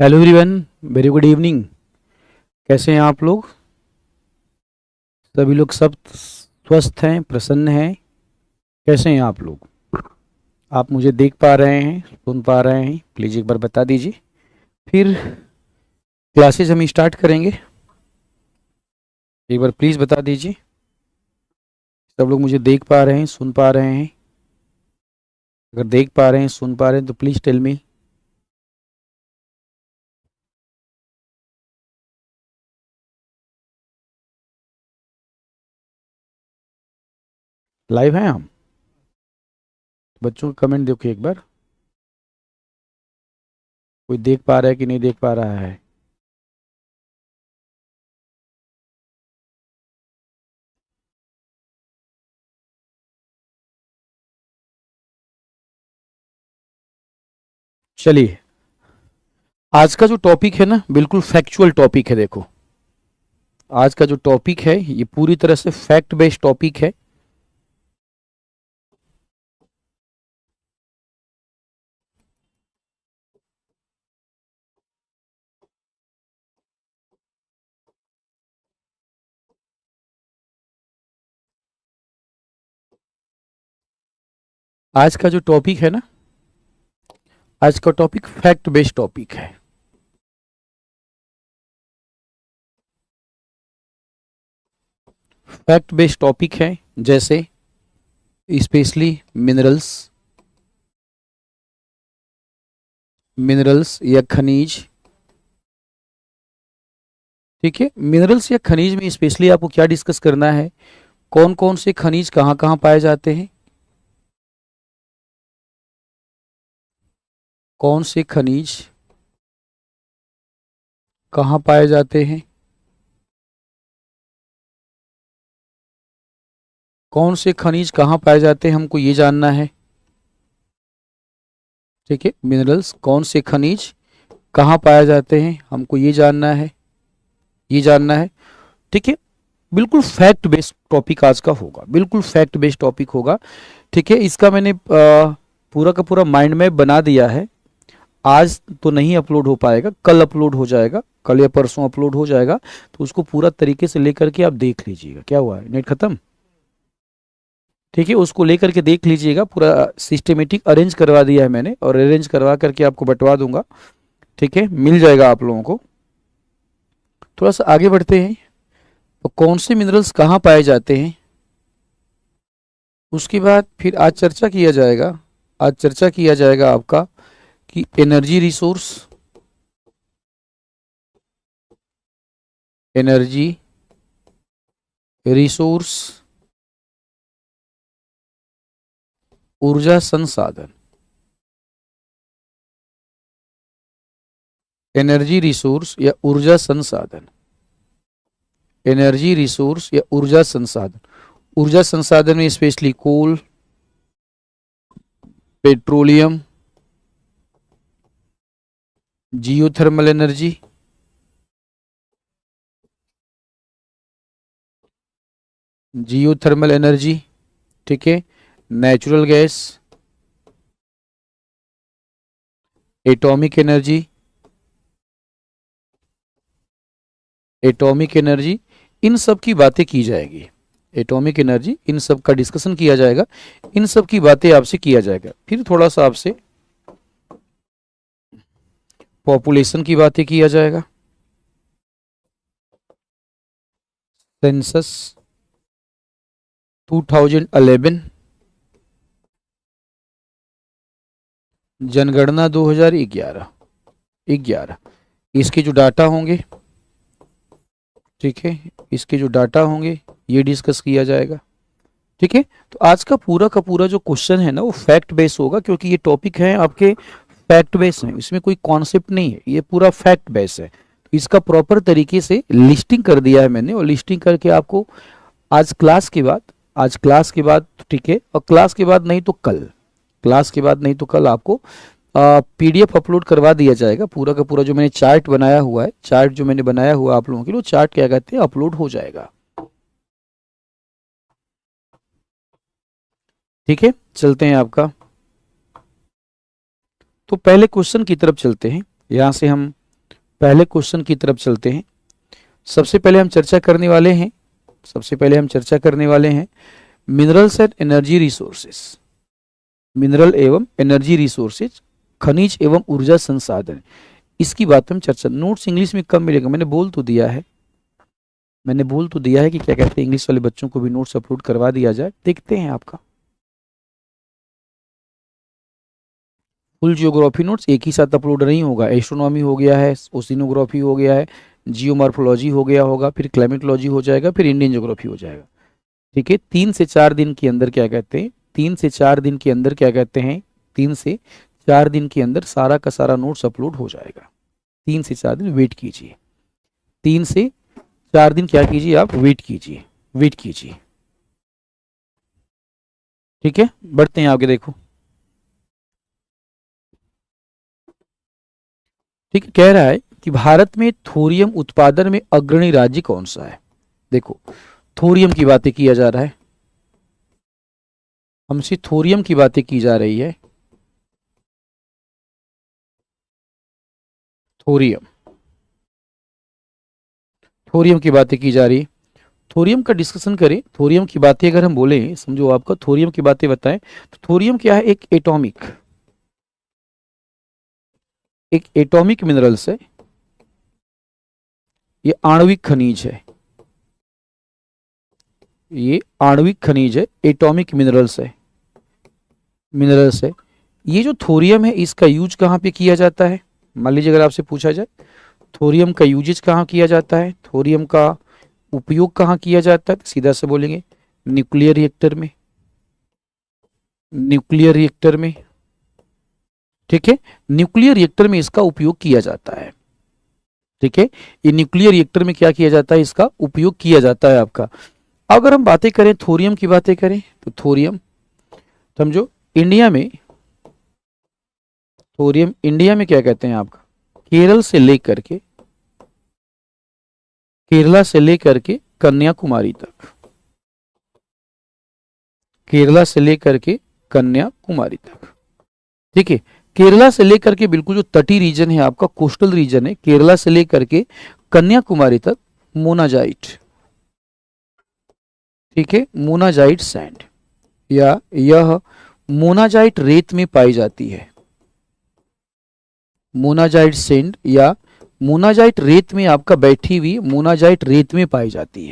Hello everyone, very good evening. कैसे हैं आप लोग? सभी लोग सब स्वस्थ हैं, प्रसन्न हैं? कैसे हैं आप लोग? आप मुझे देख पा रहे हैं, सुन पा रहे हैं? प्लीज़ एक बार बता दीजिए। फिर क्लासेस हम स्टार्ट करेंगे। एक बार प्लीज़ बता दीजिए। सब लोग मुझे देख पा रहे हैं, सुन पा रहे हैं? अगर देख पा रहे हैं, सुन पा रहे हैं तो प्लीज़ टेल मी। लाइव हैं हम? बच्चों का कमेंट देखो एक बार। कोई देख पा रहा है कि नहीं देख पा रहा है? चलिए, आज का जो टॉपिक है ना, बिल्कुल फैक्चुअल टॉपिक है। देखो, आज का जो टॉपिक है ये पूरी तरह से फैक्ट बेस्ड टॉपिक है। आज का जो टॉपिक है ना, आज का टॉपिक फैक्ट बेस्ड टॉपिक है। फैक्ट बेस्ड टॉपिक है, जैसे स्पेशली मिनरल्स, मिनरल्स या खनिज। ठीक है, मिनरल्स या खनिज में स्पेशली आपको क्या डिस्कस करना है? कौन कौन से खनिज कहाँ कहाँ पाए जाते हैं? कौन से खनिज कहाँ पाए जाते हैं? कौन से खनिज कहाँ पाए जाते हैं, हमको ये जानना है। ठीक है, मिनरल्स कौन से खनिज कहाँ पाए जाते हैं, हमको ये जानना है, ये जानना है। ठीक है, बिल्कुल फैक्ट बेस्ड टॉपिक आज का होगा, बिल्कुल फैक्ट बेस्ड टॉपिक होगा। ठीक है, इसका मैंने पूरा का पूरा माइंड मैप बना दिया है। आज तो नहीं अपलोड हो पाएगा, कल अपलोड हो जाएगा, कल या परसों अपलोड हो जाएगा। तो उसको पूरा तरीके से लेकर के आप देख लीजिएगा। क्या हुआ है, नेट खत्म? ठीक है, उसको लेकर के देख लीजिएगा। पूरा सिस्टमेटिक अरेंज करवा दिया है मैंने, और अरेंज करवा करके आपको बंटवा दूंगा। ठीक है, मिल जाएगा आप लोगों को। थोड़ा सा आगे बढ़ते हैं। तो कौन से मिनरल्स कहाँ पाए जाते हैं, उसके बाद फिर आज चर्चा किया जाएगा। आज चर्चा किया जाएगा आपका कि एनर्जी रिसोर्स, एनर्जी रिसोर्स, ऊर्जा संसाधन। एनर्जी रिसोर्स या ऊर्जा संसाधन, एनर्जी रिसोर्स या ऊर्जा संसाधन। ऊर्जा संसाधन में specially coal, petroleum, geothermal energy, geothermal energy. ठीक है, natural gas, atomic energy, atomic energy, इन सब की बातें की जाएगी। एटॉमिक एनर्जी, इन सब का डिस्कशन किया जाएगा, इन सब की बातें आपसे किया जाएगा। फिर थोड़ा सा आपसे पॉपुलेशन की बातें किया जाएगा। सेंसस 2011, जनगणना 2011, इसके जो डाटा होंगे, ठीक है, इसके जो डाटा होंगे ये डिस्कस किया जाएगा। ठीक है, तो आज का पूरा जो क्वेश्चन है ना, वो फैक्ट बेस होगा, क्योंकि ये टॉपिक है आपके फैक्ट बेस है। इसमें कोई कॉन्सेप्ट नहीं है, ये पूरा फैक्ट बेस है। तो इसका प्रॉपर तरीके से लिस्टिंग कर दिया है मैंने, और लिस्टिंग करके आपको आज क्लास के बाद, आज क्लास के बाद, ठीक है, और क्लास के बाद नहीं तो कल, क्लास के बाद नहीं तो कल आपको पीडीएफ अपलोड करवा दिया जाएगा। पूरा का पूरा जो मैंने चार्ट बनाया हुआ है, चार्ट जो मैंने बनाया हुआ है आप लोगों के लिए, चार्ट क्या कहते हैं, अपलोड हो जाएगा। ठीक है, चलते हैं आपका। तो पहले क्वेश्चन की तरफ चलते हैं। यहां से हम पहले क्वेश्चन की तरफ चलते हैं। सबसे पहले हम चर्चा करने वाले हैं minerals and energy resources, mineral एवं एनर्जी रिसोर्सेज, खनिज एवं ऊर्जा संसाधन, इसकी बात हम चर्चा। नोट्स इंग्लिश में कम मिलेगा, मैंने बोल तो दिया है कि क्या कहते हैं इंग्लिश वाले बच्चों को भी नोट्स अपलोड करवा दिया जाए। देखते हैं आपका फुल जियोग्राफी नोट्स एक ही साथ अपलोड नहीं होगा। एस्ट्रोनॉमी हो गया है, ओशिनोग्राफी हो गया है, जियोमॉर्फोलॉजी हो गया होगा, फिर क्लाइमेटोलॉजी हो जाएगा, फिर इंडियन ज्योग्राफी हो जाएगा। ठीक है, 3 से 4 दिन के अंदर क्या कहते हैं 3 से 4 दिन के अंदर क्या कहते हैं 3 से 4 दिन के अंदर सारा का सारा नोट्स अपलोड हो जाएगा। 3 से 4 दिन वेट कीजिए, 3 से 4 दिन क्या कीजिए आप, वेट कीजिए। ठीक है, बढ़ते हैं आगे। देखो ठीक है, कह रहा है कि भारत में थोरियम उत्पादन में अग्रणी राज्य कौन सा है। देखो थोरियम की बातें किया जा रहा है, हमसे थोरियम की बातें की जा रही है। थोरियम की बातें की जा रही है। थोरियम का डिस्कशन करें, थोरियम की बातें अगर हम बोले, समझो आपका थोरियम की बातें बताएं तो थोरियम क्या है, एक एटॉमिक मिनरल्स है, ये आणविक खनिज है, एटॉमिक मिनरल्स है। ये जो थोरियम है इसका यूज कहाँ पे किया जाता है, मान लीजिए अगर आपसे पूछा जाए थोरियम का यूजेज कहाँ किया जाता है, थोरियम का उपयोग कहाँ किया जाता है, तो सीधा से बोलेंगे न्यूक्लियर रिएक्टर में। ठीक है, न्यूक्लियर रिएक्टर में इसका उपयोग किया जाता है। ठीक है, ये न्यूक्लियर रिएक्टर में क्या किया जाता है, इसका उपयोग किया जाता है आपका। अगर हम बातें करें थोरियम की बातें करें तो थोरियम समझो इंडिया में क्या कहते हैं आपका, केरला से लेकर के कन्याकुमारी तक, ठीक है, केरला से लेकर के बिल्कुल जो तटी रीजन है आपका, कोस्टल रीजन है, केरला से लेकर के कन्याकुमारी तक मोनाजाइट, ठीक है, मोनाजाइट सैंड या यह मोनाजाइट रेत में पाई जाती है। मोनाजाइट सैंड या मोनाजाइट रेत में आपका बैठी हुई मोनाजाइट रेत में पाई जाती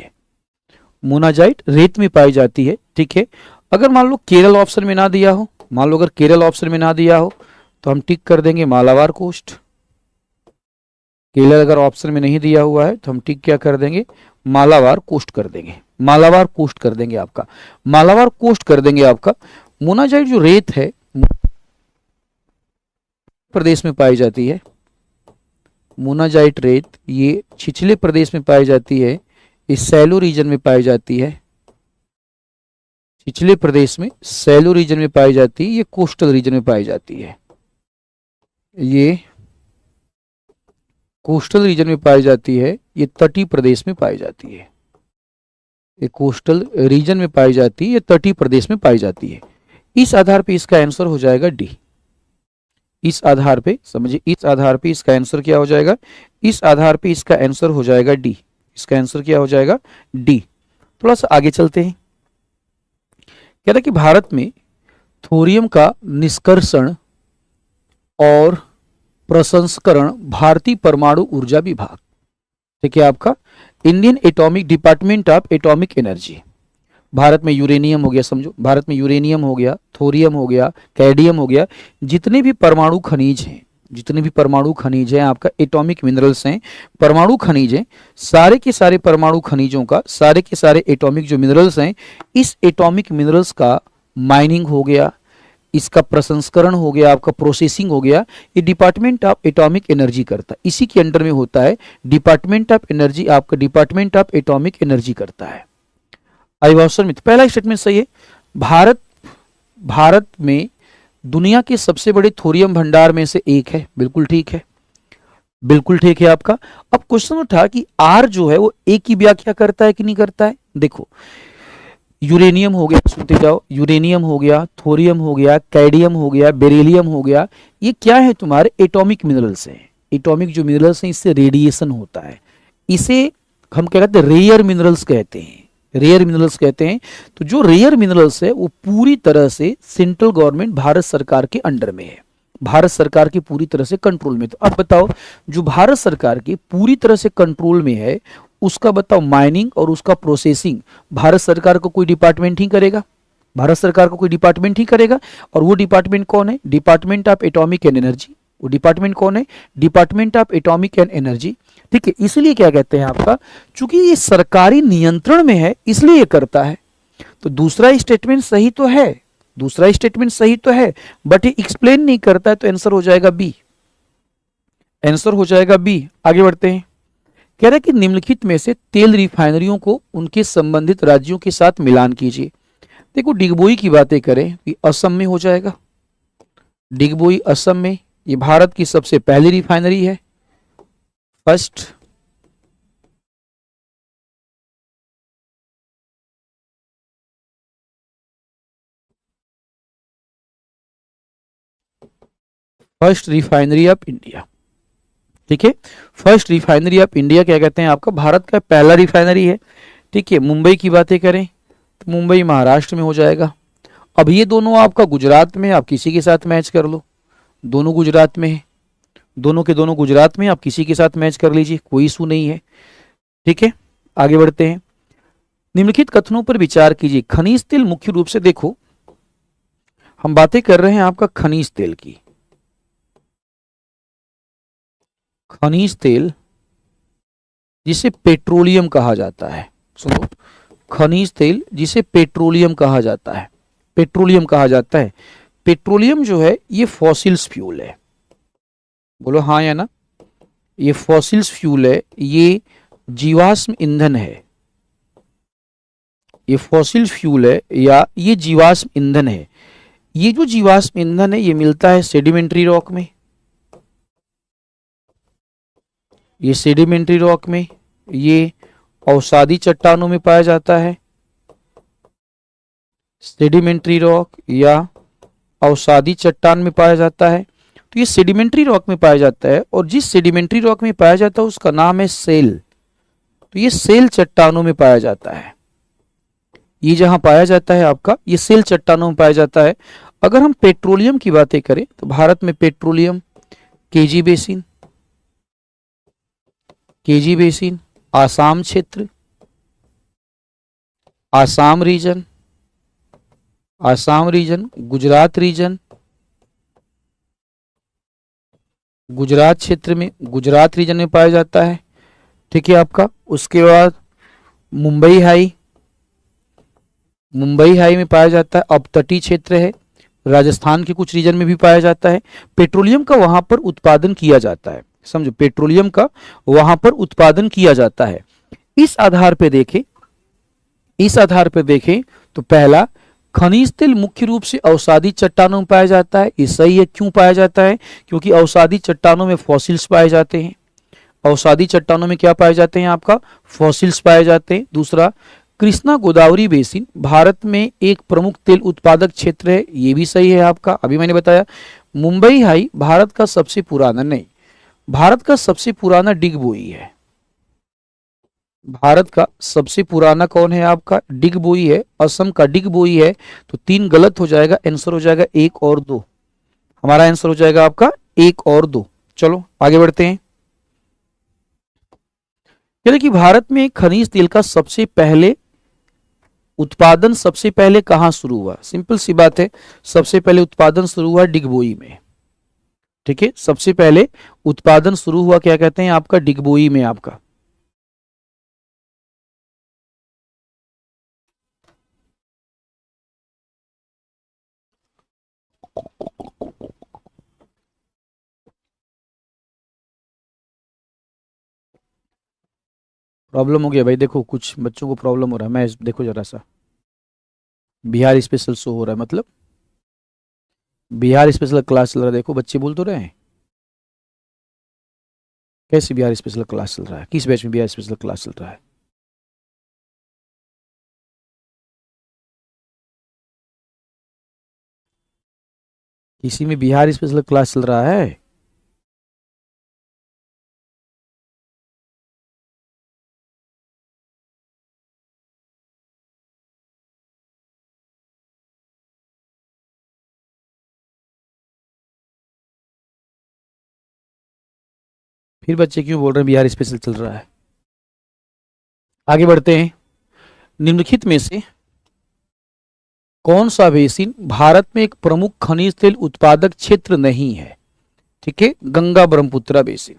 है। ठीक है, अगर मान लो केरल ऑप्शन में ना दिया हो, तो हम टिक कर देंगे मालाबार कोस्ट। केरल अगर ऑप्शन में नहीं दिया हुआ है तो हम टिक क्या कर देंगे, मालाबार कोस्ट कर देंगे आपका। मोनाजाइट जो रेत है प्रदेश में पाई जाती है, मोनाजाइट रेत ये छिछले प्रदेश में पाई जाती है, इस सैलो रीजन में पाई जाती है, छिछले प्रदेश में सैलो रीजन में पाई जाती है, ये कोस्टल रीजन में पाई जाती है, ये कोस्टल रीजन में पाई जाती है, ये तटीय प्रदेश में पाई जाती है, ये कोस्टल रीजन में पाई जाती है, ये तटीय प्रदेश में पाई जाती है। इस आधार पे इसका आंसर हो जाएगा डी। इस आधार पे समझिए, इस आधार पे इसका आंसर क्या हो जाएगा, इस आधार पे इसका आंसर हो जाएगा डी। इसका आंसर क्या हो जाएगा, डी। थोड़ा सा आगे चलते हैं। कह रहा कि भारत में थोरियम का निष्कर्षण और प्रसंस्करण भारतीय परमाणु ऊर्जा विभाग, ठीक है, आपका Indian atomic department of atomic energy. Bharat में यूरेनियम हो गया, समझो भारत में यूरेनियम हो गया, थोरियम हो गया, कैडियम हो गया, जितने भी परमाणु खनिज हैं आपका एटॉमिक मिनरल्स हैं, परमाणु खनिज हैं, सारे के सारे परमाणु खनिजों का, सारे के सारे एटॉमिक जो मिनरल्स हैं, इस एटॉमिक मिनरल्स का माइनिंग हो गया, इसका प्रसंस्करण हो गया, आपका प्रोसेसिंग हो गया, ये डिपार्टमेंट ऑफ एटॉमिक एनर्जी करता है। इसी के अंडर में होता है डिपार्टमेंट ऑफ एनर्जी, आपका डिपार्टमेंट ऑफ एटॉमिक एनर्जी करता है। ऑप्शन में पहला स्टेटमेंट सही है। भारत में दुनिया के सबसे बड़े थोरियम भंडार में से एक है, बिल्कुल ठीक है, आपका। अब क्वेश्चन उठा कि आर जो है वो ए की व्याख्या करता है कि नहीं करता है। देखो यूरेनियम हो गया, सुनते जाओ, यूरेनियम हो गया, थोरियम हो गया, कैडियम हो गया, बेरिलियम हो गया, ये क्या है, तुम्हारे एटॉमिक मिनरल्स हैं। एटॉमिक जो मिनरल्स हैं इससे रेडिएशन होता है। इसे हम क्या कहते हैं, रेयर मिनरल्स कहते हैं, रेयर मिनरल्स कहते हैं। तो जो रेयर मिनरल्स है वो पूरी तरह से सेंट्रल गवर्नमेंट भारत सरकार के अंडर में है, भारत सरकार की पूरी तरह से कंट्रोल में। तो अब बताओ, जो भारत सरकार की पूरी तरह से कंट्रोल में है उसका बताओ माइनिंग और उसका प्रोसेसिंग भारत सरकार को कोई डिपार्टमेंट ही करेगा, भारत सरकार को कोई डिपार्टमेंट ही करेगा। और वो डिपार्टमेंट कौन है, department of atomic and energy. वो डिपार्टमेंट कौन है, department of atomic and energy. ठीक है, इसलिए क्या कहते हैं आपका, चूंकि ये सरकारी नियंत्रण में है इसलिए ये करता है। तो दूसरा स्टेटमेंट सही तो है, दूसरा स्टेटमेंट सही तो है, बट ये एक्सप्लेन नहीं करता है, तो आंसर हो जाएगा बी, आंसर हो जाएगा बी। आगे बढ़ते हैं। कह रहा है कि निम्नलिखित में से तेल रिफाइनरियों को उनके संबंधित राज्यों के साथ मिलान कीजिए। देखो डिगबोई की बातें करें कि असम में हो जाएगा, डिगबोई असम में, ये भारत की सबसे पहली रिफाइनरी है, first. First refinery of India, ठीक है, फर्स्ट रिफाइनरी ऑफ इंडिया क्या कहते हैं आपका, भारत का पहला रिफाइनरी है। ठीक है, मुंबई की बातें करें तो मुंबई महाराष्ट्र में हो जाएगा। अब ये दोनों आपका गुजरात में, आप किसी के साथ मैच कर लो, दोनों गुजरात में है, दोनों के दोनों गुजरात में, आप किसी के साथ मैच कर लीजिए, कोई इशू नहीं है। ठीक है, आगे बढ़ते हैं। निम्नलिखित कथनों पर विचार कीजिए। खनिज तेल मुख्य रूप से, देखो हम बातें कर रहे हैं आपका खनिज तेल की, खनिज तेल जिसे पेट्रोलियम कहा जाता है, सुनो, खनिज तेल जिसे पेट्रोलियम कहा जाता है, पेट्रोलियम कहा जाता है। पेट्रोलियम जो है ये फॉसिल्स फ्यूल है, बोलो हाँ या ना, ये फॉसिल्स फ्यूल है, ये जीवाश्म ईंधन है, ये फॉसिल फ्यूल है या ये जीवाश्म ईंधन है। ये जो जीवाश्म ईंधन है ये मिलता है सेडिमेंट्री रॉक में, ये सेडिमेंट्री रॉक में, ये अवसादी चट्टानों में पाया जाता है, सेडिमेंट्री रॉक या अवसादी चट्टान में पाया जाता है। तो ये सेडिमेंट्री रॉक में पाया जाता है, और जिस सेडिमेंट्री रॉक में पाया जाता है उसका नाम है सेल। तो ये सेल चट्टानों में पाया जाता है, ये जहां पाया जाता है आपका, ये सेल चट्टानों में पाया जाता है। अगर हम पेट्रोलियम की बातें करें तो भारत में petroleum KG basin, KG basin, Assam क्षेत्र, Assam region, Assam region, Gujarat region, Gujarat क्षेत्र में, गुजरात रीजन में पाया जाता है। ठीक है आपका, उसके बाद मुंबई हाई, मुंबई हाई में पाया जाता है, अब तटीय क्षेत्र है, राजस्थान के कुछ रीजन में भी पाया जाता है। पेट्रोलियम का वहां पर उत्पादन किया जाता है, समझो, पेट्रोलियम का वहां पर उत्पादन किया जाता है। इस आधार पे देखें, इस आधार पर देखें तो पहला, खनिज तेल मुख्य रूप से अवसादी चट्टानों में पाया जाता है, ये सही है। क्यों पाया जाता है, क्योंकि अवसादी चट्टानों में फॉसिल्स पाए जाते हैं, अवसादी चट्टानों में क्या पाए जाते हैं आपका, फॉसिल्स पाए जाते हैं। दूसरा, कृष्णा गोदावरी बेसिन भारत में एक प्रमुख तेल उत्पादक क्षेत्र है, ये भी सही है आपका, अभी मैंने बताया। मुंबई हाई भारत का सबसे पुराना, नहीं, भारत का सबसे पुराना डिगबोई है, भारत का सबसे पुराना कौन है आपका, डिगबोई है, असम का डिगबोई है। तो 3 गलत हो जाएगा, आंसर हो जाएगा 1 और 2, हमारा आंसर हो जाएगा आपका 1 और 2। चलो आगे बढ़ते हैं। यानी कि भारत में खनिज तेल का सबसे पहले उत्पादन सबसे पहले कहां शुरू हुआ, सिंपल सी बात है, सबसे पहले उत्पादन शुरू हुआ डिगबोई में। ठीक है, सबसे पहले उत्पादन शुरू हुआ क्या कहते हैं आपका, डिगबोई में आपका। प्रॉब्लम हो गया भाई, देखो कुछ बच्चों को प्रॉब्लम हो रहा है, मैं देखो जरा सा, बिहार स्पेशल शो हो रहा है, मतलब बिहार स्पेशल क्लास चल रहा है, देखो बच्चे बोल तो रहे हैं। कैसे बिहार स्पेशल क्लास चल रहा है, किस बैच में बिहार स्पेशल क्लास चल रहा है। किसी में बिहार स्पेशल क्लास चल रहा है, फिर बच्चे क्यों बोल रहे हैं बिहार स्पेशल चल रहा है। आगे बढ़ते हैं। निम्नलिखित में से कौन सा बेसिन भारत में एक प्रमुख खनिज तेल उत्पादक क्षेत्र नहीं है? ठीक है, गंगा ब्रह्मपुत्रा बेसिन।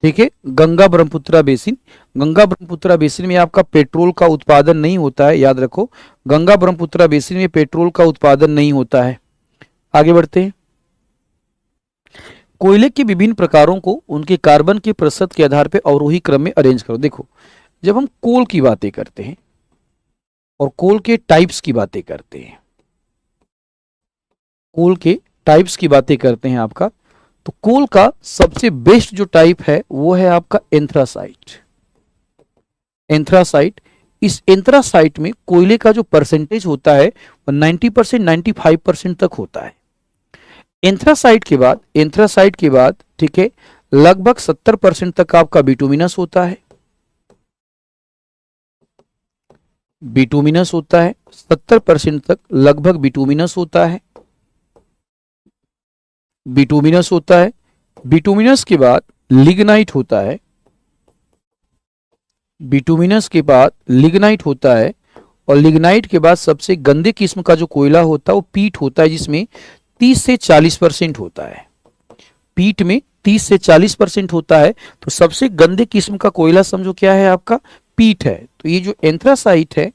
ठीक है, गंगा ब्रह्मपुत्रा बेसिन। गंगा ब्रह्मपुत्रा बेसिन में आपका पेट्रोल का उत्पादन नहीं होता है, याद रखो, गंगा ब्रह्मपुत्रा बेसिन में पेट्रोल का उत्पादन नहीं होता है। आगे बढ़ते हैं। कोयले के विभिन्न प्रकारों को उनके कार्बन के प्रतिशत के आधार पर अवरोही क्रम में अरेंज करो। देखो, जब हम कोल की बातें करते हैं और कोल के टाइप्स की बातें करते हैं, कोल के टाइप्स की बातें करते हैं आपका, तो कोल का सबसे बेस्ट जो टाइप है वो है आपका एंथ्रासाइट। एंथ्रासाइट, इस एंथ्रासाइट में कोयले का जो परसेंटेज होता है वो 90% 95% तक होता है। एंथ्रासाइट के बाद ठीक है, लगभग 70% तक आपका बिटुमिनस होता है। बिटुमिनस होता है 70% तक, लगभग बिटुमिनस होता है। बिटुमिनस होता है। बिटुमिनस के बाद लिग्नाइट होता है। बिटुमिनस के बाद लिग्नाइट होता है, और लिग्नाइट के बाद सबसे गंदे किस्म का जो कोयला होता है वो पीट होता है, जिसमें 30 से 40% होता है। पीट में 30 से 40% होता है। तो सबसे गंदे किस्म का कोयला समझो क्या है आपका, पीट है। तो ये जो एंथ्रासाइट है,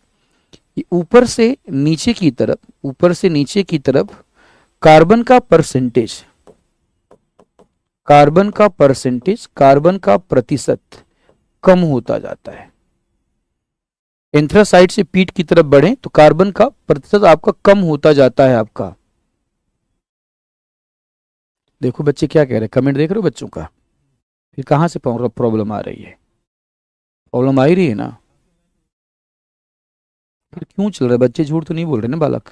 ये ऊपर से नीचे की तरफ कार्बन का प्रतिशत कम होता जाता है। एंथ्रासाइट से पीट की तरफ बढ़े तो कार्बन का प्रतिशत आपका कम होता जाता है आपका। देखो बच्चे क्या कह रहे हैं, कमेंट देख रहे हो बच्चों का। फिर कहां से प्रॉब्लम आ रही है? प्रॉब्लम आ ही रही है ना, फिर क्यों चल रहा है? बच्चे झूठ तो नहीं बोल रहे ना बालक,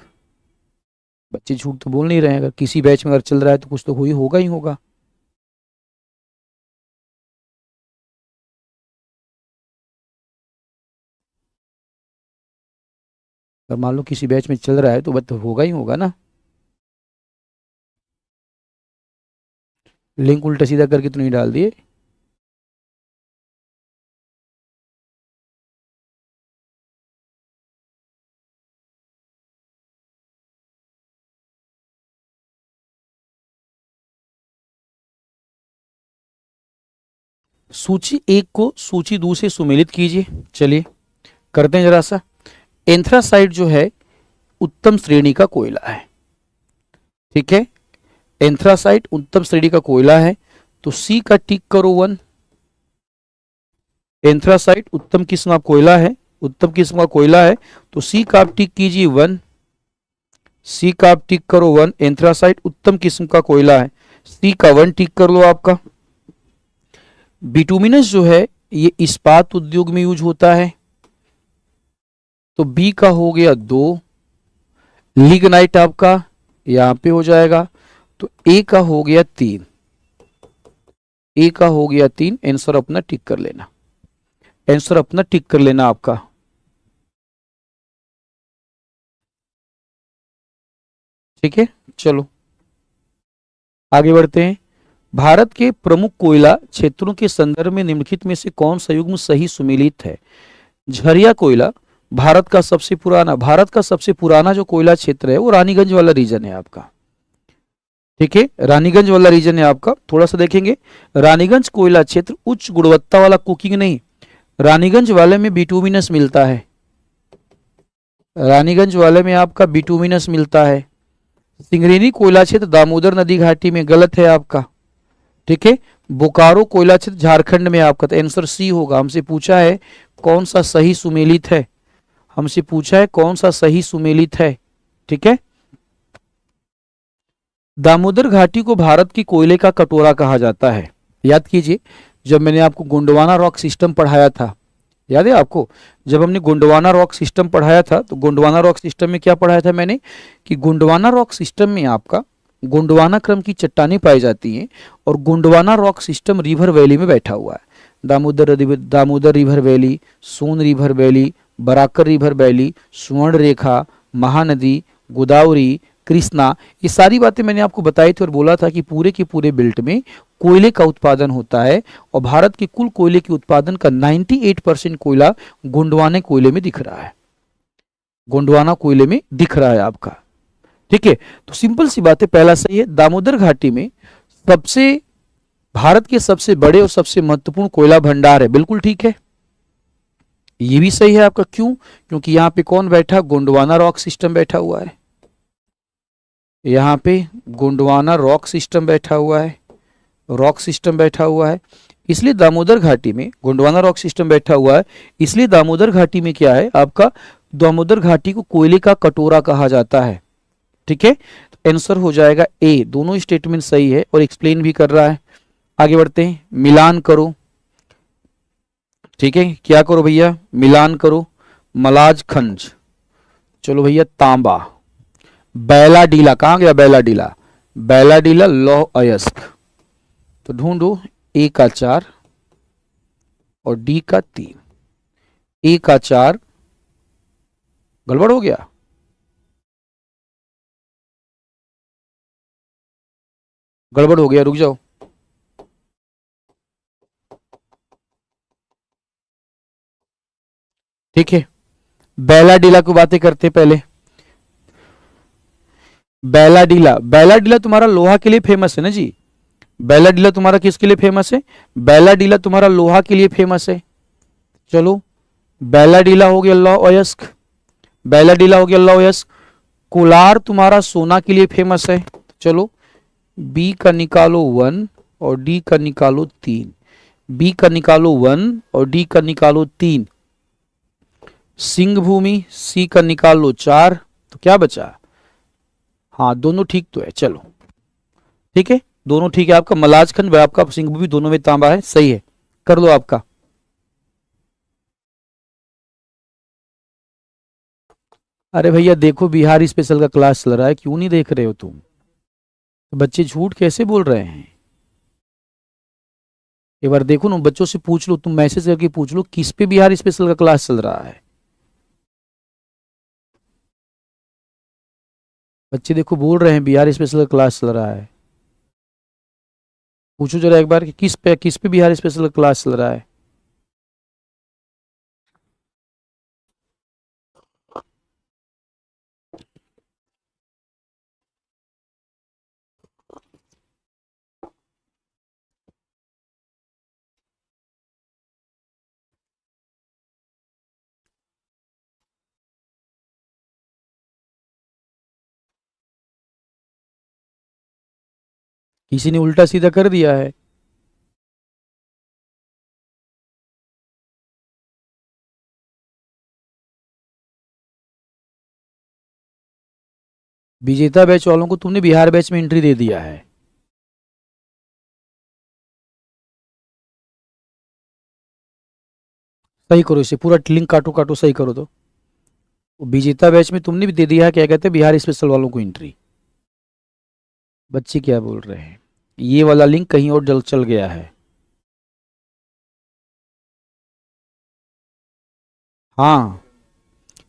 बच्चे झूठ तो बोल नहीं रहे हैं। अगर किसी बैच में अगर चल रहा है तो कुछ तो होगा ही होगा। अगर मान लो किसी बैच में चल रहा है तो बट होगा ही होगा ना। लिंक उल्टा सीधा करके तो नहीं डाल दिए? सूची 1 को सूची 2 से सुमेलित कीजिए। चलिए करते हैं जरा सा। एंथ्रासाइट जो है उत्तम श्रेणी का कोयला है। ठीक है, एंथ्रासाइट उत्तम श्रेणी का कोयला है, तो सी का टिक करो 1। एंथ्रासाइट उत्तम किस्म का कोयला है, तो सी का आप टिक कीजिए 1। सी का आप टिक करो 1। एंथ्रासाइट उत्तम किस्म का कोयला है, सी का 1 टिक कर लो आपका। बिटुमिनस जो है ये इस्पात उद्योग में यूज होता है, तो बी का हो गया 2। लिग्नाइट आपका यहां पे हो जाएगा, तो ए का हो गया 3। ए का हो गया 3। आंसर अपना टिक कर लेना, आंसर अपना टिक कर लेना आपका। ठीक है, चलो आगे बढ़ते हैं। भारत के प्रमुख कोयला क्षेत्रों के संदर्भ में निम्नलिखित में से कौन सा युग्म सही सुमेलित है? झरिया कोयला भारत का सबसे पुराना जो कोयला क्षेत्र है वो रानीगंज वाला रीजन है आपका। ठीक है, रानीगंज वाला रीजन है आपका। थोड़ा सा देखेंगे, रानीगंज कोयला क्षेत्र उच्च गुणवत्ता वाला कुकिंग नहीं, रानीगंज वाले में बिटुमिनस मिलता है। रानीगंज वाले में आपका बिटुमिनस मिलता है। सिंगरेनी कोयला क्षेत्र दामोदर नदी घाटी में, गलत है आपका। ठीक है, बोकारो कोयला क्षेत्र झारखंड में आपका, तो आंसर सी होगा। हमसे पूछा है कौन सा सही सुमेलित है, हमसे पूछा है कौन सा सही सुमेलित है। ठीक है, दामोदर घाटी को भारत की कोयले का कटोरा कहा जाता है। याद कीजिए, जब मैंने आपको गोंडवाना रॉक सिस्टम पढ़ाया था, याद है आपको, जब हमने गोंडवाना रॉक सिस्टम पढ़ाया था तो गोंडवाना रॉक सिस्टम में क्या पढ़ाया था मैंने, कि गोंडवाना रॉक सिस्टम में आपका गोंडवाना क्रम की चट्टानें पाई जाती हैं, और Gondwana rock system river valley में बैठा हुआ है। Damodar river valley, Son river valley, Barakar river valley, Subarnarekha, Mahanadi, Godavari, Krishna, ये सारी बातें मैंने आपको बताई थी और बोला था कि पूरे के पूरे बेल्ट में कोयले का उत्पादन होता है और भारत के कुल कोयले के उत्पादन का 98% कोयला गोंडवाना कोयले में दिख रहा है, गोंडवाना कोयले में दिख रहा है आपका। ठीक है, तो सिंपल सी बात है, पहला सही है। दामोदर घाटी में सबसे भारत के सबसे बड़े और सबसे महत्वपूर्ण कोयला भंडार है, बिल्कुल ठीक है, ये भी सही है आपका। क्यों? क्योंकि यहां पे कौन बैठा? गोंडवाना रॉक सिस्टम बैठा हुआ है, यहां पे गोंडवाना रॉक सिस्टम बैठा हुआ है, रॉक सिस्टम बैठा हुआ है, इसलिए दामोदर घाटी में गोंडवाना रॉक सिस्टम बैठा हुआ है, इसलिए दामोदर घाटी में क्या है आपका, दामोदर घाटी को कोयले का कटोरा कहा जाता है। ठीक है, तो आंसर हो जाएगा ए, दोनों स्टेटमेंट सही है और एक्सप्लेन भी कर रहा है। आगे बढ़ते हैं, मिलान करो। ठीक है, क्या करो भैया? मिलान करो। मलाज खंज, चलो भैया तांबा, बैलाडीला कहाँ गया? बैलाडीला, बैलाडीला लौह अयस्क, तो ढूंढो, ए का 4 और डी का 3, ए का 4 गड़बड़ हो गया, गड़बड़ हो गया, रुक जाओ। ठीक है, बैलाडीला की बातें करते पहले। बैलाडीला, बैलाडीला तुम्हारा लोहा के लिए फेमस है ना जी, बैलाडीला तुम्हारा किसके लिए फेमस है? बैलाडीला तुम्हारा लोहा के लिए फेमस है। चलो, बैलाडीला हो गया लौह अयस्क, बैलाडीला हो गया लौह अयस्क। कोलार तुम्हारा सोना के लिए फेमस है। चलो, बी का निकालो 1 और डी का निकालो 3, बी का निकालो 1 और डी का निकालो 3। सिंह भूमि, सी का निकालो 4, तो क्या बचा? हाँ, दोनों ठीक तो है, चलो ठीक है, दोनों ठीक है। आपका मलाजखंड व आपका सिंह भूमि दोनों में तांबा है, सही है, कर लो आपका। अरे भैया देखो, बिहार स्पेशल का क्लास चल रहा है, क्यों नहीं देख रहे हो तुम? बच्चे झूठ कैसे बोल रहे हैं? एक बार देखो ना, बच्चों से पूछ लो, तुम मैसेज करके पूछ लो किस पे बिहार स्पेशल का क्लास चल रहा है। बच्चे देखो बोल रहे हैं बिहार स्पेशल का क्लास चल रहा है, पूछो जरा एक बार कि किस पे बिहार स्पेशल का क्लास चल रहा है। किसी ने उल्टा सीधा कर दिया है। विजेता बैच वालों को तुमने बिहार बैच में एंट्री दे दिया है। सही करो इसे, पूरा लिंक काटो काटो, सही करो तो। विजेता बैच में तुमने भी दे दिया है, क्या कहते हैं, बिहार स्पेशल वालों को एंट्री। बच्चे क्या बोल रहे हैं? ये वाला लिंक कहीं और जल चल गया है। हाँ,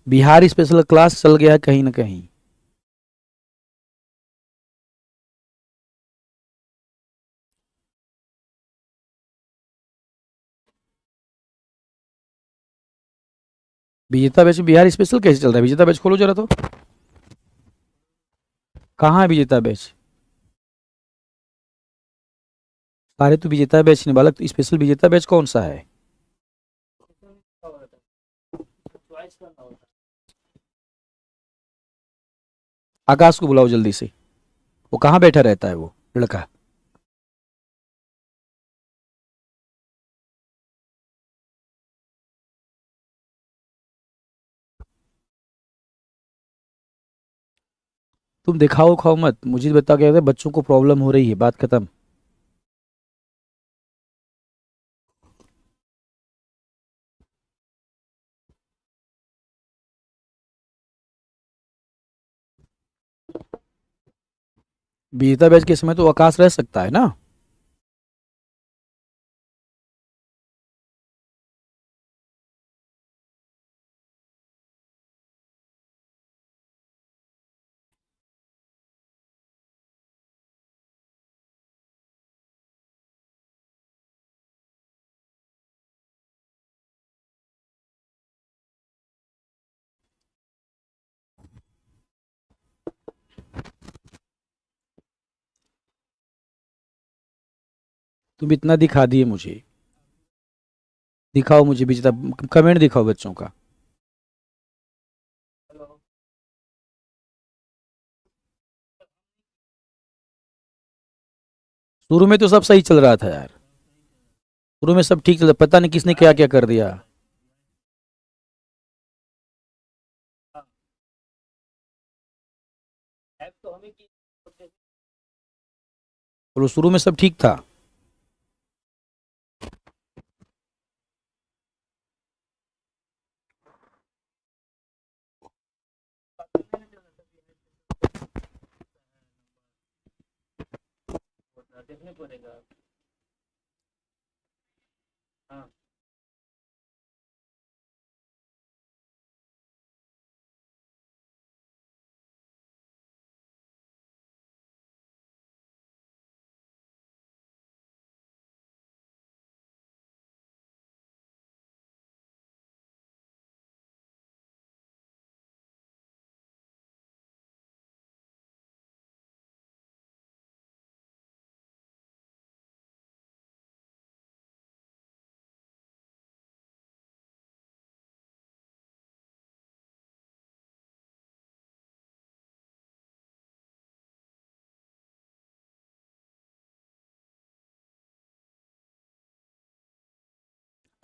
बिहार स्पेशल क्लास चल गया है कहीं ना कहीं। विजेता बैच में बिहार स्पेशल कैसे चल रहा है? विजेता बैच खोलो जरा तो, कहाँ है विजेता बैच? सारे तो विजेता बैच ने बालक, तो स्पेशल विजेता बैच कौन सा है? आकाश को बुलाओ जल्दी से, वो कहाँ बैठा रहता है वो लड़का? तुम दिखाओ खाओ मत, मुझे बता के बच्चों को प्रॉब्लम हो रही है, बात खत्म। विजेता बैच के समय तो आकाश रह सकता है ना। तुम इतना दिखा दिए मुझे, दिखाओ मुझे भी जितना, कमेंट दिखाओ बच्चों का। शुरू में तो सब सही चल रहा था यार, शुरू में सब ठीक चल रहा, पता नहीं किसने क्या क्या कर दिया। बोलो शुरू में सब ठीक था।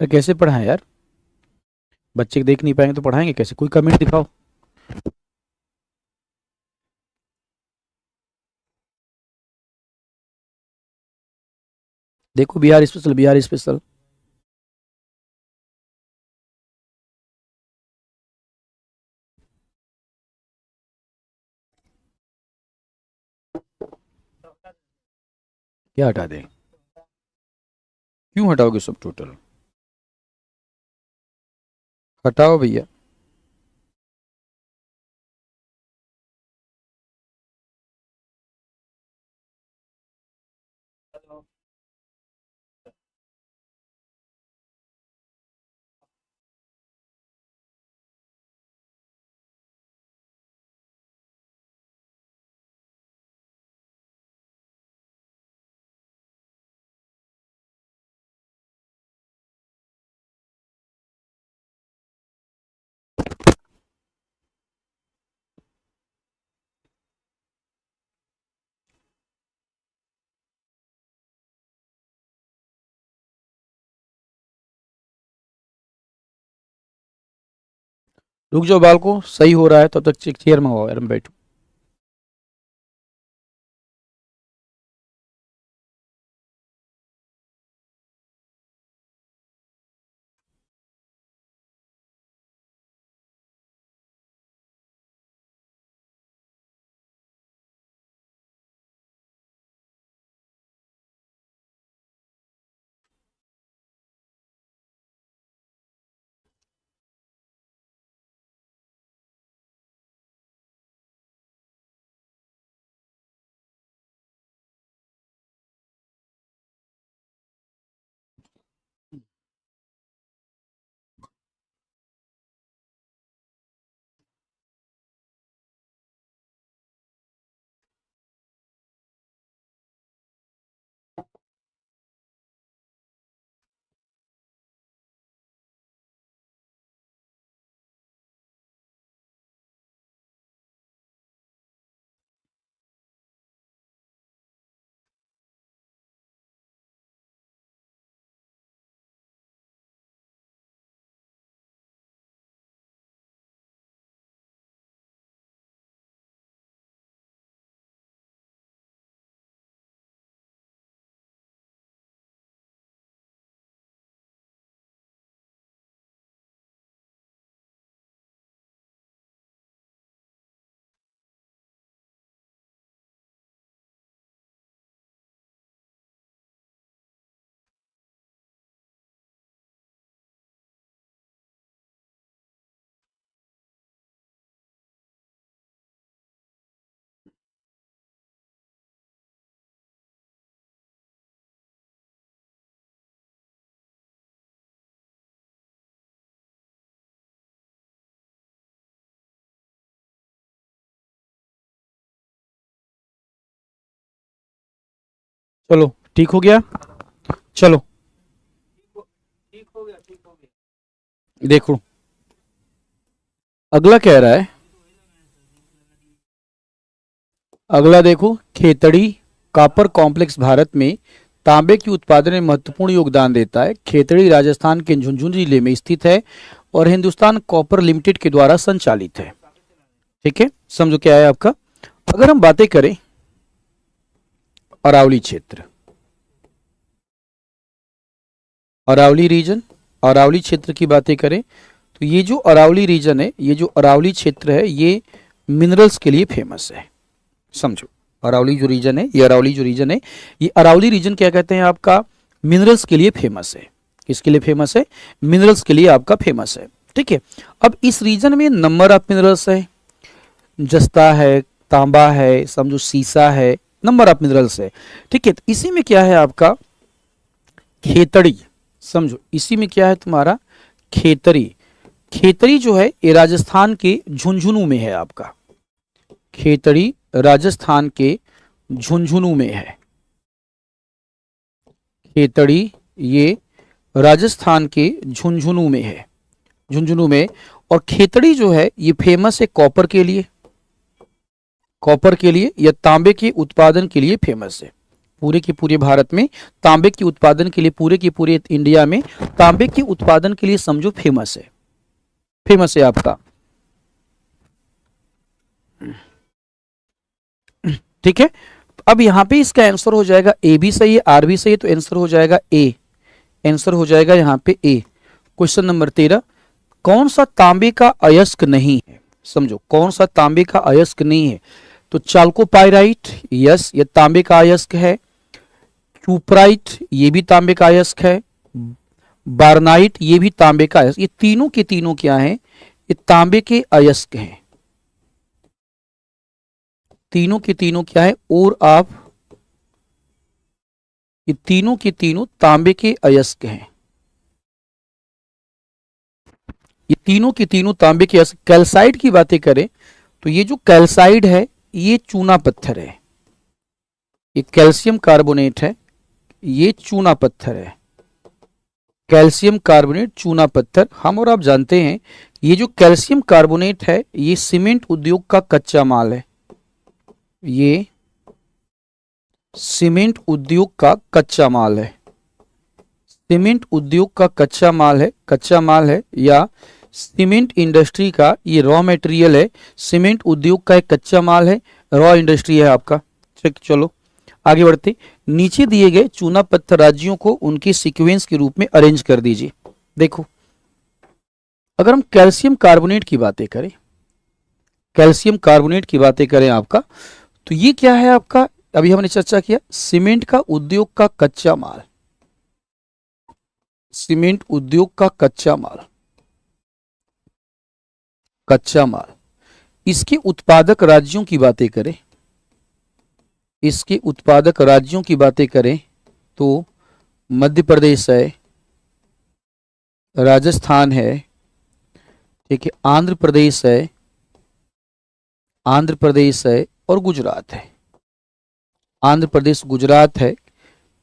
अरे कैसे पढ़ाएं यार, बच्चे देख नहीं पाएंगे तो पढ़ाएंगे कैसे, कोई कमेंट दिखाओ। देखो बिहार स्पेशल, बिहार स्पेशल। क्या हटा दें, क्यों हटाओगे सब टोटल, हटाओ भैया। रुक जाओ बालको, सही हो रहा है तब तक चेयर मंगवाओ यार, मैं बैठो। चलो ठीक हो गया। चलो देखो अगला कह रहा है, अगला देखो, खेतड़ी कॉपर कॉम्प्लेक्स भारत में तांबे के उत्पादन में महत्वपूर्ण योगदान देता है। खेतड़ी राजस्थान के झुंझुनू जिले में स्थित है और हिंदुस्तान कॉपर लिमिटेड के द्वारा संचालित है। ठीक है, समझो क्या है आपका। अगर हम बातें करें अरावली क्षेत्र, अरावली रीजन, अरावली क्षेत्र की बातें करें तो ये जो अरावली रीजन है, ये जो अरावली क्षेत्र है, ये मिनरल्स के लिए फेमस है। समझो अरावली जो रीजन है, ये अरावली जो रीजन है, ये अरावली रीजन क्या कहते हैं आपका, मिनरल्स के लिए फेमस है। किसके लिए फेमस है, मिनरल्स के लिए आपका फेमस है। ठीक है, अब इस रीजन में नंबर ऑफ मिनरल्स है, जस्ता है, तांबा है, समझो सीसा है, नंबर ऑफ मिनरल्स है। ठीक है, तो इसी में क्या है आपका खेतड़ी, समझो इसी में क्या है तुम्हारा खेतड़ी। खेतड़ी जो है ये राजस्थान के झुंझुनू में है आपका, खेतड़ी राजस्थान के झुंझुनू में है। खेतड़ी ये राजस्थान के झुंझुनू में है, झुंझुनू में। और खेतड़ी जो है ये फेमस है कॉपर के लिए, कॉपर के लिए या तांबे के उत्पादन के लिए फेमस है। पूरे के पूरे भारत में तांबे के उत्पादन के लिए, पूरे के पूरे इंडिया में तांबे के उत्पादन के लिए समझो फेमस है, फेमस है आपका। ठीक है, अब यहां पे इसका आंसर हो जाएगा ए भी सही है, आर भी सही है, तो आंसर हो जाएगा ए, आंसर हो जाएगा यहां पे ए। क्वेश्चन नंबर 13, कौन सा तांबे का अयस्क नहीं है, समझो कौन सा तांबे का अयस्क नहीं है। तो चाल्कोपाइराइट, यस ये तांबे का अयस्क है। क्यूपराइट ये भी तांबे का अयस्क है। बारनाइट ये भी तांबे का अयस्क, ये तीनों के तीनों क्या हैं, ये तांबे के अयस्क हैं। तीनों के तीनों क्या है, और आप ये तीनों के तीनों तांबे के अयस्क हैं, ये तीनों के तीनों तांबे के अयस्क। कैल्साइड की बातें करें तो ये जो कैल्साइड है ये चूना पत्थर है, ये कैल्शियम कार्बोनेट है, ये चूना पत्थर है, कैल्शियम कार्बोनेट चूना पत्थर। हम और आप जानते हैं ये जो कैल्शियम कार्बोनेट है ये सीमेंट उद्योग का कच्चा माल है, ये सीमेंट उद्योग का कच्चा माल है, सीमेंट उद्योग का कच्चा माल है, कच्चा माल है, या सीमेंट इंडस्ट्री का ये रॉ मटेरियल है। सीमेंट उद्योग का एक कच्चा माल है, रॉ इंडस्ट्री है आपका। ठीक, चलो आगे बढ़ते। नीचे दिए गए चूना पत्थर राज्यों को उनके सीक्वेंस के रूप में अरेंज कर दीजिए। देखो अगर हम कैल्शियम कार्बोनेट की बातें करें, कैल्शियम कार्बोनेट की बातें करें आपका, तो ये क्या है आपका, अभी हमने चर्चा किया सीमेंट का उद्योग का कच्चा माल, सीमेंट उद्योग का कच्चा माल, कच्चा माल। इसके उत्पादक राज्यों की बातें करें, इसके उत्पादक राज्यों की बातें करें तो मध्य प्रदेश है, राजस्थान है, ठीक है, आंध्र प्रदेश है, आंध्र प्रदेश है और गुजरात है। आंध्र प्रदेश गुजरात है।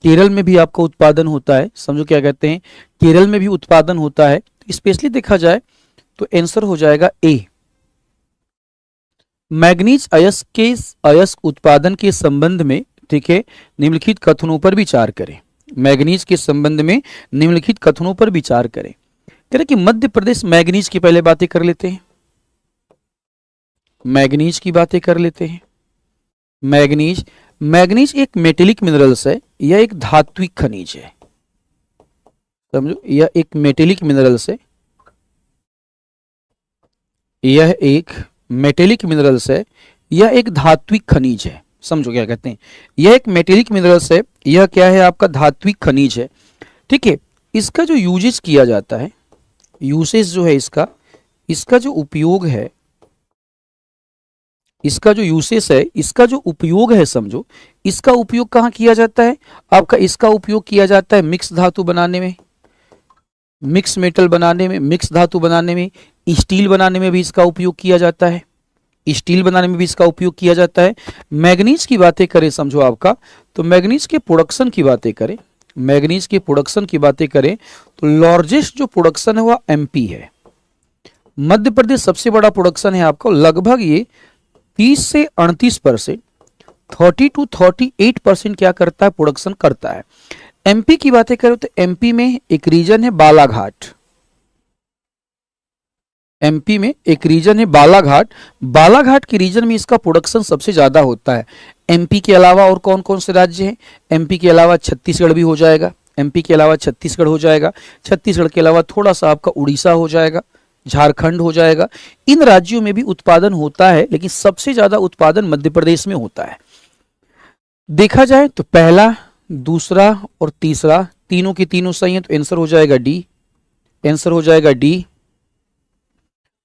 केरल में भी आपका उत्पादन होता है, समझो क्या कहते हैं, केरल में भी उत्पादन होता है। तो स्पेशली देखा जाए तो आंसर हो जाएगा ए। मैग्नीज अयस्क के अयस्क उत्पादन के संबंध में, ठीक है, निम्नलिखित कथनों पर विचार करें। मैग्नीज के संबंध में निम्नलिखित कथनों पर विचार करें। कह रहे कि मध्य प्रदेश, मैग्नीज की पहले बातें कर लेते हैं, मैग्नीज की बातें कर लेते हैं। मैग्नीज, मैग्नीज एक मेटेलिक मिनरल्स है, यह एक धात्विक खनिज है, समझो यह एक मेटेलिक मिनरल्स है, यह एक मेटेलिक मिनरल्स है, यह एक धात्विक खनिज है। समझो क्या कहते हैं, यह एक मेटेलिक मिनरल्स है, यह क्या है आपका धात्विक खनिज है। ठीक है, इसका जो यूजेस किया जाता है, यूसेज जो है इसका, इसका जो उपयोग है, इसका जो यूसेस है, इसका जो उपयोग है, समझो इसका उपयोग कहाँ किया जाता है आपका, इसका उपयोग किया जाता है मिक्स धातु बनाने में, मिक्स मेटल बनाने में, मिक्स धातु बनाने में, स्टील बनाने में भी इसका उपयोग किया जाता है, स्टील बनाने में भी इसका उपयोग किया जाता है। मैग्नीज की बातें करें समझो आपका, तो मैग्नीज के प्रोडक्शन की बातें करें, मैग्नीज की प्रोडक्शन की बातें करें तो लार्जेस्ट जो प्रोडक्शन है वह एमपी है। मध्य प्रदेश सबसे बड़ा प्रोडक्शन है आपका, लगभग ये 30 से 38%, 30 to 38% क्या करता है, प्रोडक्शन करता है। एमपी की बातें करें तो एमपी में एक रीजन है बालाघाट, एमपी में एक रीजन है बालाघाट, बालाघाट के रीजन में इसका प्रोडक्शन सबसे ज्यादा होता है। एमपी के अलावा और कौन कौन से राज्य हैं, एमपी के अलावा छत्तीसगढ़ भी हो जाएगा, एमपी के अलावा छत्तीसगढ़ हो जाएगा, छत्तीसगढ़ के अलावा थोड़ा सा आपका उड़ीसा हो जाएगा, झारखंड हो जाएगा। इन राज्यों में भी उत्पादन होता है, लेकिन सबसे ज्यादा उत्पादन मध्य प्रदेश में होता है। देखा जाए तो पहला, दूसरा और तीसरा तीनों के तीनों सही है, तो आंसर हो जाएगा डी, आंसर हो जाएगा डी।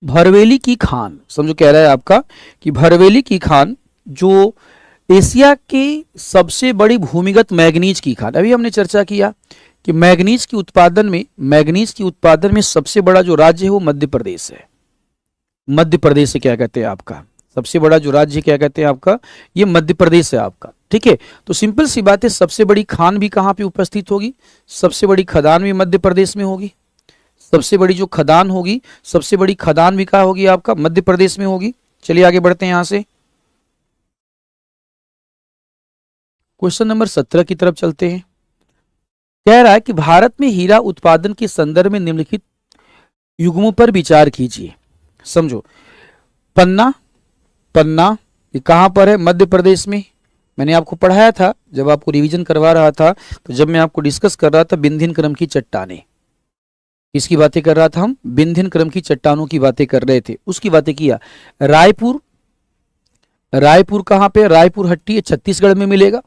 भरवेली की खान, समझो कह रहा है आपका कि भरवेली की खान जो एशिया की सबसे बड़ी भूमिगत मैग्नीज की खान, अभी हमने चर्चा किया कि मैग्नीज की उत्पादन में, मैग्नीज की उत्पादन में सबसे बड़ा जो राज्य है वो मध्य प्रदेश है। मध्य प्रदेश से क्या कहते हैं आपका, सबसे बड़ा जो राज्य क्या कहते हैं आपका, ये मध्य प्रदेश है आपका। ठीक है, तो सिंपल सी बात है, सबसे बड़ी खान भी कहाँ पे उपस्थित होगी, सबसे बड़ी खदान भी मध्य प्रदेश में होगी। सबसे बड़ी जो खदान होगी, सबसे बड़ी खदान भी कहाँ होगी आपका, मध्य प्रदेश में होगी। चलिए आगे बढ़ते हैं यहां से, क्वेश्चन नंबर 17 की तरफ चलते हैं। कह रहा है कि भारत में हीरा उत्पादन के संदर्भ में निम्नलिखित युग्मों पर विचार कीजिए। समझो, पन्ना, पन्ना ये कहां पर है, मध्य प्रदेश में। मैंने आपको पढ़ाया था जब आपको रिवीजन करवा रहा था, तो जब मैं आपको डिस्कस कर रहा था विंध्यन क्रम की चट्टानें, किसकी बातें कर रहा था हम, विंध्यन क्रम की चट्टानों की बातें कर रहे थे, उसकी बातें किया। रायपुर, रायपुर कहां पे, रायपुर हट्टी है, छत्तीसगढ़ में मिलेगा।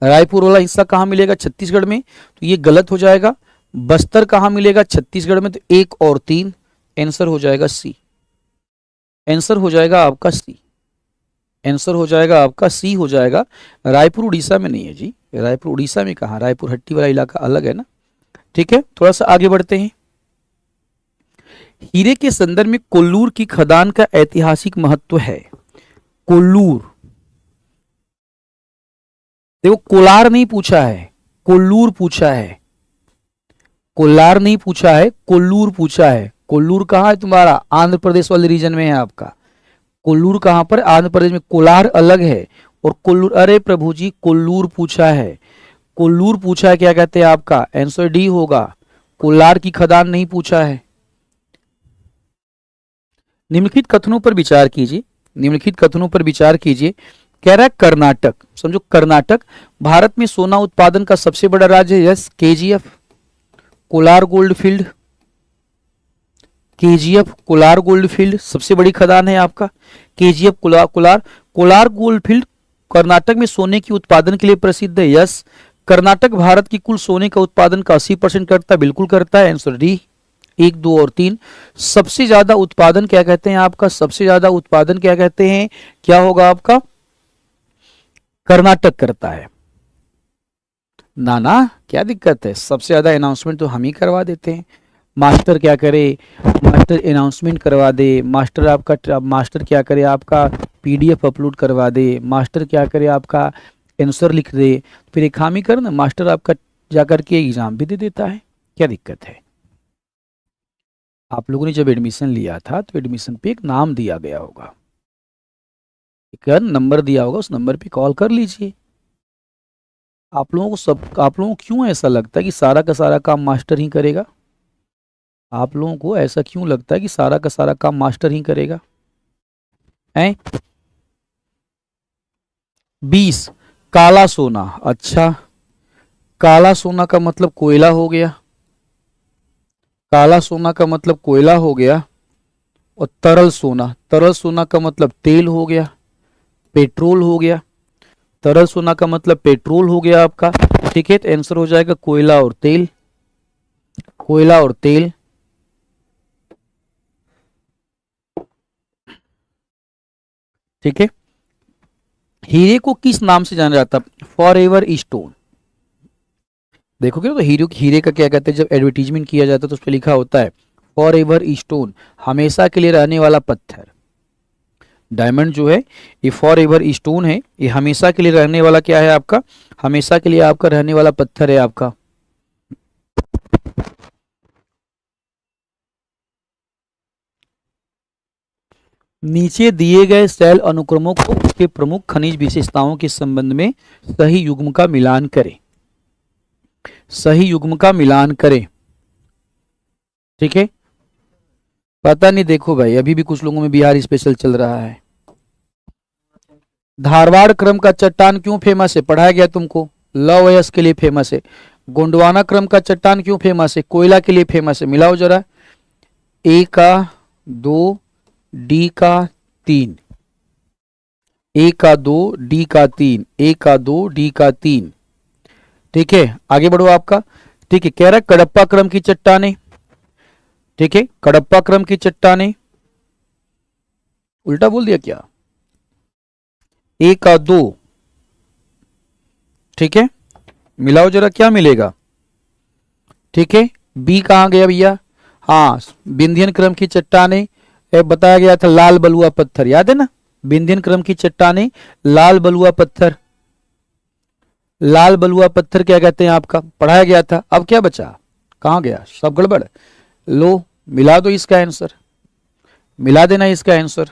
रायपुर वाला हिस्सा कहां मिलेगा, छत्तीसगढ़ में, तो ये गलत हो जाएगा। बस्तर कहां मिलेगा, छत्तीसगढ़ में, तो 1 और 3, आंसर हो जाएगा सी, आंसर हो जाएगा आपका सी, आंसर हो जाएगा आपका सी हो जाएगा। रायपुर उड़ीसा में नहीं है जी, रायपुर उड़ीसा में कहां, रायपुर हट्टी वाला इलाका अलग है ना। ठीक है, थोड़ा सा आगे बढ़ते हैं। हीरे के संदर्भ में कोल्लूर की खदान का ऐतिहासिक महत्व है। कोल्लूर, देखो कोलार नहीं पूछा है, कोल्लूर पूछा है, कोलार नहीं पूछा है, कोल्लूर पूछा है। कोल्लूर कहाँ है तुम्हारा, आंध्र प्रदेश वाले रीजन में है आपका। कोल्लूर कहां पर, आंध्र प्रदेश में। कोलार अलग है और कोल्लूर, अरे प्रभु जी कोल्लूर पूछा है, कोल्लूर पूछा है, क्या कहते हैं आपका, आंसर डी होगा। कोलार की खदान नहीं पूछा है। निम्नलिखित कथनों पर विचार कीजिए, निम्नलिखित कथनों पर विचार कीजिए। कह रहा है कर्नाटक, समझो कर्नाटक भारत में सोना उत्पादन का सबसे बड़ा राज्य है। Yes, KGF, Kolar gold field, KGF Kolar gold field सबसे बड़ी खदान है आपका। KGF Kolar gold field Karnataka में सोने की उत्पादन के लिए प्रसिद्ध है। यस, कर्नाटक भारत की कुल सोने का उत्पादन का 80% करता है, बिल्कुल करता है, आंसर डी। 1, 2 और 3। सबसे ज्यादा उत्पादन क्या कहते हैं आपका, सबसे ज्यादा उत्पादन क्या कहते हैं, क्या होगा आपका, कर्नाटक करता है। ना क्या दिक्कत है, सबसे ज्यादा अनाउंसमेंट तो हम ही करवा देते हैं। मास्टर क्या करे, मास्टर अनाउंसमेंट करवा दे, मास्टर आपका, मास्टर क्या करे आपका पीडीएफ अपलोड करवा दे, मास्टर क्या करे आपका आंसर लिख दे, फिर एक काम ही कर ना, मास्टर आपका जाकर के एग्जाम भी दे देता है, क्या दिक्कत है। आप लोगों ने जब एडमिशन लिया था तो एडमिशन पे एक नाम दिया गया होगा, एक नंबर दिया होगा, उस नंबर पे कॉल कर लीजिए। आप लोगों को क्यों ऐसा लगता है कि सारा का सारा काम मास्टर ही करेगा, आप लोगों को ऐसा क्यों लगता है कि सारा का सारा काम मास्टर ही करेगा हैं? 20 काला सोना, अच्छा काला सोना का मतलब कोयला हो गया, काला सोना का मतलब कोयला हो गया। और तरल सोना का मतलब तेल हो गया, पेट्रोल हो गया। तरल सोना का मतलब पेट्रोल हो गया आपका, ठीक है। तो आंसर हो जाएगा कोयला और तेल, कोयला और तेल। ठीक है। हीरे को किस नाम से जाना जाता, फॉर एवर स्टोन। देखोगे तो हीरे का क्या कहते हैं, जब एडवर्टीजमेंट किया जाता है तो उस पर लिखा होता है फॉर एवर स्टोन, हमेशा के लिए रहने वाला पत्थर। डायमंड जो है ये फॉर एवर स्टोन है, ये हमेशा के लिए रहने वाला क्या है आपका, हमेशा के लिए आपका रहने वाला पत्थर है आपका। नीचे दिए गए सेल अनुक्रमों को उसके प्रमुख खनिज विशेषताओं के संबंध में सही युग्म का मिलान करें। सही युग्म का मिलान करें। ठीक है, पता नहीं, देखो भाई अभी भी कुछ लोगों में बिहार स्पेशल चल रहा है। धारवाड़ क्रम का चट्टान क्यों फेमस है? पढ़ाया गया तुमको, लव अयस्क के लिए फेमस है। गोंडवाना क्रम का चट्टान क्यों फेमस है? कोयला के लिए फेमस है। मिलाओ जरा, ए का 2, डी का 3, ए का 2, डी का 3, ए का 2, डी का 3। ठीक है, आगे बढ़ो आपका। ठीक है, कह रहा है कडप्पा क्रम की चट्टानें। ठीक है, कडप्पा क्रम की चट्टानें, उल्टा बोल दिया क्या? ए का 2। ठीक है, मिलाओ जरा, क्या मिलेगा? ठीक है, बी कहां गया भैया? हाँ, विंध्यन क्रम की चट्टानें, बताया गया था लाल बलुआ पत्थर, याद है ना? विंध्यन क्रम की चट्टानें, लाल बलुआ पत्थर। लाल बलुआ पत्थर क्या कहते हैं आपका, पढ़ाया गया था। अब क्या बचा, कहां गया, सब गड़बड़। लो मिला दो इसका आंसर, मिला देना इसका आंसर,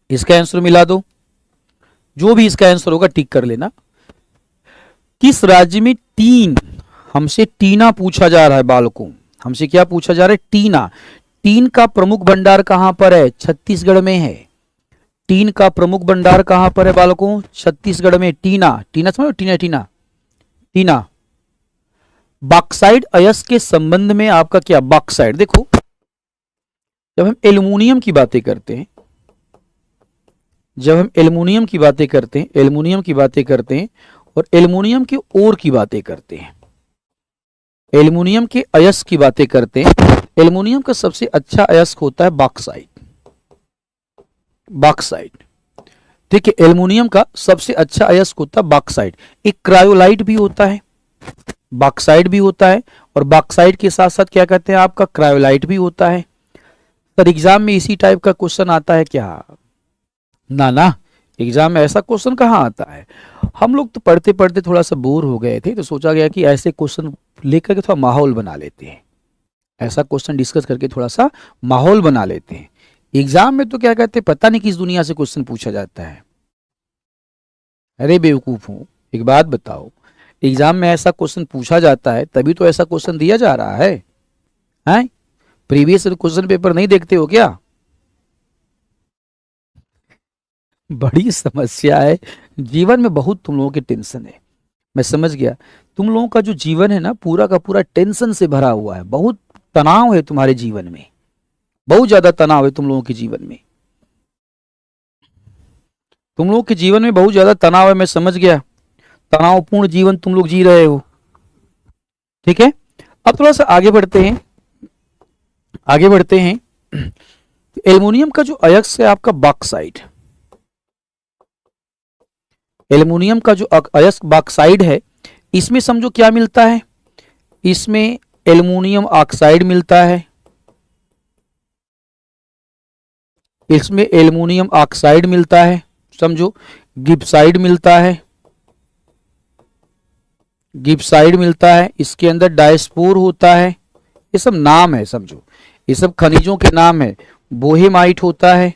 इसका आंसर मिला दो, जो भी इसका आंसर होगा टिक कर लेना। किस राज्य में टीन, हमसे टीना पूछा जा रहा है बालकों, हमसे क्या पूछा जा रहा है? टीना। टीन का प्रमुख भंडार कहां पर है? छत्तीसगढ़ में है। टीन का प्रमुख भंडार कहां पर है बालकों? छत्तीसगढ़ में। टीना, टीना समझो, टीना टीना टीना। बॉक्साइड अयस्क के संबंध में आपका क्या? बॉक्साइड, देखो जब हम एल्युमिनियम की बातें करते हैं, जब हम एल्युमिनियम की बातें करते हैं, एल्युमिनियम की बातें करते हैं और एल्युमिनियम के ओर की बातें करते हैं, एल्युमिनियम के अयस्क की बातें करते हैं, एल्युमिनियम का सबसे अच्छा अयस्क होता है बॉक्साइड। बॉक्साइड, ठीक है, एल्युमिनियम का सबसे अच्छा अयस्क होता है बॉक्साइड। एक क्रायोलाइट भी होता है, बॉक्साइड भी होता है, और बॉक्साइड के साथ साथ क्या कहते हैं आपका, क्रायोलाइट भी होता है। सर एग्जाम में इसी टाइप का क्वेश्चन आता है क्या? ना ना, एग्जाम में ऐसा क्वेश्चन कहाँ आता है। हम लोग तो पढ़ते पढ़ते थोड़ा सा बोर हो गए थे, तो सोचा गया कि ऐसे क्वेश्चन लेकर के थोड़ा माहौल बना लेते हैं, ऐसा क्वेश्चन डिस्कस करके थोड़ा सा माहौल बना लेते हैं। एग्जाम में तो क्या कहते हैं, पता नहीं किस दुनिया से क्वेश्चन पूछा जाता है। अरे बेवकूफ हूं, एक बात बताओ, एग्जाम में ऐसा क्वेश्चन पूछा जाता है तभी तो ऐसा क्वेश्चन दिया जा रहा है, हैं? प्रीवियस क्वेश्चन पेपर नहीं देखते हो क्या? बड़ी समस्या है जीवन में, बहुत तुम लोगों की टेंशन है, मैं समझ गया। तुम लोगों का जो जीवन है ना, पूरा का पूरा टेंशन से भरा हुआ है, बहुत तनाव है तुम्हारे जीवन में, बहुत ज्यादा तनाव है तुम लोगों के जीवन में, तुम लोगों के जीवन में बहुत ज्यादा तनाव है, मैं समझ गया। तनावपूर्ण जीवन तुम लोग जी रहे हो। ठीक है, अब थोड़ा सा आगे बढ़ते हैं, आगे बढ़ते हैं। एल्युमिनियम का जो अयस्क है आपका बॉक्साइड, एल्युमिनियम का जो अयस्क बॉक्साइड है, इसमें समझो क्या मिलता है, इसमें एल्युमिनियम ऑक्साइड मिलता है, इसमें एल्युमिनियम ऑक्साइड मिलता है, समझो गिब्साइड मिलता है, गिब्साइड मिलता है, इसके अंदर डायस्पोर होता है, ये सब नाम है, समझो ये सब खनिजों के नाम है। बोहेमाइट होता है,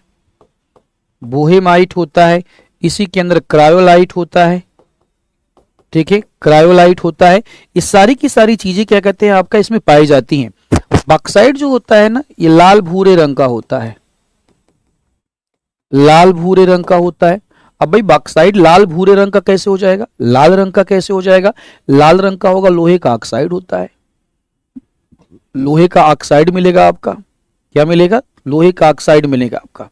बोहेमाइट होता है, इसी के अंदर क्रायोलाइट होता है, ठीक है, क्रायोलाइट होता है। ये सारी की सारी चीजें क्या कहते हैं आपका, इसमें पाई जाती हैं। बॉक्साइड जो होता है ना, ये लाल भूरे रंग का होता है, लाल भूरे रंग का होता है। अब भाई बॉक्साइड लाल भूरे रंग का कैसे हो जाएगा, लाल रंग का कैसे हो जाएगा? लाल रंग का होगा, लोहे का ऑक्साइड होता है, लोहे का ऑक्साइड मिलेगा आपका, क्या मिलेगा? लोहे का ऑक्साइड मिलेगा आपका।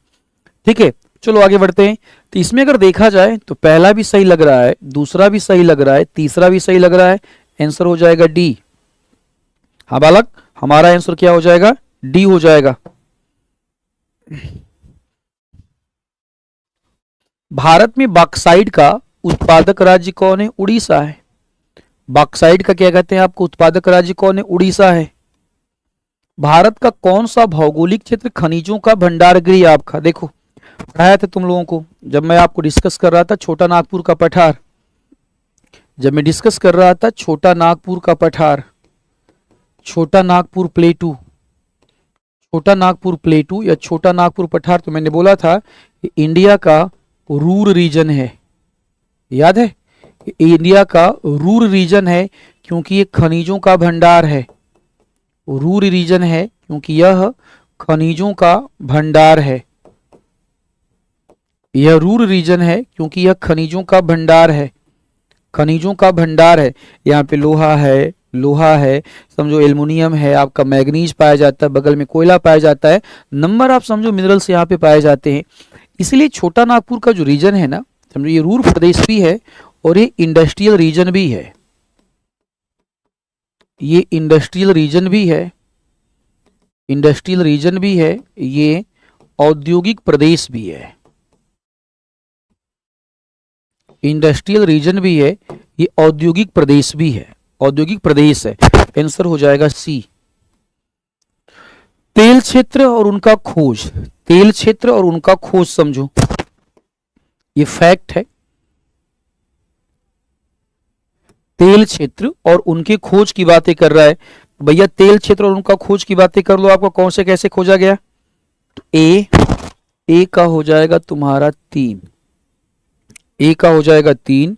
ठीक है, चलो आगे बढ़ते हैं। तो इसमें अगर देखा जाए तो पहला भी सही लग रहा है, दूसरा भी सही लग रहा है, तीसरा भी सही लग रहा है, आंसर हो जाएगा डी। हाँ बालक, हमारा आंसर क्या हो जाएगा? डी हो जाएगा। भारत में बॉक्साइड का उत्पादक राज्य कौन है? उड़ीसा है। बॉक्साइड का क्या कहते हैं आपको, उत्पादक राज्य कौन है? उड़ीसा है। भारत का कौन सा भौगोलिक क्षेत्र खनिजों का भंडार गृह आपका? देखो पढ़ाया था तुम लोगों को, जब मैं आपको डिस्कस कर रहा था छोटा नागपुर का पठार, जब मैं डिस्कस कर रहा था छोटा नागपुर का पठार, छोटा नागपुर प्लेटू, छोटा नागपुर प्लेटू या छोटा नागपुर पठार, तो मैंने बोला था कि इंडिया का रूर रीजन है, याद है, इंडिया का रूर रीजन है क्योंकि ये खनिजों का भंडार है। रूर रीजन है क्योंकि यह खनिजों का भंडार है। यह रूर रीजन है क्योंकि यह खनिजों का भंडार है। खनिजों का भंडार है। यहाँ पे लोहा है, समझो एल्युमिनियम है, आपका मैग्नीज पाया जाता है, बगल में कोयला पाया जाता है, नंबर आप समझो मिनरल्स यहाँ पे पाए जाते हैं। इसलिए छोटा नागपुर का जो रीजन है ना, समझो ये रूर प्रदेश भी है और ये इंडस्ट्रियल रीजन भी है। ये इंडस्ट्रियल रीजन भी है, इंडस्ट्रियल रीजन भी है, ये औद्योगिक प्रदेश भी है। इंडस्ट्रियल रीजन भी है, ये औद्योगिक प्रदेश भी है, औद्योगिक प्रदेश है। आंसर हो जाएगा सी। तेल क्षेत्र और उनका खोज, तेल क्षेत्र और उनका खोज समझो, ये फैक्ट है। तेल क्षेत्र और उनके खोज की बातें कर रहा है भैया, तेल क्षेत्र और उनका खोज की बातें कर लो। आपको कौन से कैसे खोजा गया? तो ए का हो जाएगा तुम्हारा 3, ए का हो जाएगा 3,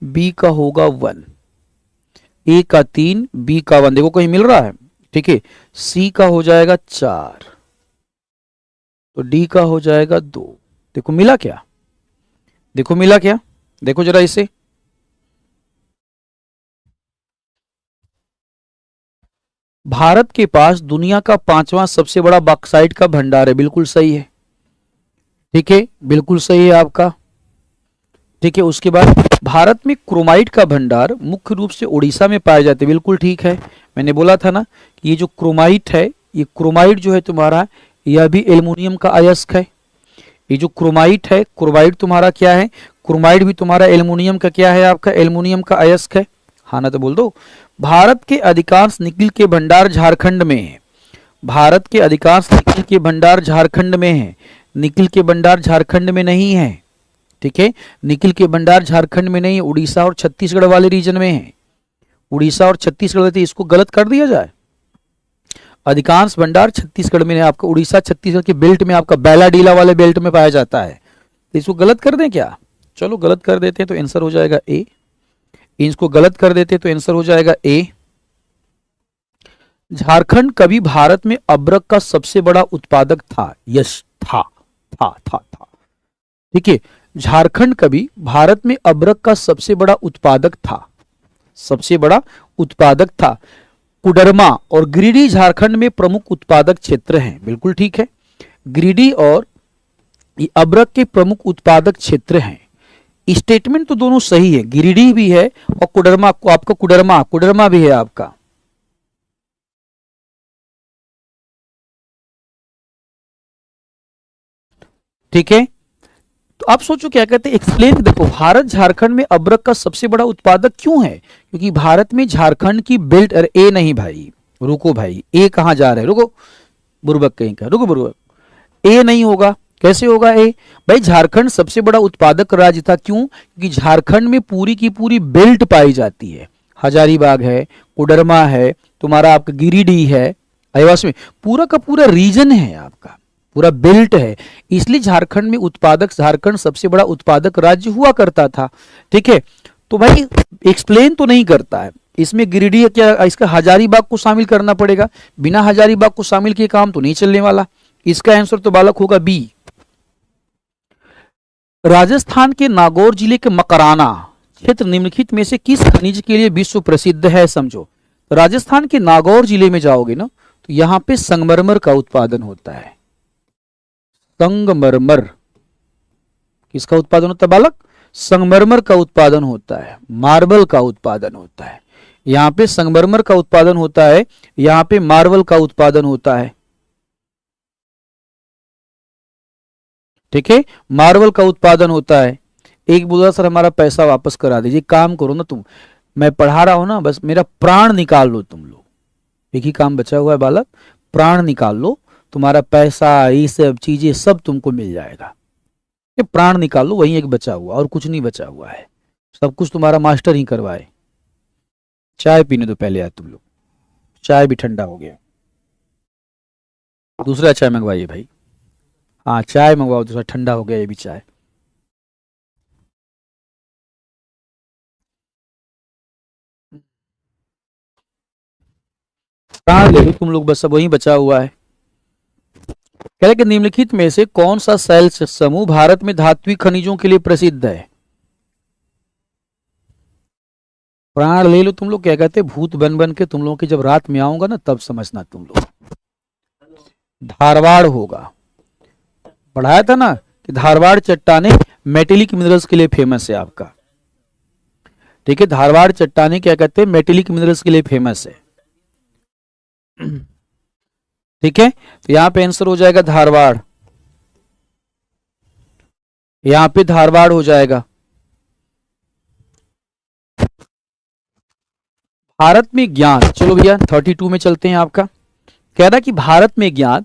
बी का होगा 1, ए का 3, बी का 1, देखो कहीं मिल रहा है, ठीक है। सी का हो जाएगा 4, तो डी का हो जाएगा 2। देखो मिला क्या, देखो मिला क्या, देखो जरा इसे। भारत के पास दुनिया का 5वां सबसे बड़ा बॉक्साइट का भंडार है, बिल्कुल सही है, ठीक है, बिल्कुल सही है आपका, ठीक है। उसके बाद भारत में क्रोमाइट का भंडार मुख्य रूप से उड़ीसा में पाए जाते हैं, बिल्कुल ठीक है। मैंने बोला था ना कि ये जो क्रोमाइट है, ये क्रोमाइट जो है तुम्हारा, यह भी एल्युमिनियम का अयस्क है। ये जो क्रोमाइट है, क्रोमाइट तुम्हारा क्या है? क्रोमाइट भी तुम्हारा एल्युमिनियम का क्या है? आपका एल्युमिनियम का अयस्क है। हाँ ना तो बोल दो। भारत के अधिकांश निकिल के भंडार झारखंड में है। भारत के अधिकांश निकिल के भंडार झारखंड में है, निकिल के भंडार झारखंड में नहीं है, ठीक है। निकिल के भंडार झारखंड में नहीं है, उड़ीसा और छत्तीसगढ़ वाले रीजन में है। उड़ीसा और छत्तीसगढ़, तो इसको गलत कर दिया जाए। अधिकांश भंडार छत्तीसगढ़ में है, आपका उड़ीसा छत्तीसगढ़ के बेल्ट में, आपका बैलाडीला वाले बेल्ट में पाया जाता है, तो इसको गलत कर दें क्या? चलो गलत कर देते हैं, तो आंसर हो जाएगा ए। इसको गलत कर देते तो आंसर हो जाएगा ए। झारखंड कभी भारत में अब्रक का सबसे बड़ा उत्पादक था? यस, था, ठीक है। झारखंड कभी भारत में अब्रक का सबसे बड़ा उत्पादक था, सबसे बड़ा उत्पादक था। कुडरमा और गिरिडीह झारखंड में प्रमुख उत्पादक क्षेत्र हैं, बिल्कुल ठीक है। गिरिडीह और अब्रक के प्रमुख उत्पादक क्षेत्र हैं। स्टेटमेंट तो दोनों सही है, गिरिडीह भी है और कुडरमा, आपका कुडरमा भी है आपका। ठीक है, तो आप सोचो क्या कहते हैं, एक्सप्लेन। देखो, भारत झारखंड में अब्रक का सबसे बड़ा उत्पादक क्यों है? क्योंकि भारत में झारखंड की बेल्ट, अरे ए नहीं भाई, रुको भाई, ए कहां जा रहे हैं, रुको बुर्बक कहीं का, रुको बुर्बक, ए नहीं होगा, कैसे होगा ए? भाई झारखंड सबसे बड़ा उत्पादक राज्य था, क्यों? क्योंकि झारखंड में पूरी की पूरी बेल्ट पाई जाती है। हजारीबाग है, कोडरमा है, तुम्हारा आपका गिरिडीह है, आदिवास में पूरा का पूरा रीजन है, आपका पूरा बेल्ट है। इसलिए झारखंड में झारखंड सबसे बड़ा उत्पादक राज्य हुआ करता था। ठीक है, तो भाई एक्सप्लेन तो नहीं करता है इसमें गिरिडीह, क्या इसका हजारीबाग को शामिल करना पड़ेगा? बिना हजारीबाग को शामिल किए काम तो नहीं चलने वाला। इसका आंसर तो बालक होगा बी। राजस्थान के नागौर जिले के मकराना क्षेत्र निम्नलिखित में से किस खनिज के लिए विश्व प्रसिद्ध है? समझो, राजस्थान के नागौर जिले में जाओगे ना, तो यहां पे संगमरमर का उत्पादन होता है। संगमरमर किसका उत्पादन होता है बालक? संगमरमर का उत्पादन होता है, मार्बल का उत्पादन होता है। यहां पे संगमरमर का उत्पादन होता है, यहां पे मार्बल का उत्पादन होता है। ठीक है, मार्बल का उत्पादन होता है। एक बोला सर हमारा पैसा वापस करा दीजिए, काम करो ना तुम, मैं पढ़ा रहा हूं ना, बस मेरा प्राण निकाल लो तुम लोग। एक ही काम बचा हुआ है बालक, प्राण निकाल लो, तुम्हारा पैसा, ये सब चीजें सब तुमको मिल जाएगा। ये प्राण निकाल लो, वही एक बचा हुआ, और कुछ नहीं बचा हुआ है, सब कुछ तुम्हारा मास्टर ही करवाए। चाय पीने दो पहले यार तुम लोग, चाय भी ठंडा हो गया। दूसरा चाय मंगवाइए भाई। हाँ चाय मंगवाओ दूसरा, ठंडा हो गया ये भी चाय। प्राण ले लो तुम लोग, बस सब वही बचा हुआ है। कह रहे कि निम्नलिखित में से कौन सा सेल समूह भारत में धात्विक खनिजों के लिए प्रसिद्ध है। प्राण ले लो तुम लोग, क्या कहते हैं भूत बन बन के तुम लोगों की जब रात में आऊंगा ना तब समझना तुम लोग। धारवाड़ होगा, पढ़ाया था ना कि धारवाड़ चट्टाने मेटेलिक मिनरल्स के लिए फेमस है आपका। ठीक है, धारवाड़ चट्टाने क्या कहते हैं, मेटेलिक मिनरल्स के लिए फेमस है। ठीक है, तो यहां पे आंसर हो जाएगा धारवाड़, यहां पे धारवाड़ हो जाएगा। भारत में ज्ञान, चलो भैया 32 में चलते हैं आपका। कह रहा कि भारत में ज्ञान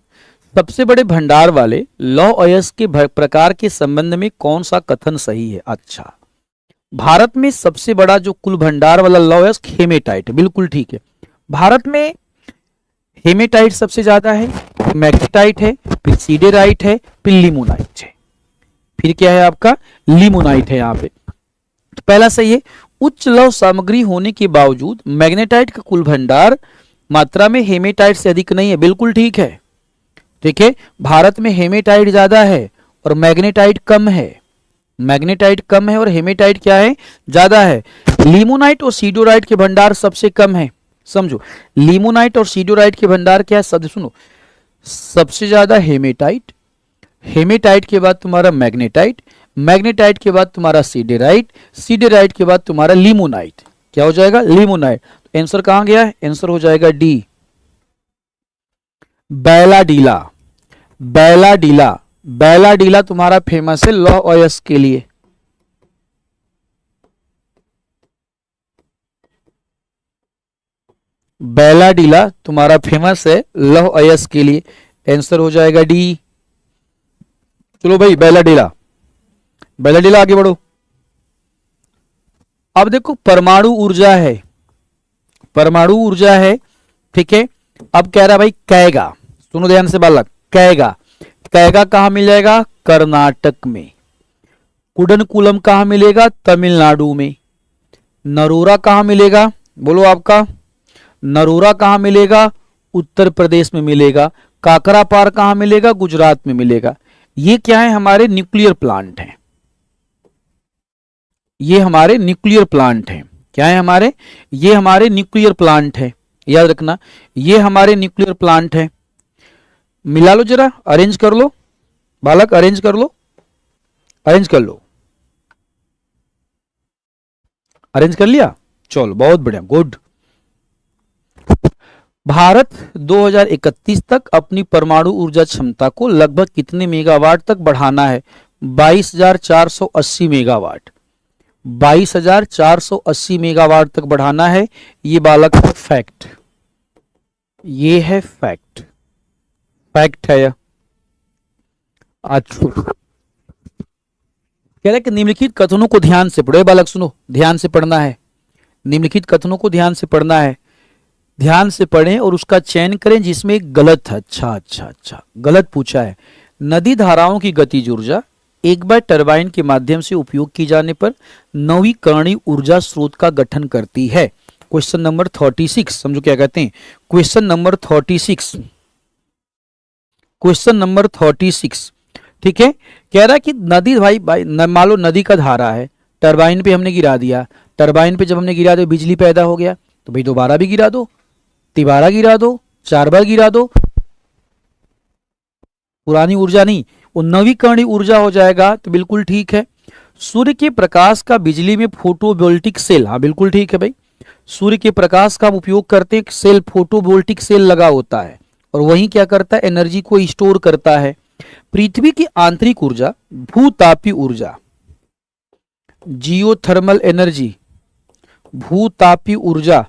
सबसे बड़े भंडार वाले लौह अयस्क के प्रकार के संबंध में कौन सा कथन सही है। अच्छा, भारत में सबसे बड़ा जो कुल भंडार वाला लौह अयस्क हेमेटाइट है, बिल्कुल ठीक है। भारत में हेमेटाइट सबसे ज्यादा है, मैग्नेटाइट है, फिर सीडेराइट है, फिर लिमोनाइट है, फिर क्या है आपका लिमोनाइट है यहाँ पे। तो पहला सही है। उच्च लौह सामग्री होने के बावजूद मैग्नेटाइट का कुल भंडार मात्रा में हेमेटाइट से अधिक नहीं है, बिल्कुल ठीक है। ठीक है, भारत में हेमेटाइट ज्यादा है और मैग्नेटाइट कम है। मैग्नेटाइट कम है और हेमेटाइट क्या है, ज्यादा है। लिमोनाइट और सीडोराइट के भंडार सबसे कम है, समझो। लिमोनाइट और सीडोराइट के भंडार क्या है, सब सुनो। सबसे ज्यादा हेमेटाइट, हेमेटाइट के बाद तुम्हारा मैग्नेटाइट, मैग्नेटाइट के बाद तुम्हारा सीडेराइट, सीडेराइट के बाद तुम्हारा लिमोनाइट। क्या हो जाएगा, लिमोनाइट। तो आंसर कहां गया है, आंसर हो जाएगा डी, बैलाडीला। बैलाडीला, बैलाडीला तुम्हारा फेमस है लौह अयस्क के लिए। बैलाडीला तुम्हारा फेमस है लौह अयस्क के लिए, आंसर हो जाएगा डी। चलो भाई बैलाडीला, बैलाडीला आगे बढ़ो। अब देखो परमाणु ऊर्जा है, परमाणु ऊर्जा है। ठीक है, अब कह रहा भाई कैगा, सुनो ध्यान से बालक, कैगा, कैगा कहां मिल जाएगा, कर्नाटक में। कुडनकुलम कहां मिलेगा, तमिलनाडु में। नरोरा कहां मिलेगा, बोलो आपका नरोरा कहां मिलेगा, उत्तर प्रदेश में मिलेगा। काकरापार कहां मिलेगा, गुजरात में मिलेगा। ये क्या है, हमारे न्यूक्लियर प्लांट हैं, ये हमारे न्यूक्लियर प्लांट हैं। क्या है हमारे, ये हमारे न्यूक्लियर प्लांट है, याद रखना ये हमारे न्यूक्लियर प्लांट है। मिला लो जरा, अरेंज कर लो बालक, अरेंज कर लो, अरेंज कर लो, अरेंज कर लिया, चलो बहुत बढ़िया, गुड। भारत 2031 तक अपनी परमाणु ऊर्जा क्षमता को लगभग कितने मेगावाट तक बढ़ाना है, 22,480 मेगावाट, 22,480 मेगावाट तक बढ़ाना है। ये बालक है फैक्ट, ये है फैक्ट, फैक्ट है यह। अच्छा, कह रहे कि निम्नलिखित कथनों को ध्यान से पढ़ो, बालक सुनो, ध्यान से पढ़ना है, निम्नलिखित कथनों को ध्यान से पढ़ना है, ध्यान से पढ़ें और उसका चयन करें जिसमें एक गलत है। अच्छा अच्छा अच्छा, गलत पूछा है। नदी धाराओं की गतिज ऊर्जा एक बार टरबाइन के माध्यम से उपयोग की जाने पर नवीकरणीय ऊर्जा स्रोत का गठन करती है। क्वेश्चन नंबर 36, समझो क्या कहते हैं, क्वेश्चन नंबर 36, क्वेश्चन नंबर 36। ठीक है, कह रहा है कि नदी भाई मान लो नदी का धारा है, टरबाइन पे हमने गिरा दिया, टरबाइन पे जब हमने गिरा दिया बिजली पैदा हो गया, तो भाई दोबारा भी गिरा दो, तिबारा गिरा दो, 4 बार गिरा दो, पुरानी ऊर्जा नहीं, वो नवीकरणीय ऊर्जा हो जाएगा। तो बिल्कुल ठीक है। सूर्य के प्रकाश का बिजली में फोटोवोल्टिक सेल, हाँ बिल्कुल ठीक है भाई, सूर्य के प्रकाश का हम उपयोग करते हैं, सेल फोटोवोल्टिक सेल लगा होता है और वही क्या करता है, एनर्जी को स्टोर करता है। पृथ्वी की आंतरिक ऊर्जा भूतापीय ऊर्जा, जियोथर्मल एनर्जी, भूतापीय ऊर्जा,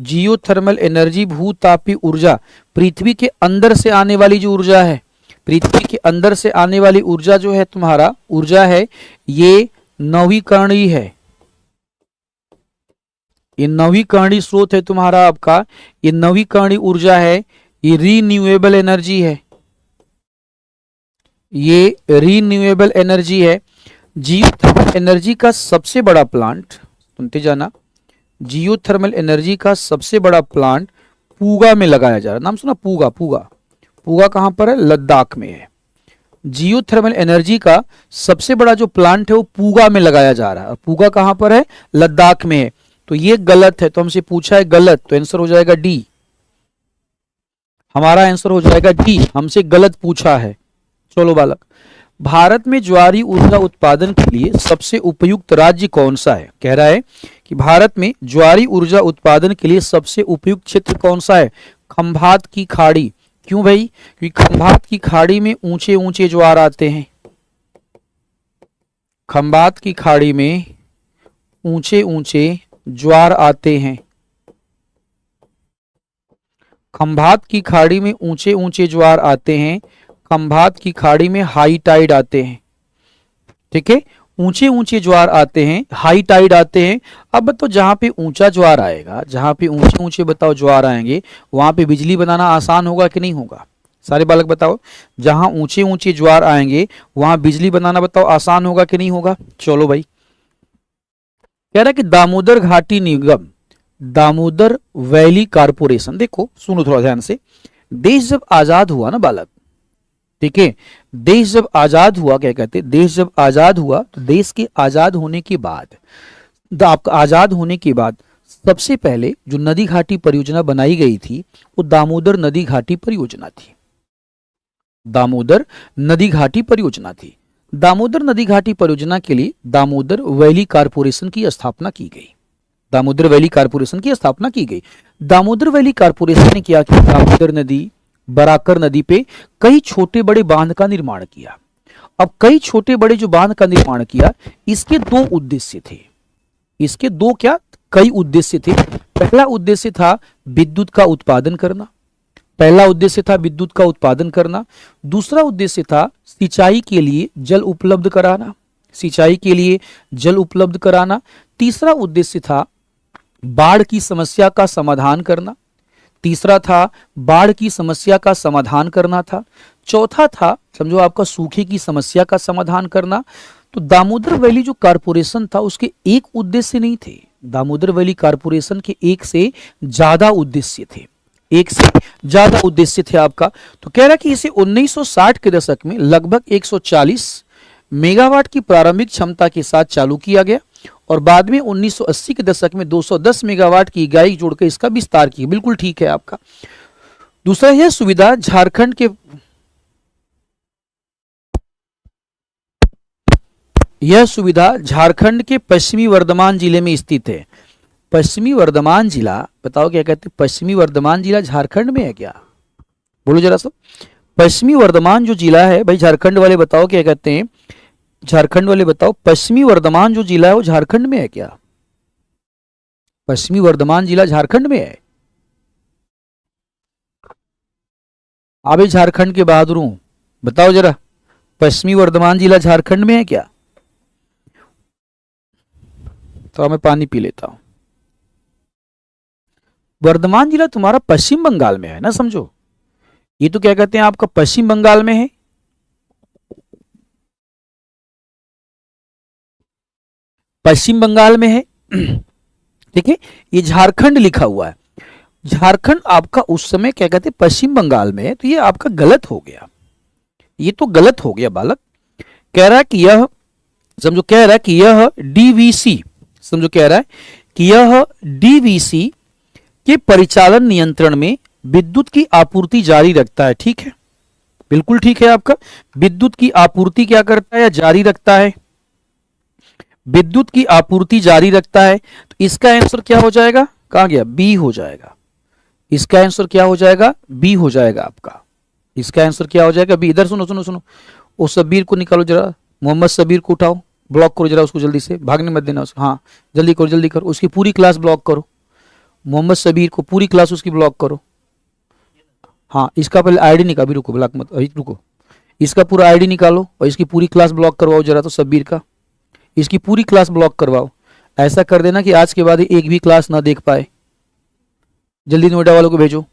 जियोथर्मल एनर्जी, भूतापीय ऊर्जा, पृथ्वी के अंदर से आने वाली जो ऊर्जा है, पृथ्वी के अंदर से आने वाली ऊर्जा जो है तुम्हारा ऊर्जा है, ये नवीकरणीय है, ये नवीकरणीय स्रोत है तुम्हारा आपका, ये नवीकरणीय ऊर्जा है, ये रीन्यूएबल एनर्जी है, ये रीन्यूएबल एनर्जी है। जियोथर्मल एनर्जी का सबसे बड़ा प्लांट, सुनते जाना, जियोथर्मल एनर्जी का सबसे बड़ा प्लांट पूगा में लगाया जा रहा है। नाम सुना पूगा? पूगा, पूगा कहां पर है? लद्दाख में है। जियोथर्मल एनर्जी का सबसे बड़ा जो प्लांट है वो पूगा में लगाया जा रहा है, और पूगा कहां पर है? लद्दाख में है। तो ये गलत है, तो हमसे पूछा है गलत, तो आंसर हो जाएगा डी। हमारा आंसर हो जाएगा डी, हमसे गलत पूछा है। चलो बालक, भारत में ज्वारी ऊर्जा उत्पादन के लिए सबसे उपयुक्त राज्य कौन सा है? कह रहा है कि भारत में ज्वारी ऊर्जा उत्पादन के लिए सबसे उपयुक्त क्षेत्र कौन सा है? खंभात की खाड़ी। क्यों भाई? क्योंकि खंभात की खाड़ी में ऊंचे ऊंचे ज्वार आते हैं। खंभात की खाड़ी में ऊंचे ऊंचे ज्वार आते हैं। खंभात की खाड़ी में ऊंचे ऊंचे ज्वार आते हैं। खंभात की खाड़ी में हाई टाइड आते हैं। ठीक है, ऊंचे ऊंचे ज्वार आते हैं, हाई टाइड आते हैं। अब तो जहां पे ऊंचा ज्वार आएगा, जहां पे ऊंचे ऊंचे बताओ ज्वार आएंगे, वहां पे बिजली बनाना आसान होगा कि नहीं होगा? सारे बालक बताओ, जहां ऊंचे ऊंचे ज्वार आएंगे वहां बिजली बनाना बताओ आसान होगा कि नहीं होगा? चलो भाई, कह रहा है कि दामोदर घाटी निगम, दामोदर वैली कारपोरेशन, देखो सुनो थोड़ा ध्यान से, देश जब आजाद हुआ ना बालक, ठीक है, देश जब आजाद हुआ, क्या कहते, देश जब आजाद हुआ, तो देश के आजाद होने के बाद, आपका आजाद होने के बाद सबसे पहले जो नदी घाटी परियोजना बनाई गई थी वो दामोदर नदी घाटी परियोजना थी। दामोदर नदी घाटी परियोजना थी। दामोदर नदी घाटी परियोजना के लिए दामोदर वैली कारपोरेशन की स्थापना की गई। दामोदर वैली कारपोरेशन की स्थापना की गई। दामोदर वैली कारपोरेशन ने क्या किया? दामोदर नदी, बराकर नदी पे कई छोटे बड़े बांध का निर्माण किया। अब कई छोटे बड़े जो बांध का निर्माण किया, इसके दो उद्देश्य थे। इसके दो क्या, कई उद्देश्य थे। पहला उद्देश्य था विद्युत का उत्पादन करना। पहला उद्देश्य था विद्युत का उत्पादन करना। दूसरा उद्देश्य था सिंचाई के लिए जल उपलब्ध कराना। सिंचाई के लिए जल उपलब्ध कराना। तीसरा उद्देश्य था बाढ़ की समस्या का समाधान करना। तीसरा था बाढ़ की समस्या का समाधान करना था। चौथा था, समझो आपका सूखे की समस्या का समाधान करना। तो दामोदर वैली जो कारपोरेशन था उसके एक उद्देश्य नहीं थे, दामोदर वैली कारपोरेशन के एक से ज्यादा उद्देश्य थे। एक से ज्यादा उद्देश्य थे आपका। तो कह रहा कि इसे 1960 के दशक में लगभग 140 मेगावाट की प्रारंभिक क्षमता के साथ चालू किया गया, और बाद में 1980 के दशक में 210 मेगावाट की इकाई जोड़कर इसका विस्तार किया। बिल्कुल ठीक है आपका। दूसरा, यह सुविधा झारखंड के, यह सुविधा झारखंड के पश्चिमी वर्धमान जिले में स्थित है। पश्चिमी वर्धमान जिला, बताओ क्या कहते हैं? पश्चिमी वर्धमान जिला झारखंड में है क्या? बोलो जरा सब। पश्चिमी वर्धमान जो जिला है भाई, झारखंड वाले बताओ क्या कहते हैं? झारखंड वाले बताओ, पश्चिमी वर्धमान जो जिला है वो झारखंड में है क्या? पश्चिमी वर्धमान जिला झारखंड में है? अबे झारखंड के बहादुर हूं, बताओ जरा, पश्चिमी वर्धमान जिला झारखंड में है क्या? तो मैं पानी पी लेता हूं। वर्धमान जिला तुम्हारा पश्चिम बंगाल में है ना, समझो। ये तो क्या कहते हैं आपका पश्चिम बंगाल में है। पश्चिम बंगाल में है, ठीक है। ये झारखंड लिखा हुआ है, झारखंड आपका उस समय क्या कहते हैं पश्चिम बंगाल में है, तो ये आपका गलत हो गया। ये तो गलत हो गया बालक। कह रहा है कि यह, समझो, कह रहा है कि यह डीवीसी, समझो, कह रहा है कि यह डीवीसी के परिचालन नियंत्रण में विद्युत की आपूर्ति जारी रखता है। ठीक है, बिल्कुल ठीक है आपका। विद्युत की आपूर्ति क्या करता है? जारी रखता है। विद्युत की आपूर्ति जारी रखता है। तो इसका आंसर क्या हो जाएगा? कहां गया? बी हो जाएगा। इसका आंसर क्या हो जाएगा? बी हो जाएगा आपका। इसका आंसर क्या हो जाएगा? बी। इधर सुनो सुनो सुनो, वो शब्बीर को निकालो जरा, मोहम्मद शब्बीर को उठाओ, ब्लॉक करो जरा उसको जल्दी से, भागने मत देना उसको। हाँ जल्दी करो, जल्दी करो, उसकी पूरी क्लास ब्लॉक करो। मोहम्मद शब्बीर को पूरी क्लास उसकी ब्लॉक करो। हाँ, इसका पहले आईडी निकाल, अभी रुको, ब्लॉक मत, अभी रुको, इसका पूरा आईडी निकालो और इसकी पूरी क्लास ब्लॉक करवाओ जरा, तो शब्बीर का इसकी पूरी क्लास ब्लॉक करवाओ। ऐसा कर देना कि आज के बाद एक भी क्लास ना देख पाए। जल्दी नोएडा वालों को भेजो।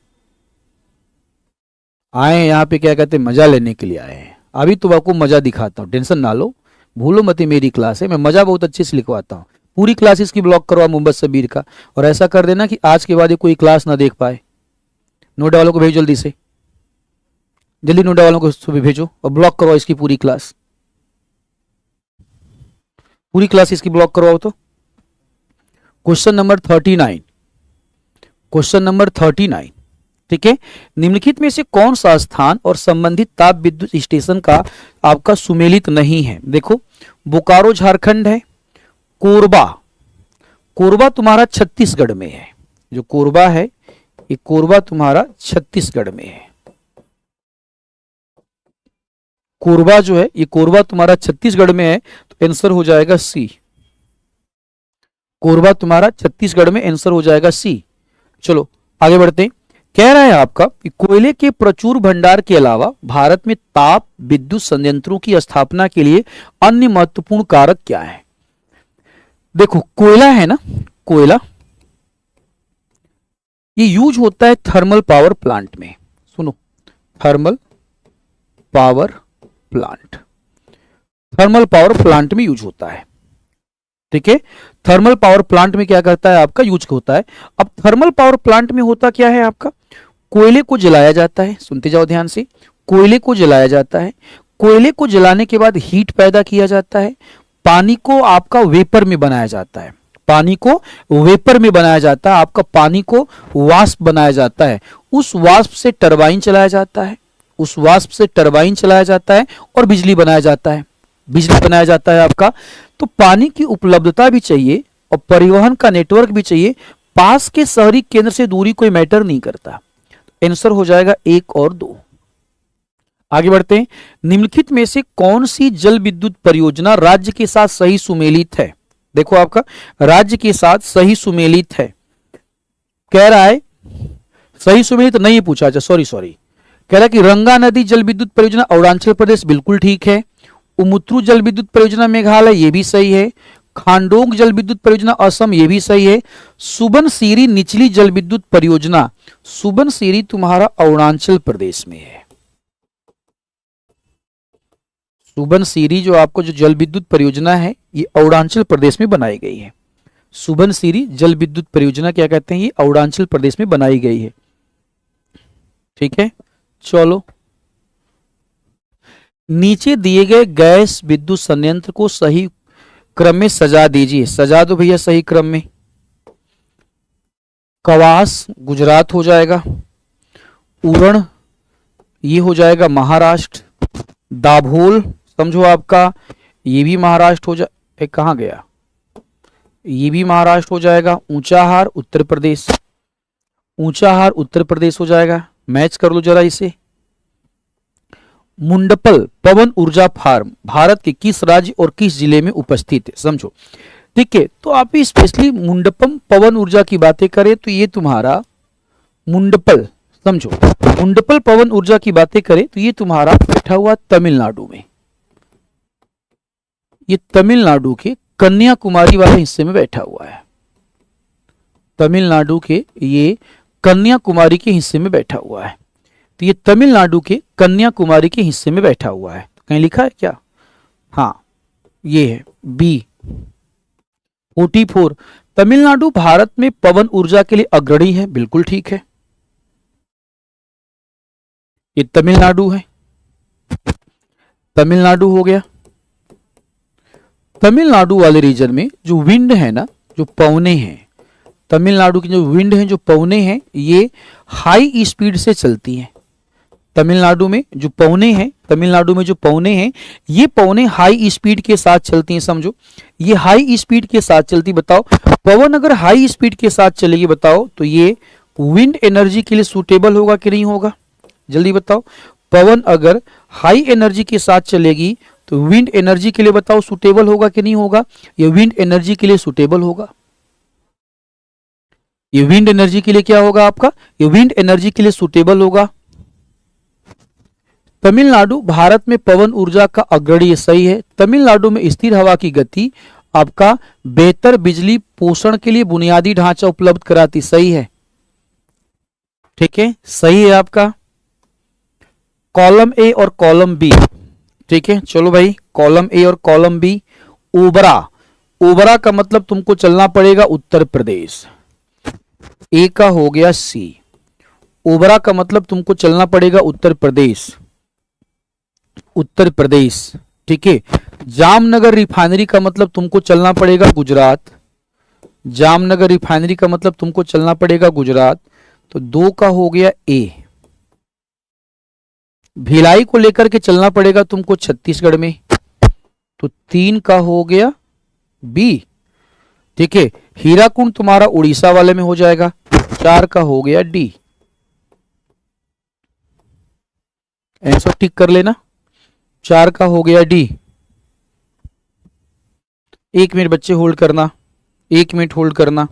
आए हैं यहाँ पे क्या कहते हैं, मजा लेने के लिए आए हैं। अभी तो आपको मजा दिखाता हूँ, टेंशन ना लो, भूलो मत, मेरी क्लास है, मैं मजा बहुत अच्छे से लिखवाता हूँ। पूरी क्लास इसकी ब्लॉक करवा मोहम्मद सबीर का, और ऐसा कर देना कि आज के बाद ये कोई क्लास ना देख पाए। नोएडा वालों को भेजो जल्दी से, जल्दी नोएडा वालों को सुबह भेजो और ब्लॉक करवाओ इसकी पूरी क्लास, पूरी क्लास इसकी ब्लॉक करवाओ। तो क्वेश्चन नंबर 39, क्वेश्चन नंबर 39, ठीक है। निम्नलिखित में से कौन सा स्थान और संबंधित ताप विद्युत स्टेशन का आपका सुमेलित नहीं है? देखो, बोकारो झारखंड है, कोरबा, कोरबा तुम्हारा छत्तीसगढ़ में है, जो कोरबा है ये कोरबा तुम्हारा छत्तीसगढ़ में है। कोरबा जो है ये कोरबा तुम्हारा छत्तीसगढ़ में है, तो आंसर हो जाएगा सी। कोरबा तुम्हारा छत्तीसगढ़ में, आंसर हो जाएगा सी। चलो आगे बढ़ते हैं। कह रहा है आपका कि कोयले के प्रचुर भंडार के अलावा भारत में ताप विद्युत संयंत्रों की स्थापना के लिए अन्य महत्वपूर्ण कारक क्या है? देखो, कोयला है ना, कोयला ये यूज होता है थर्मल पावर प्लांट में। सुनो, thermal power plant, thermal power plant में यूज होता है, ठीक है। थर्मल पावर प्लांट में क्या करता है आपका, यूज होता है। अब थर्मल पावर प्लांट में होता क्या है आपका, कोयले को जलाया जाता है, सुनते जाओ ध्यान से, कोयले को जलाया जाता है, कोयले को जलाने के बाद हीट पैदा किया जाता है, पानी को आपका वेपर में बनाया जाता है, पानी को वेपर में बनाया जाता है, आपका पानी को वाष्प बनाया जाता है, उस वाष्प से टरबाइन चलाया जाता है, उस वाष्प से टरबाइन चलाया जाता है और बिजली बनाया जाता है, बिजली बनाया जाता है आपका। तो पानी की उपलब्धता भी चाहिए और परिवहन का नेटवर्क भी चाहिए, पास के शहरी केंद्र से दूरी कोई मैटर नहीं करता। आंसर हो जाएगा 1 और 2। आगे बढ़ते हैं। निम्नलिखित में से कौन सी जल विद्युत परियोजना राज्य के साथ सही सुमेलित है? देखो, आपका राज्य के साथ सही सुमेलित है, कह रहा है सही सुमेलित नहीं पूछा, अच्छा सॉरी, कह रहा है कि रंगा नदी जल विद्युत परियोजना अरुणाचल प्रदेश, बिल्कुल ठीक है। उमुत्रु जल विद्युत परियोजना मेघालय, ये भी सही है। खांडोंग जल विद्युत परियोजना असम, ये भी सही है। सुबनसिरी निचली जल विद्युत परियोजना, सुबनसिरी तुम्हारा अरुणाचल प्रदेश में है। सुबनसिरी जो आपको जो जल विद्युत परियोजना है ये अरुणाचल प्रदेश में बनाई गई है। सुबनसिरी जल विद्युत परियोजना क्या कहते हैं, ये अरुणाचल प्रदेश में बनाई गई है, ठीक है। चलो, नीचे दिए गए गैस विद्युत संयंत्र को सही क्रम में सजा दीजिए। सजा दो भैया सही क्रम में। कवास गुजरात हो जाएगा, उरण ये हो जाएगा महाराष्ट्र, दाभोल समझो आपका ये भी महाराष्ट्र हो जाए, कहाँ गया, ये भी महाराष्ट्र हो जाएगा। ऊंचाहार उत्तर प्रदेश, ऊंचाहार उत्तर प्रदेश हो जाएगा। मैच कर लो जरा इसे। मुंडपल पवन ऊर्जा फार्म भारत के किस राज्य और किस जिले में उपस्थित है, समझो, ठीक है। तो आप स्पेशली मुंडपम पवन ऊर्जा की बातें करें तो ये तुम्हारा मुंडपल, समझो, मुंडपल पवन ऊर्जा की बातें करें तो ये तुम्हारा बैठा हुआ तमिलनाडु में, ये तमिलनाडु के कन्याकुमारी वाले हिस्से में बैठा हुआ है, तमिलनाडु के ये कन्याकुमारी के हिस्से में बैठा हुआ है। तो ये तमिलनाडु के कन्याकुमारी के हिस्से में बैठा हुआ है। कहीं लिखा है क्या? हाँ, ये है बी 44। तमिलनाडु भारत में पवन ऊर्जा के लिए अग्रणी है, बिल्कुल ठीक है, ये तमिलनाडु है, तमिलनाडु हो गया। तमिलनाडु वाले रीजन में जो विंड है ना, जो पवने हैं, तमिलनाडु की जो विंड है, जो पवने हैं, ये हाई स्पीड से चलती हैं। तमिलनाडु में जो पवने हैं, तमिलनाडु में जो पवने हैं, ये पवने हाई स्पीड के साथ चलती हैं, समझो, ये हाई स्पीड के साथ चलती। बताओ, पवन अगर हाई स्पीड के साथ चलेगी, बताओ तो ये विंड एनर्जी के लिए सूटेबल होगा कि नहीं होगा? जल्दी बताओ, पवन अगर हाई एनर्जी के साथ चलेगी तो विंड एनर्जी के लिए बताओ सूटेबल होगा कि नहीं होगा? ये विंड एनर्जी के लिए सूटेबल होगा। ये विंड एनर्जी के लिए क्या होगा आपका? ये विंड एनर्जी के लिए सूटेबल होगा। तमिलनाडु भारत में पवन ऊर्जा का अग्रणी, सही है। तमिलनाडु में स्थिर हवा की गति आपका बेहतर बिजली पोषण के लिए बुनियादी ढांचा उपलब्ध कराती, सही है, ठीक है, सही है आपका। कॉलम ए और कॉलम बी, ठीक है, चलो भाई, कॉलम ए और कॉलम बी। ओबरा, ओबरा का मतलब तुमको चलना पड़ेगा उत्तर प्रदेश। ए का हो गया सी। ओबरा का मतलब तुमको चलना पड़ेगा उत्तर प्रदेश, उत्तर प्रदेश, ठीक है। जामनगर रिफाइनरी का मतलब तुमको चलना पड़ेगा गुजरात। जामनगर रिफाइनरी का मतलब तुमको चलना पड़ेगा गुजरात। तो 2 का हो गया ए। भिलाई को लेकर के चलना पड़ेगा तुमको छत्तीसगढ़ में। तो 3 का हो गया बी, ठीक है। हीराकुंड तुम्हारा उड़ीसा वाले में हो जाएगा। 4 का हो गया डी। आंसर टिक कर लेना। 4 का हो गया डी। 1 मिनट बच्चे होल्ड करना, 1 मिनट होल्ड करना।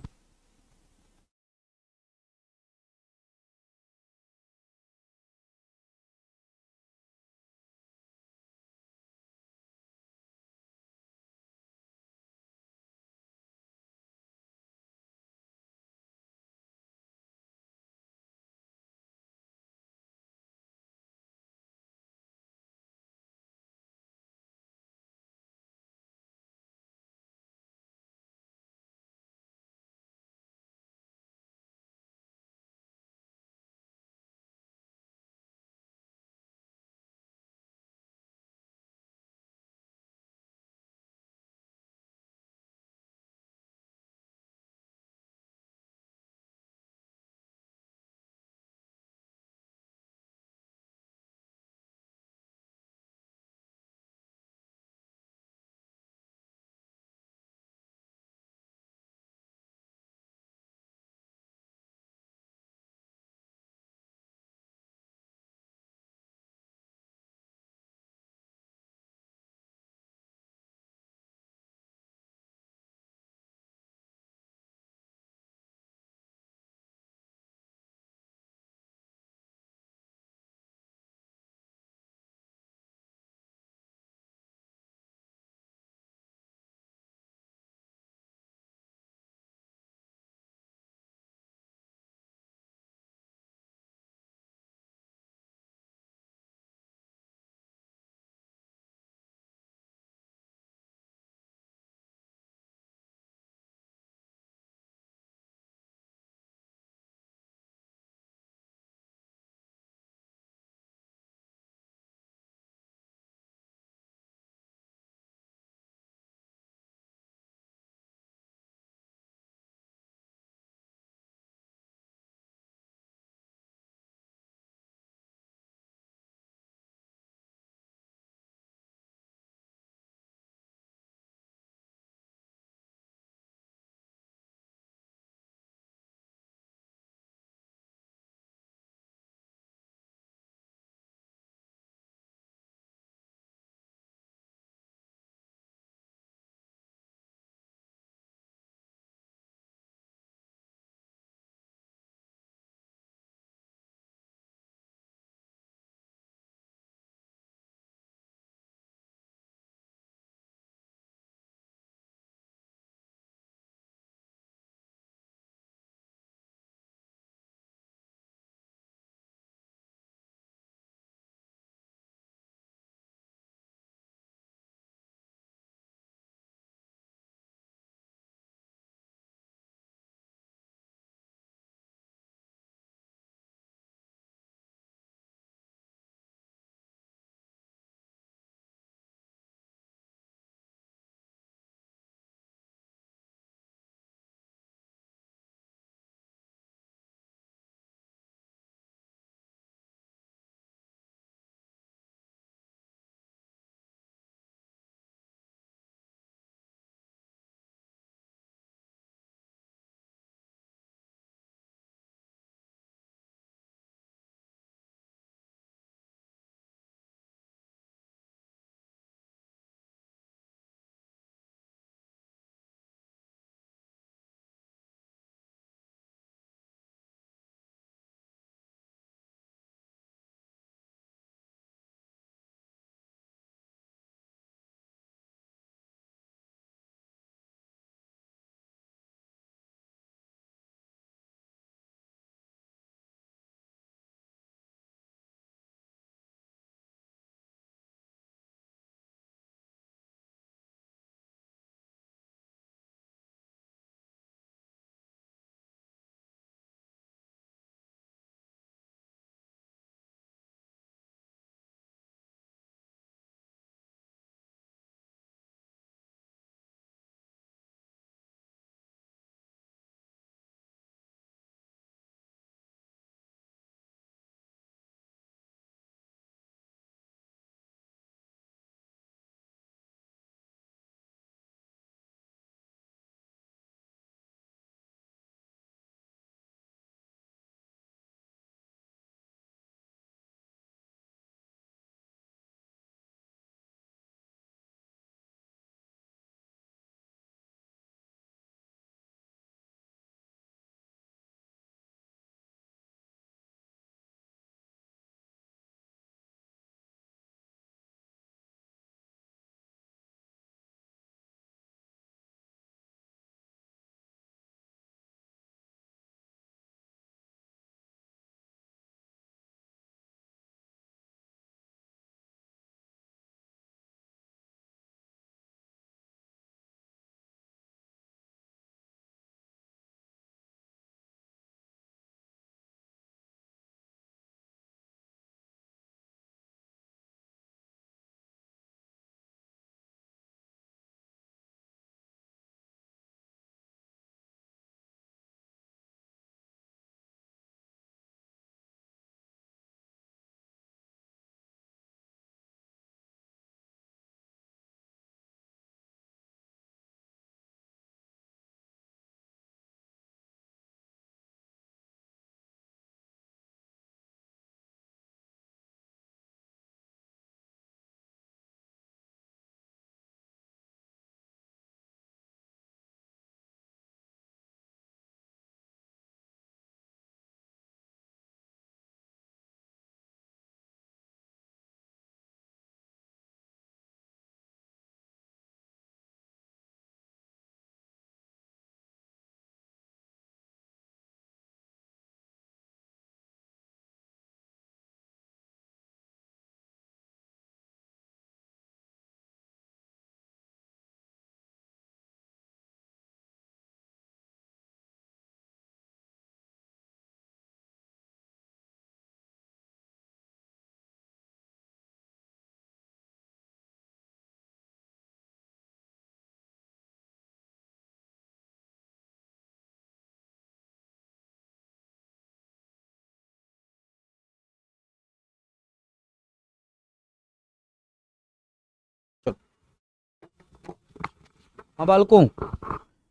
हाँ बालकों,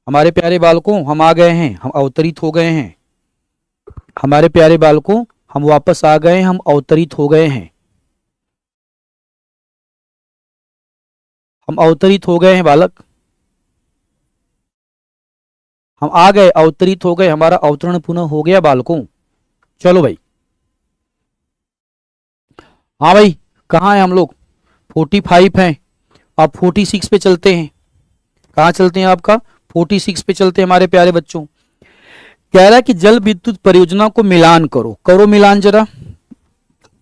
हमारे प्यारे बालकों, हम आ गए हैं, हम अवतरित हो गए हैं। हमारे प्यारे बालकों, हम वापस आ गए, हम अवतरित हो गए हैं। हम अवतरित हो गए हैं बालक, हम आ गए, अवतरित हो गए, हमारा अवतरण पुनः हो गया बालकों। चलो भाई, हाँ भाई, कहाँ है हम लोग? 45 हैं, अब 46 पे चलते हैं। कहाँ चलते हैं आपका? 46 पे चलते हैं हमारे प्यारे बच्चों। कह रहा है कि जल विद्युत परियोजना को मिलान करो, करो मिलान जरा,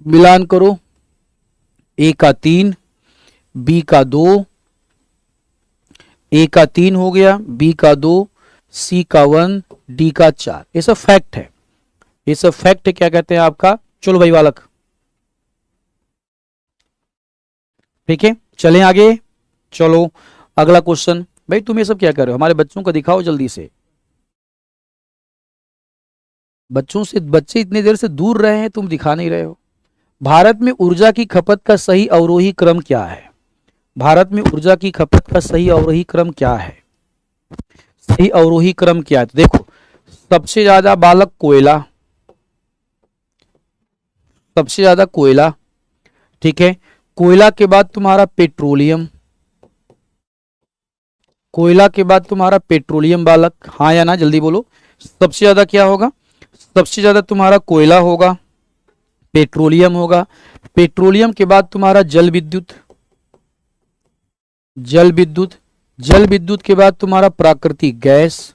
मिलान करो। ए का 3, बी का 2, ए का 3 हो गया, बी का 2, सी का 1, डी का 4। ये सब फैक्ट है, ये सब फैक्ट है। क्या कहते हैं आपका? चलो भाई बालक, ठीक है, चलें आगे। चलो अगला क्वेश्चन। भाई तुम ये सब क्या कर रहे हो? हमारे बच्चों को दिखाओ जल्दी से। बच्चों से, बच्चे इतनी देर से दूर रहे हैं, तुम दिखा नहीं रहे हो। भारत में ऊर्जा की खपत का सही अवरोही क्रम क्या है? भारत में ऊर्जा की खपत का सही अवरोही क्रम क्या है? सही अवरोही क्रम क्या है? तो देखो, सबसे ज्यादा बालक कोयला, सबसे ज्यादा कोयला, ठीक है। कोयला के बाद तुम्हारा पेट्रोलियम, कोयला के बाद तुम्हारा पेट्रोलियम बालक, हाँ या ना जल्दी बोलो। सबसे ज्यादा क्या होगा? सबसे ज्यादा तुम्हारा कोयला होगा, पेट्रोलियम होगा। पेट्रोलियम के बाद तुम्हारा जल विद्युत, जल विद्युत, जल विद्युत के बाद तुम्हारा प्राकृतिक गैस,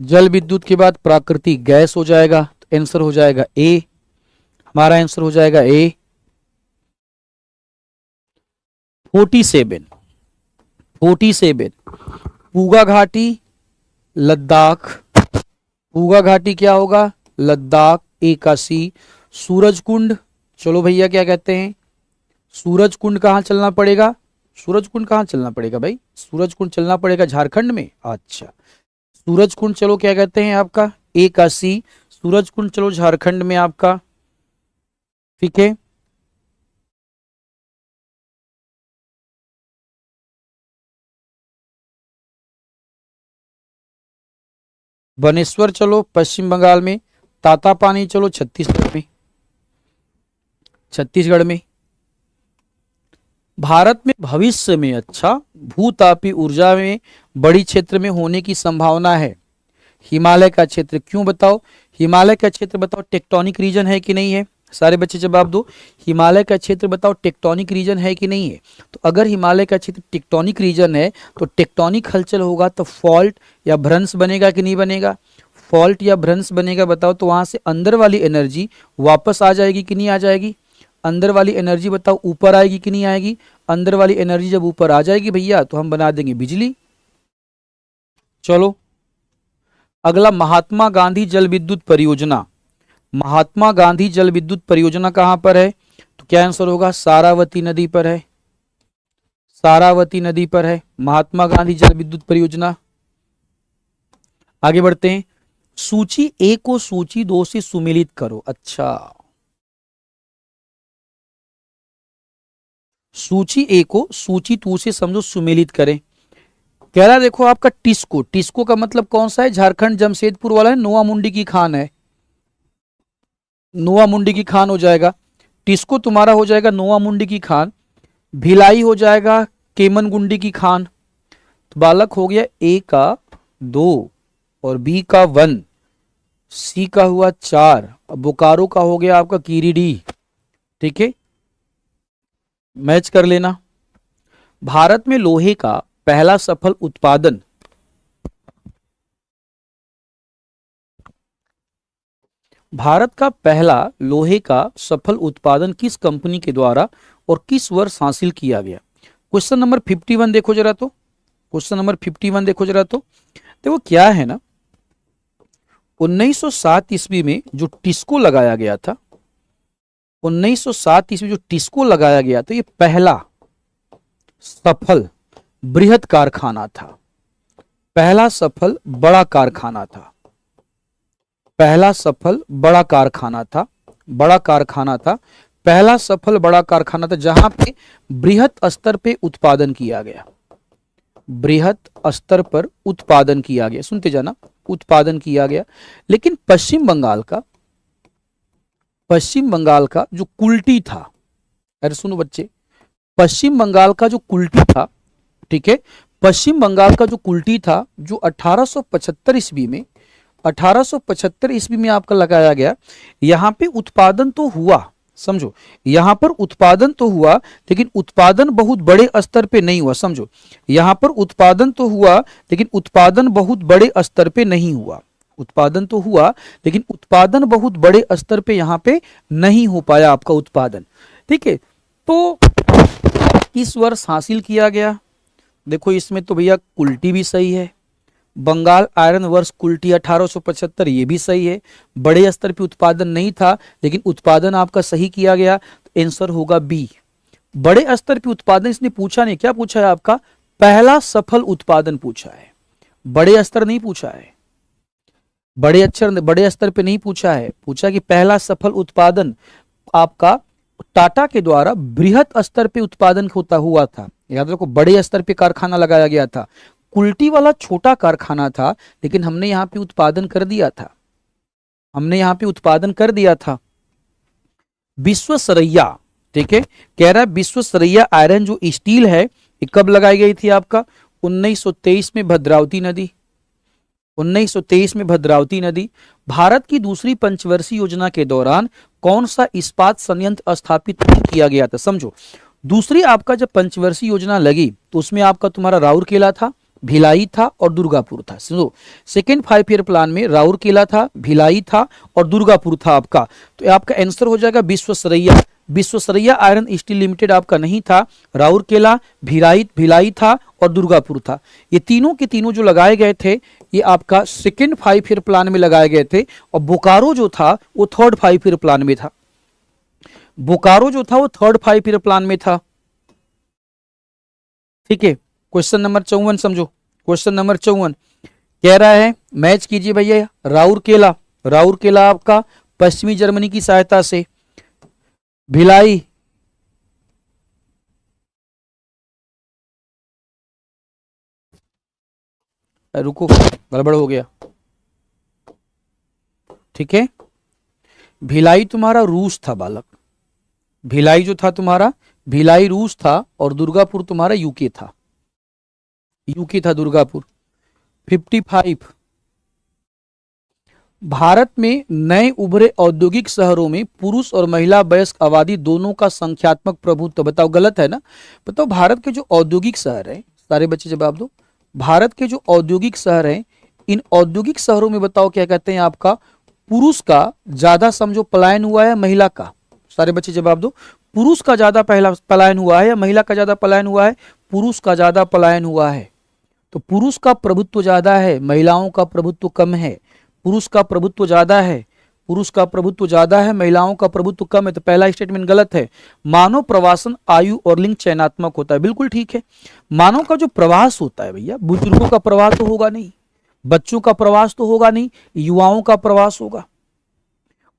जल विद्युत के बाद प्राकृतिक गैस हो जाएगा। तो आंसर हो जाएगा ए, हमारा आंसर हो जाएगा ए। 47, 47, पूगा घाटी, लद्दाख, पूगा घाटी क्या होगा? लद्दाख। ए का सी। सूरज कुंड, चलो भैया क्या कहते हैं? सूरज कुंड कहाँ चलना पड़ेगा? सूरज कुंड कहाँ चलना पड़ेगा भाई? सूरज कुंड चलना पड़ेगा झारखंड में। अच्छा, सूरज कुंड चलो क्या कहते हैं आपका? ए का सी। सूरज कुंड चलो झारखंड में आपका, ठीक है। बनेश्वर चलो पश्चिम बंगाल में। तातापानी चलो छत्तीसगढ़ में, छत्तीसगढ़ में। भारत में भविष्य में अच्छा भूतापीय ऊर्जा में बड़ी क्षेत्र में होने की संभावना है। हिमालय का क्षेत्र, क्यों बताओ? हिमालय का क्षेत्र बताओ टेक्टोनिक रीजन है कि नहीं है? सारे बच्चे जवाब दो। हिमालय का क्षेत्र बताओ टेक्टोनिक रीजन है कि नहीं है? तो अगर हिमालय का क्षेत्र टेक्टोनिक रीजन है तो टेक्टोनिक हलचल होगा तो फॉल्ट या भ्रंश बनेगा कि नहीं बनेगा? फॉल्ट या भ्रंश बनेगा बताओ, तो वहां से अंदर वाली एनर्जी वापस आ जाएगी कि नहीं आ जाएगी? अंदर वाली एनर्जी बताओ ऊपर आएगी कि नहीं आएगी? अंदर वाली एनर्जी जब ऊपर आ जाएगी भैया तो हम बना देंगे बिजली। चलो अगला, महात्मा गांधी जल विद्युत परियोजना। महात्मा गांधी जल विद्युत परियोजना कहां पर है? तो क्या आंसर होगा? सारावती नदी पर है, सारावती नदी पर है महात्मा गांधी जल विद्युत परियोजना। आगे बढ़ते हैं। सूची ए को सूची 2 से सुमेलित करो। अच्छा, सूची ए को सूची 2 से समझो सुमेलित करें। कह रहा देखो आपका टिस्को, टिस्को का मतलब कौन सा है? झारखंड जमशेदपुर वाला है, नोआ मुंडी की खान है, नोआ मुंडी की खान हो जाएगा। टिस्को तुम्हारा हो जाएगा नोआ मुंडी की खान। भिलाई हो जाएगा केमनगुंडी की खान। तो बालक हो गया ए का 2 और बी का 1, सी का हुआ 4, बोकारो का हो गया आपका कीरीडी, ठीक है, मैच कर लेना। भारत में लोहे का पहला सफल उत्पादन, भारत का पहला लोहे का सफल उत्पादन किस कंपनी के द्वारा और किस वर्ष हासिल किया गया? क्वेश्चन नंबर 51 देखो जरा तो, क्वेश्चन नंबर 51 देखो जरा तो। देखो क्या है ना, 1907 ईस्वी में जो टिस्को लगाया गया था, 1907 ईस्वी जो टिस्को लगाया गया था, ये पहला सफल बृहद कारखाना था, पहला सफल बड़ा कारखाना था, पहला सफल बड़ा कारखाना था, बड़ा कारखाना था, पहला सफल बड़ा कारखाना था जहां पे बृहद स्तर पे उत्पादन किया गया, बृहत स्तर पर उत्पादन किया गया। सुनते जाना, उत्पादन किया गया। लेकिन पश्चिम बंगाल का जो कुल्टी था, अरे सुनो बच्चे, पश्चिम बंगाल का जो कुल्टी था, ठीक है, पश्चिम बंगाल का जो कुल्टी था, जो 1875 ईस्वी में 1875 ईस्वी में आपका लगाया गया। यहां पे उत्पादन तो हुआ, समझो, यहां पर उत्पादन तो हुआ, लेकिन उत्पादन बहुत बड़े स्तर पे नहीं हुआ। समझो, यहां पर उत्पादन तो हुआ, लेकिन उत्पादन बहुत बड़े स्तर पे नहीं हुआ। उत्पादन तो हुआ, लेकिन उत्पादन बहुत बड़े स्तर पे यहां पे नहीं हो पाया आपका उत्पादन। ठीक है, तो किस वर्ष हासिल किया गया? देखो इसमें तो भैया कुल्टी भी सही है, बंगाल आयरन वर्ष कुल्टी 1875 ये भी सही है। बड़े स्तर पे उत्पादन नहीं था, लेकिन उत्पादन आपका सही किया गया, तो आंसर होगा बी। बड़े स्तर पे उत्पादन इसने पूछा नहीं, क्या पूछा है आपका? पहला सफल उत्पादन पूछा है, बड़े स्तर नहीं पूछा है, बड़े स्तर पे नहीं पूछा है। पूछा कि पहला सफल उत्पादन आपका टाटा के द्वारा बृहत स्तर पे उत्पादन होता हुआ था। याद रखो, बड़े स्तर पे कारखाना लगाया गया था। कुल्टी वाला छोटा कारखाना था, लेकिन हमने यहाँ पे उत्पादन कर दिया था, हमने यहाँ पे उत्पादन कर दिया था। विश्वेश्वरैया, ठीक है, कह रहा है विश्वेश्वरैया आयरन जो स्टील है, ये कब लगाई गई थी आपका? 1923 में भद्रावती नदी, 1923 में भद्रावती नदी। भारत की दूसरी पंचवर्षीय योजना के दौरान कौन सा इस्पात संयंत्र स्थापित किया गया था? समझो, दूसरी आपका जब पंचवर्षीय योजना लगी तो उसमें आपका तुम्हारा राउरकेला था, भिलाई था और दुर्गापुर था। सुनो, सेकेंड 5 ईयर प्लान में राउरकेला था, भिलाई था और दुर्गापुर था आपका। तो आपका आंसर हो जाएगा Visvesvaraya. Visvesvaraya iron steel limited आपका नहीं था, राउरकेला, भिलाई था और दुर्गापुर था। ये तीनों के तीनों जो लगाए गए थे, ये आपका सेकेंड 5 ईयर प्लान में लगाए गए थे। और बोकारो जो था वो थर्ड 5 ईयर प्लान में था। बोकारो जो था वो थर्ड 5 ईयर प्लान में था। ठीक है, क्वेश्चन नंबर 54 समझो, क्वेश्चन नंबर 54 कह रहा है, मैच कीजिए भैया, राउरकेला, राउरकेला आपका पश्चिमी जर्मनी की सहायता से, भिलाई रुको गड़बड़ हो गया, ठीक है, भिलाई तुम्हारा रूस था बालक, भिलाई जो था तुम्हारा, भिलाई रूस था और दुर्गापुर तुम्हारा यूके था, यूके था दुर्गापुर। 55 भारत में नए उभरे औद्योगिक शहरों में पुरुष और महिला वयस्क आबादी दोनों का संख्यात्मक प्रभुत्व, बताओ गलत है ना? बताओ, भारत के जो औद्योगिक शहर हैं, सारे बच्चे जवाब दो, भारत के जो औद्योगिक शहर हैं, इन औद्योगिक शहरों में बताओ क्या कहते हैं आपका, पुरुष का ज्यादा समझो पलायन हुआ है, महिला का? सारे बच्चे जवाब दो, पुरुष का ज्यादा पहला पलायन हुआ है या महिला का ज्यादा पलायन हुआ है? पुरुष का ज्यादा पलायन हुआ है। तो पुरुष का प्रभुत्व ज्यादा है, महिलाओं का प्रभुत्व कम है। पुरुष का प्रभुत्व ज्यादा है, पुरुष का प्रभुत्व ज्यादा है, महिलाओं का प्रभुत्व कम है। तो पहला स्टेटमेंट गलत है। मानव प्रवासन आयु और लिंग चयनात्मक होता है, बिल्कुल ठीक है। मानव का जो प्रवास होता है भैया, बुजुर्गों का प्रवास तो होगा नहीं, बच्चों का प्रवास तो होगा नहीं, युवाओं का प्रवास होगा,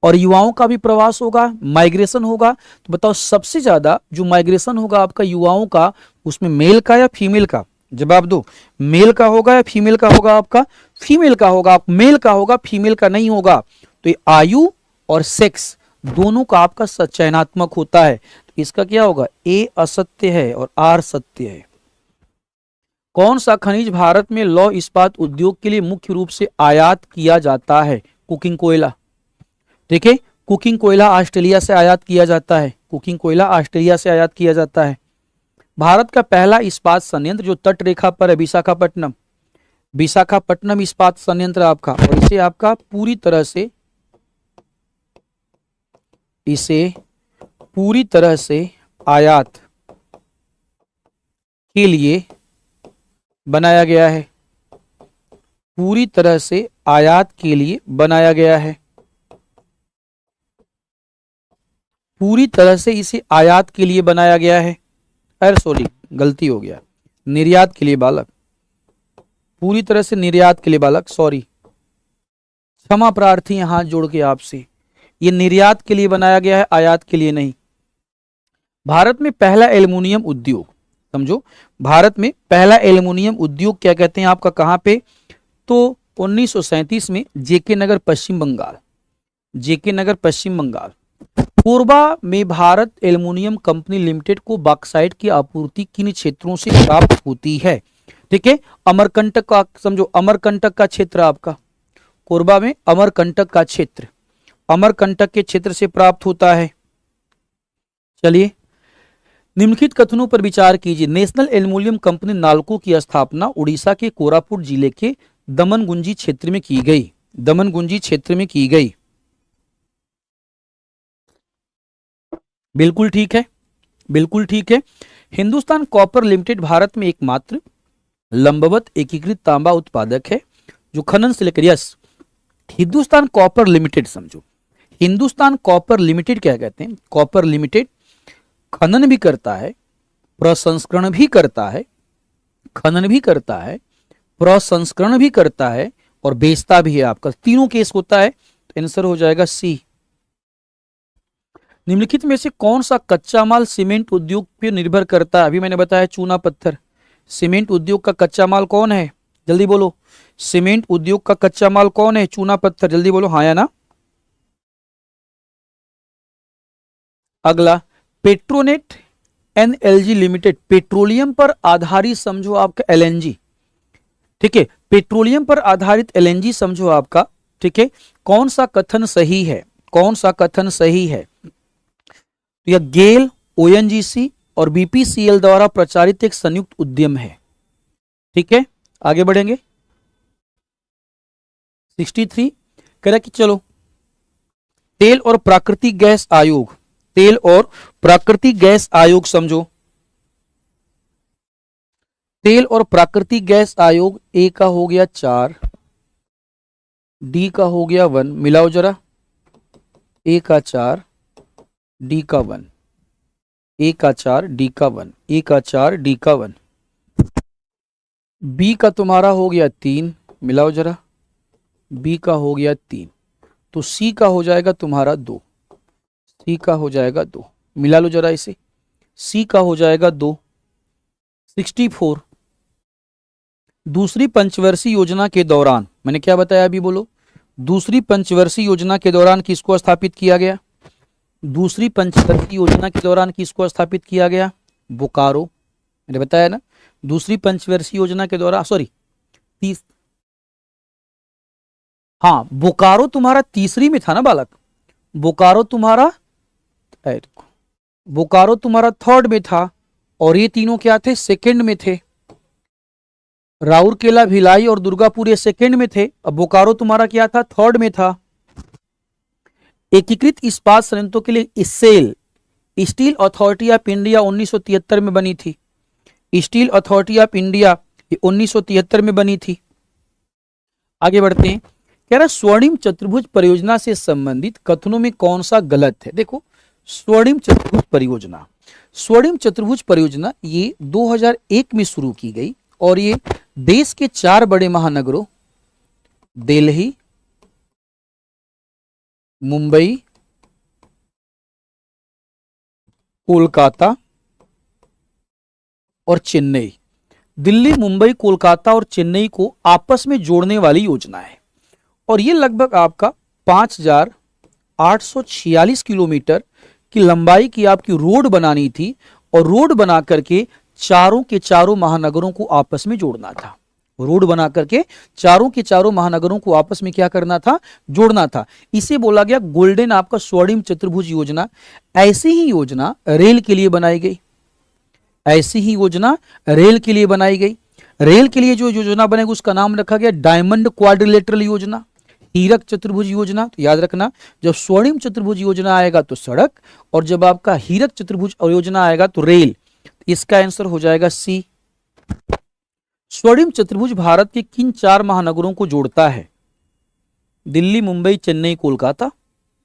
और युवाओं का भी प्रवास होगा, माइग्रेशन होगा। तो बताओ, सबसे ज्यादा जो माइग्रेशन होगा आपका युवाओं का, उसमें मेल का या फीमेल का? जवाब दो, मेल का होगा या फीमेल का होगा? आपका फीमेल का होगा, मेल का होगा, फीमेल का नहीं होगा। तो ये आयु और सेक्स दोनों का आपका चयनात्मक होता है। तो इसका क्या होगा? ए असत्य है और आर सत्य है। कौन सा खनिज भारत में लौह इस्पात उद्योग के लिए मुख्य रूप से आयात किया जाता है? कुकिंग कोयला, ठीक है, कुकिंग कोयला ऑस्ट्रेलिया से आयात किया जाता है, कुकिंग कोयला ऑस्ट्रेलिया से आयात किया जाता है। भारत का पहला इस्पात संयंत्र जो तट रेखा पर है, विशाखापट्टनम, विशाखापट्टनम इस्पात संयंत्र आपका, और इसे आपका पूरी तरह से आयात के लिए बनाया गया है, पूरी तरह से आयात के लिए बनाया गया है, पूरी तरह से इसे आयात के लिए बनाया गया है। अरे सॉरी, गलती हो गया, निर्यात के लिए बालक, पूरी तरह से निर्यात के लिए बालक, सॉरी, क्षमा प्रार्थी हैं हाथ जोड़ के आपसे, ये निर्यात के लिए बनाया गया है, आयात के लिए नहीं। भारत में पहला एल्युमिनियम उद्योग, समझो, भारत में पहला एल्युमिनियम उद्योग क्या कहते हैं आपका, कहां पे, तो 1937 में जेके नगर पश्चिम बंगाल, जेके नगर पश्चिम बंगाल। कोरबा में भारत एल्युमिनियम कंपनी लिमिटेड को बॉक्साइट की आपूर्ति किन क्षेत्रों से प्राप्त होती है? ठीक है, अमरकंटक का समझो, अमरकंटक का क्षेत्र आपका कोरबा में, अमरकंटक का क्षेत्र, अमरकंटक के क्षेत्र से प्राप्त होता है। चलिए, निम्नलिखित कथनों पर विचार कीजिए। नेशनल एल्युमिनियम कंपनी नालको की स्थापना उड़ीसा के कोरापुट जिले के दमनगुंजी क्षेत्र में की गई, दमनगुंजी क्षेत्र में की गई। बिल्कुल ठीक है, बिल्कुल ठीक है। हिंदुस्तान कॉपर लिमिटेड भारत में एकमात्र लंबवत एकीकृत तांबा उत्पादक है जो खनन से लेकर, यस, हिंदुस्तान कॉपर लिमिटेड समझो, हिंदुस्तान कॉपर लिमिटेड क्या कहते हैं, कॉपर लिमिटेड खनन भी करता है, प्रसंस्करण भी करता है, खनन भी करता है, प्रसंस्करण भी करता है और बेचता भी है। आपका तीनों केस होता है, तो आंसर हो जाएगा सी। निम्नलिखित में से कौन सा कच्चा माल सीमेंट उद्योग पर निर्भर करता है? अभी मैंने बताया चूना पत्थर। सीमेंट उद्योग का कच्चा माल कौन है, जल्दी बोलो, सीमेंट उद्योग का कच्चा माल कौन है? चूना पत्थर, जल्दी बोलो, हाँ या ना। अगला, पेट्रोनेट एनएलजी लिमिटेड, पेट्रोलियम पर आधारित समझो आपका एलएनजी, ठीक है, पेट्रोलियम पर आधारित एलएनजी समझो आपका, ठीक है। कौन सा कथन सही है, कौन सा कथन सही है? तो यह गेल, ओएनजीसी और बीपीसीएल द्वारा प्रचारित एक संयुक्त उद्यम है, ठीक है। आगे बढ़ेंगे। 63 कह रहा कि चलो, तेल और प्राकृतिक गैस आयोग, तेल और प्राकृतिक गैस आयोग समझो, तेल और प्राकृतिक गैस आयोग, ए का हो गया 4, डी का हो गया 1, मिलाओ जरा, ए का 4, डी का 1, ए का 4, डी का 1, ए का 4, डी का 1, बी का तुम्हारा हो गया 3, मिलाओ जरा, बी का हो गया 3, तो सी का हो जाएगा तुम्हारा 2, सी का हो जाएगा 2, मिला लो जरा इसे, सी का हो जाएगा 2। 64 दूसरी पंचवर्षीय योजना के दौरान, मैंने क्या बताया अभी बोलो, दूसरी पंचवर्षीय योजना के दौरान किसको स्थापित किया गया? दूसरी पंचवर्षीय योजना के दौरान किसको स्थापित किया गया? बोकारो, मैंने बताया ना, दूसरी पंचवर्षीय योजना के दौरान, सॉरी, हाँ, बोकारो तुम्हारा तीसरी में था ना बालक, बोकारो तुम्हारा, बोकारो तुम्हारा थर्ड में था और ये तीनों क्या थे? सेकंड में थे। राउरकेला, भिलाई और दुर्गापुर ये सेकंड में थे, अब बोकारो तुम्हारा क्या था? थर्ड में था। एकीकृत इस्पात संयंत्रों के लिए SAIL, steel authority of India 1973 में बनी थी, स्टील अथॉरिटी ऑफ इंडिया 1973 में बनी थी। आगे बढ़ते हैं, कह रहा स्वर्णिम चतुर्भुज परियोजना से संबंधित कथनों में कौन सा गलत है? देखो, स्वर्णिम चतुर्भुज परियोजना, स्वर्णिम चतुर्भुज परियोजना ये 2001 में शुरू की गई और ये देश के 4 बड़े महानगरों दिल्ली, मुंबई, कोलकाता और चेन्नई, दिल्ली, मुंबई, कोलकाता और चेन्नई को आपस में जोड़ने वाली योजना है और ये लगभग आपका 5846 किलोमीटर की लंबाई की आपकी रोड बनानी थी और रोड बना करके चारों के चारों महानगरों को आपस में जोड़ना था, रोड बना करके चारों के चारों महानगरों को आपस में क्या करना था? जोड़ना था। इसे बोला गया गोल्डन आपका स्वर्णिम चतुर्भुज योजना। ऐसी ही योजना रेल के लिए बनाई गई, ऐसी ही योजना रेल के लिए बनाई गई। रेल के लिए जो योजना बनेगी उसका नाम रखा गया डायमंड क्वाड्रिलेटरल योजना, हीरक चतुर्भुज योजना। तो याद रखना, जब स्वर्णिम चतुर्भुज योजना आएगा तो सड़क और जब आपका हीरक चतुर्भुज योजना आएगा तो रेल। इसका आंसर हो जाएगा सी। स्वर्णिम चतुर्भुज भारत के किन 4 महानगरों को जोड़ता है? दिल्ली, मुंबई, चेन्नई, कोलकाता,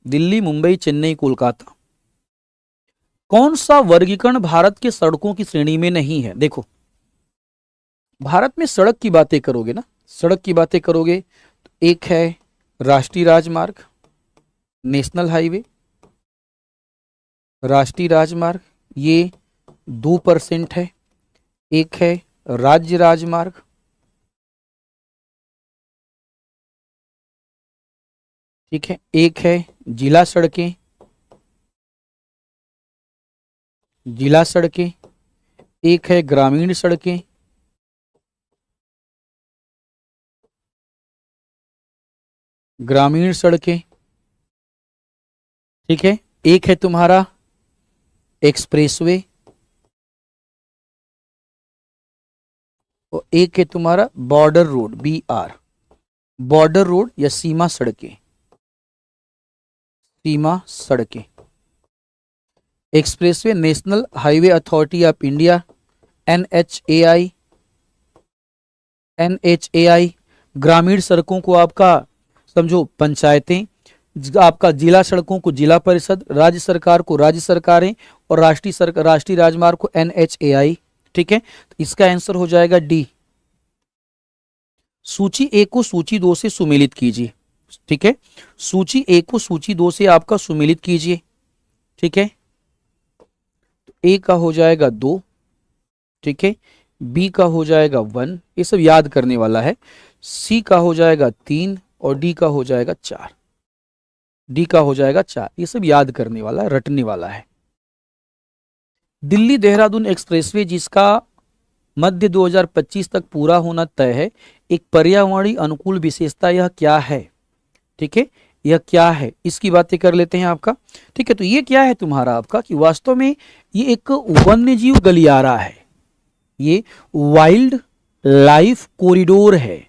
दिल्ली, मुंबई, चेन्नई, कोलकाता। कौन सा वर्गीकरण भारत के सड़कों की श्रेणी में नहीं है? देखो, भारत में सड़क की बातें करोगे ना, सड़क की बातें करोगे तो एक है राष्ट्रीय राजमार्ग, नेशनल हाईवे, राष्ट्रीय राजमार्ग ये 2% है, एक है राज्य राजमार्ग, ठीक है, एक है जिला सड़कें, जिला सड़कें, एक है ग्रामीण सड़कें, ग्रामीण सड़कें, ठीक है, एक है तुम्हारा एक्सप्रेसवे और एक है तुम्हारा border road, BR, border road या सीमा सड़कें, सीमा सड़कें। Expressway national highway authority of India, NHAI, NHAI। ग्रामीण सड़कों को आपका समझो पंचायतें, आपका जिला सड़कों को जिला परिषद, राज्य सरकार को राज्य सरकारें और राष्ट्रीय राजमार्ग को NHAI, ठीक है। तो इसका आंसर हो जाएगा डी। सूची एक को सूची दो से सुमेलित कीजिए, ठीक है, सूची एक को सूची दो से आपका सुमेलित कीजिए, ठीक है। तो ए का हो जाएगा 2, ठीक है, बी का हो जाएगा 1, ये सब याद करने वाला है, सी का हो जाएगा 3 और डी का हो जाएगा 4, डी का हो जाएगा 4, ये सब याद करने वाला है, रटने वाला है। दिल्ली देहरादून एक्सप्रेसवे जिसका मध्य 2025 तक पूरा होना तय है, एक पर्यावरणीय अनुकूल विशेषता यह क्या है, ठीक है, यह क्या है, इसकी बातें कर लेते हैं आपका, ठीक है। तो ये क्या है तुम्हारा आपका कि वास्तव में ये एक वन्यजीव गलियारा है, ये वाइल्ड लाइफ कॉरिडोर है,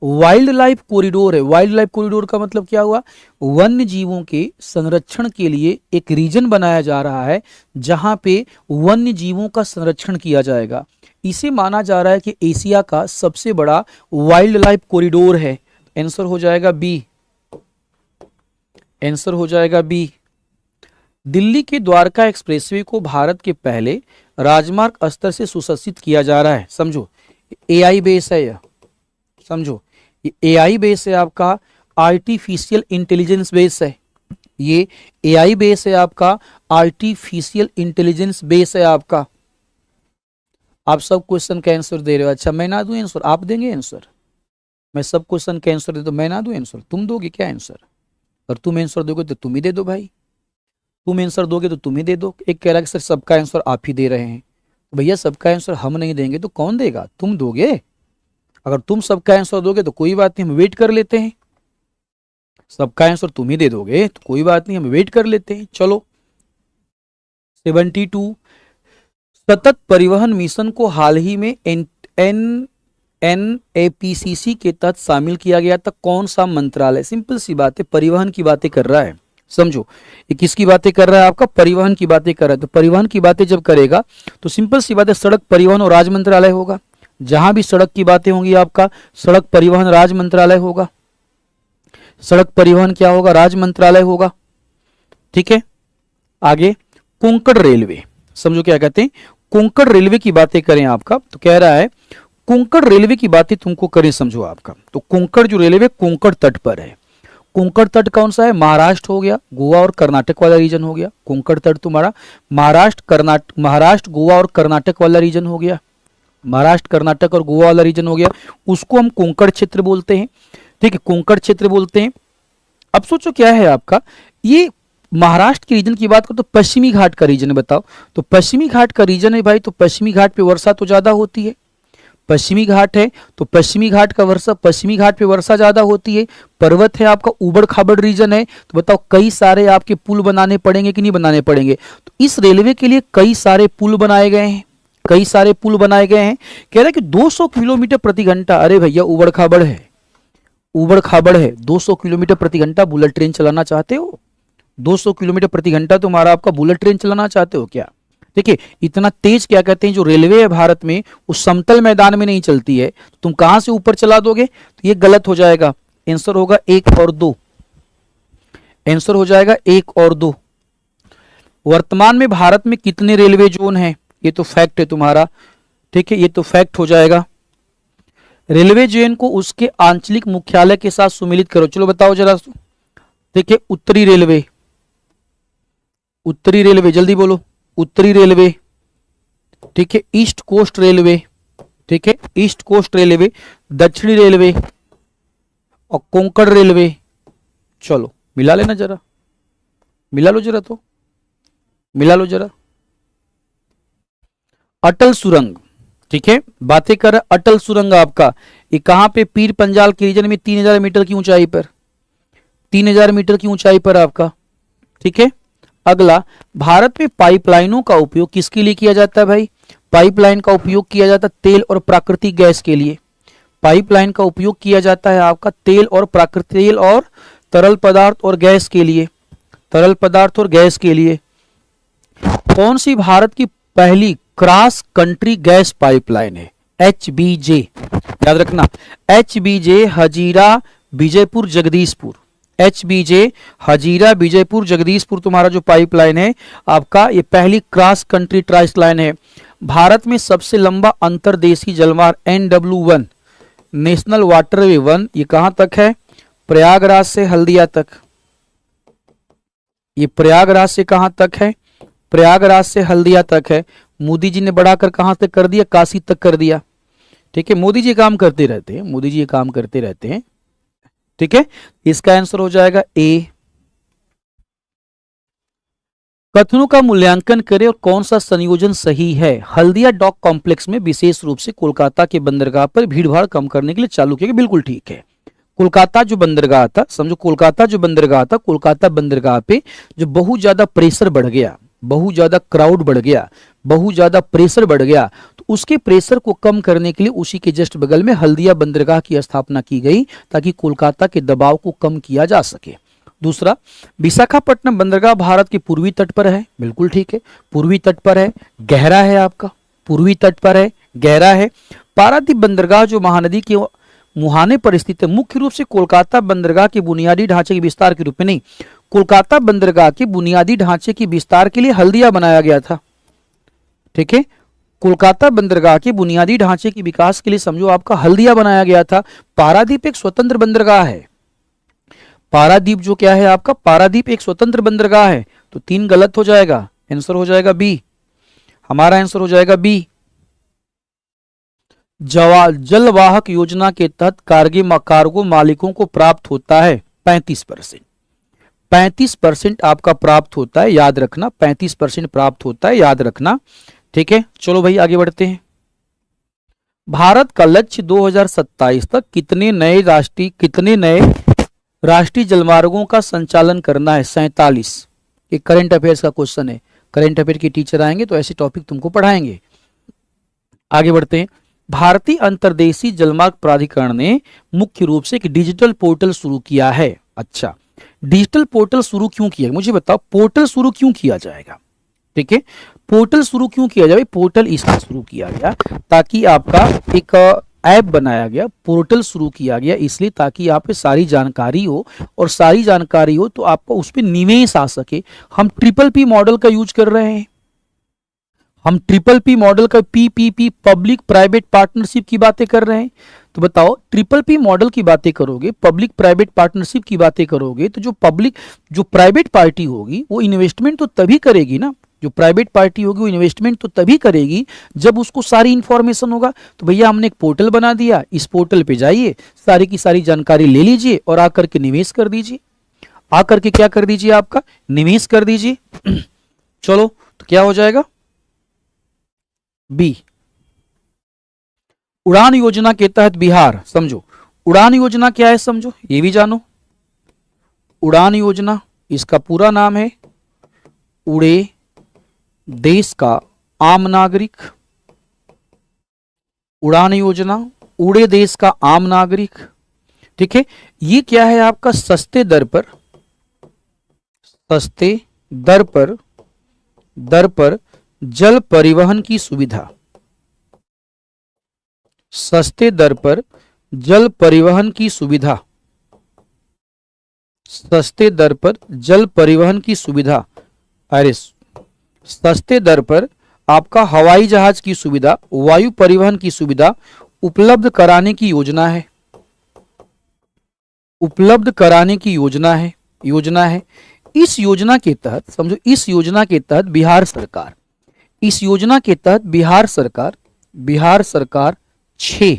वाइल्ड लाइफ कॉरिडोर है। वाइल्ड लाइफ कॉरिडोर का मतलब क्या हुआ, वन्य जीवों के संरक्षण के लिए एक रीजन बनाया जा रहा है जहां पे वन्य जीवों का संरक्षण किया जाएगा। इसे माना जा रहा है कि एशिया का सबसे बड़ा वाइल्ड लाइफ कॉरिडोर है। आंसर हो जाएगा बी, आंसर हो जाएगा बी। दिल्ली के द्वारका एक्सप्रेसवे को भारत के पहले राजमार्ग स्तर से सुशासित किया जा रहा है। समझो AI बेस है यह, समझो ये AI बेस है आपका, आर्टिफिशियल इंटेलिजेंस बेस है, ये AI बेस है आपका, आर्टिफिशियल इंटेलिजेंस बेस है आपका। आप सब क्वेश्चन का आंसर दे रहे हो, अच्छा मैं ना दूं आंसर, आप देंगे आंसर? मैं सब क्वेश्चन का आंसर दे तो मैं ना दूं आंसर, तुम दोगे क्या आंसर? और तुम आंसर दोगे तो तुम ही दे दो भाई, तुम आंसर दोगे तो तुम ही दे दो। एक कह रहा है कि सर सबका आंसर आप ही दे रहे हैं, तो भैया सबका आंसर हम नहीं देंगे तो कौन देगा? तुम दोगे। अगर तुम सबका आंसर दोगे तो कोई बात नहीं, हम वेट कर लेते हैं। सबका आंसर तुम ही दे दोगे तो कोई बात नहीं, हम वेट कर लेते हैं। चलो 72, सतत परिवहन मिशन को हाल ही में NAPCC के तहत शामिल किया गया था, कौन सा मंत्रालय? सिंपल सी बात है, परिवहन की बातें कर रहा है। समझो ये किसकी बातें कर रहा है आपका, परिवहन की बातें कर रहा है। तो परिवहन की बातें जब करेगा तो सिंपल सी बात है, सड़क परिवहन और राज मंत्रालय होगा। जहां भी सड़क की बातें होंगी आपका सड़क परिवहन राज मंत्रालय होगा, सड़क परिवहन क्या होगा, राज मंत्रालय होगा, ठीक है। आगे कोंकण रेलवे, समझो क्या कहते हैं, कोंकण रेलवे की बातें करें आपका, तो कह रहा है कोंकण रेलवे की बातें तुमको करें, समझो आपका। तो कोंकण जो रेलवे कोंकण तट पर है, कोंकण तट कौन सा है? महाराष्ट्र हो गया, गोवा और कर्नाटक वाला रीजन हो गया। कोंकण तट तुम्हारा महाराष्ट्र गोवा और कर्नाटक वाला रीजन हो गया, महाराष्ट्र कर्नाटक और गोवा वाला रीजन हो गया, उसको हम कोंकण क्षेत्र बोलते हैं, ठीक है, कोंकण क्षेत्र बोलते हैं। अब सोचो क्या है आपका, ये महाराष्ट्र के रीजन की बात करो तो पश्चिमी घाट का रीजन है, बताओ। तो पश्चिमी घाट का रीजन है भाई, तो पश्चिमी घाट पे वर्षा तो ज्यादा होती है, पश्चिमी घाट है तो पश्चिमी घाट का वर्षा, पश्चिमी घाट पे वर्षा ज्यादा होती है। पर्वत है आपका, उबड़ खाबड़ रीजन है, तो बताओ कई सारे आपके पुल बनाने पड़ेंगे कि नहीं बनाने पड़ेंगे? तो इस रेलवे के लिए कई सारे पुल बनाए गए हैं, कई सारे पुल बनाए गए हैं। कह रहे हैं कि 200 किलोमीटर प्रति घंटा, अरे भैया उबड़ खाबड़ है, उबड़ खाबड़ है। 200 किलोमीटर प्रति घंटा बुलेट ट्रेन चलाना चाहते हो? 200 किलोमीटर प्रति घंटा तुम्हारा आपका बुलेट ट्रेन चलाना चाहते हो क्या? देखिए इतना तेज क्या कहते हैं जो रेलवे है भारत में, उस समतल मैदान में नहीं चलती है, तो तुम कहां से ऊपर चला दोगे? तो ये गलत हो जाएगा। आंसर होगा 1 और 2, आंसर हो जाएगा 1 और 2। वर्तमान में भारत में कितने रेलवे जोन हैं? ये तो फैक्ट है तुम्हारा, ठीक है, ये तो फैक्ट हो जाएगा। रेलवे जोन को उसके आंचलिक मुख्यालय के साथ सुमिलित करो। चलो बताओ जरा, ठीक है, उत्तरी रेलवे, उत्तरी रेलवे, जल्दी बोलो, उत्तरी रेलवे, ठीक है, ईस्ट कोस्ट रेलवे, ठीक है, ईस्ट कोस्ट रेलवे, दक्षिणी रेलवे और कोंकण रेलवे। चलो मिला लेना जरा, मिला लो जरा, तो मिला लो जरा। अटल सुरंग, ठीक है, बातें कर अटल सुरंग आपका ये कहां पे, पीर पंजाल के रीजन में 3000 मीटर की ऊंचाई पर, 3000 मीटर की ऊंचाई पर आपका, ठीक है। अगला, भारत में पाइपलाइनों का उपयोग किसके लिए किया जाता है भाई? पाइपलाइन का उपयोग किया जाता है तेल और प्राकृतिक गैस के लिए। पाइपलाइन का उपयोग किया जाता है आपका तेल और प्राकृतिक, तेल और तरल पदार्थ और गैस के लिए, तरल पदार्थ और गैस के लिए। कौन सी भारत की पहली क्रॉस कंट्री गैस पाइपलाइन है? HBJ, याद रखना, HBJ हजीरा विजयपुर जगदीशपुर, HBJ हजीरा विजयपुर जगदीशपुर तुम्हारा जो पाइपलाइन है आपका, ये पहली क्रॉस कंट्री ट्राइस लाइन है। भारत में सबसे लंबा अंतरदेशीय जलमार्ग NW1 नेशनल वाटरवे 1, ये कहां तक है? प्रयागराज से हल्दिया तक। ये प्रयागराज से कहां तक है? प्रयागराज से हल्दिया तक है। मोदी जी ने बढ़ाकर कहां तक कर दिया? काशी तक कर दिया। ठीक है, मोदी जी काम करते रहते हैं, मोदी जी काम करते रहते हैं। ठीक है, इसका आंसर हो जाएगा ए। कथनों का मूल्यांकन करें और कौन सा संयोजन सही है? हल्दिया डॉक कॉम्प्लेक्स में विशेष रूप से कोलकाता के बंदरगाह पर भीड़भाड़ कम करने के लिए चालू किया गया। बिल्कुल ठीक है। कोलकाता जो बंदरगाह था, समझो कोलकाता जो बंदरगाह था, कोलकाता बंदरगाह पे जो बहुत ज्यादा प्रेशर बढ़ गया, बहुत ज्यादा क्राउड बढ़ गया, बहुत ज्यादा प्रेशर बढ़ गया, तो उसके प्रेशर को कम करने के लिए उसी के जस्ट बगल में हल्दिया बंदरगाह की स्थापना की गई ताकि कोलकाता के दबाव को कम किया जा सके। दूसरा, विशाखापट्टनम बंदरगाह भारत के पूर्वी तट पर है। बिल्कुल ठीक है, पूर्वी तट पर है, गहरा है आपका, पूर्वी तट पर है, गहरा है। पारादीप बंदरगाह जो महानदी के मुहाने पर स्थित है, मुख्य रूप से कोलकाता बंदरगाह के बुनियादी ढांचे के विस्तार के रूप में नहीं, कोलकाता बंदरगाह के बुनियादी ढांचे के विस्तार के लिए हल्दिया बनाया गया था। ठीक है, कोलकाता बंदरगाह के बुनियादी ढांचे के विकास के लिए समझो आपका हल्दिया बनाया गया था। पारादीप एक स्वतंत्र बंदरगाह है। पारादीप जो क्या है आपका, पारादीप एक स्वतंत्र बंदरगाह है, तो 3 गलत हो जाएगा, आंसर हो जाएगा बी। हमारा आंसर हो जाएगा बी। जलवाहक योजना के तहत कार्गो मालिकों को प्राप्त होता है 35%। 35% आपका प्राप्त होता है, याद रखना, 35% प्राप्त होता है, याद रखना। ठीक है, चलो भाई आगे बढ़ते हैं। भारत का लक्ष्य 2027 तक कितने नए राष्ट्रीय जलमार्गों का संचालन करना है? 47। ये करंट अफेयर्स का क्वेश्चन है, करंट अफेयर के टीचर आएंगे तो ऐसे टॉपिक तुमको पढ़ाएंगे। आगे बढ़ते हैं। भारतीय अंतर्देशीय जलमार्ग प्राधिकरण ने मुख्य रूप से एक डिजिटल पोर्टल शुरू किया है। अच्छा, डिजिटल पोर्टल शुरू क्यों किया, मुझे बताओ, पोर्टल शुरू क्यों किया जाएगा? ठीक है, पोर्टल शुरू क्यों किया जाए? पोर्टल इसलिए शुरू किया गया ताकि आपका एक ऐप बनाया गया, पोर्टल शुरू किया गया इसलिए ताकि आप पे सारी जानकारी हो, और सारी जानकारी हो तो आपको उस पर निवेश आ सके। हम PPP मॉडल का यूज कर रहे हैं, हम PPP मॉडल का PPP पब्लिक प्राइवेट पार्टनरशिप की बातें कर रहे हैं। तो बताओ, PPP मॉडल की बातें करोगे, पब्लिक प्राइवेट पार्टनरशिप की बातें करोगे, तो जो प्राइवेट पार्टी होगी वो इन्वेस्टमेंट तो तभी करेगी ना, जो प्राइवेट पार्टी होगी वो इन्वेस्टमेंट तो तभी करेगी जब उसको सारी इंफॉर्मेशन होगा। तो भैया हमने एक पोर्टल बना दिया, इस पोर्टल पे जाइए, सारी की सारी जानकारी ले लीजिए और आकर के निवेश कर दीजिए, आकर के क्या कर दीजिए, आपका निवेश कर दीजिए। चलो, तो क्या हो जाएगा? बी। उड़ान योजना के तहत बिहार, समझो उड़ान योजना क्या है, समझो ये भी जानो। उड़ान योजना, इसका पूरा नाम है उड़े देश का आम नागरिक। उड़ान योजना, उड़े देश का आम नागरिक। ठीक है, ये क्या है आपका? सस्ते दर पर जल परिवहन की सुविधा। सस्ते दर पर जल परिवहन की सुविधा, सस्ते दर पर जल परिवहन की सुविधा। अरे, सस्ते दर पर आपका हवाई जहाज की सुविधा, वायु परिवहन की सुविधा उपलब्ध कराने की योजना है, उपलब्ध कराने की योजना है। इस योजना के तहत, समझो इस योजना के तहत बिहार सरकार इस योजना के तहत बिहार सरकार 6,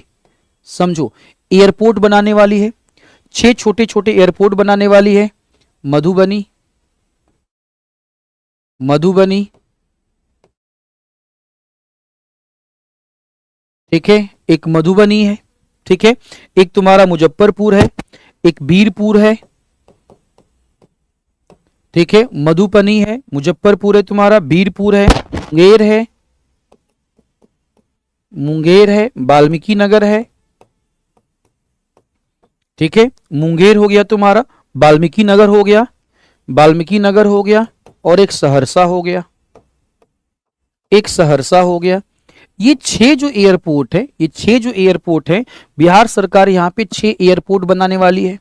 समझो, एयरपोर्ट बनाने वाली है। 6 छोटे छोटे एयरपोर्ट बनाने वाली है। मधुबनी, ठीक है, एक मधुबनी है, ठीक है, एक तुम्हारा मुजफ्फरपुर है, एक बीरपुर है, ठीक है, मधुबनी है, मुजफ्फरपुर है, तुम्हारा बीरपुर है, मुंगेर है, वाल्मीकि नगर है, ठीक है, मुंगेर हो गया तुम्हारा, वाल्मीकि नगर हो गया, और एक सहरसा हो गया, ये 6 जो एयरपोर्ट है, बिहार सरकार यहाँ पे 6 एयरपोर्ट बनाने वाली है।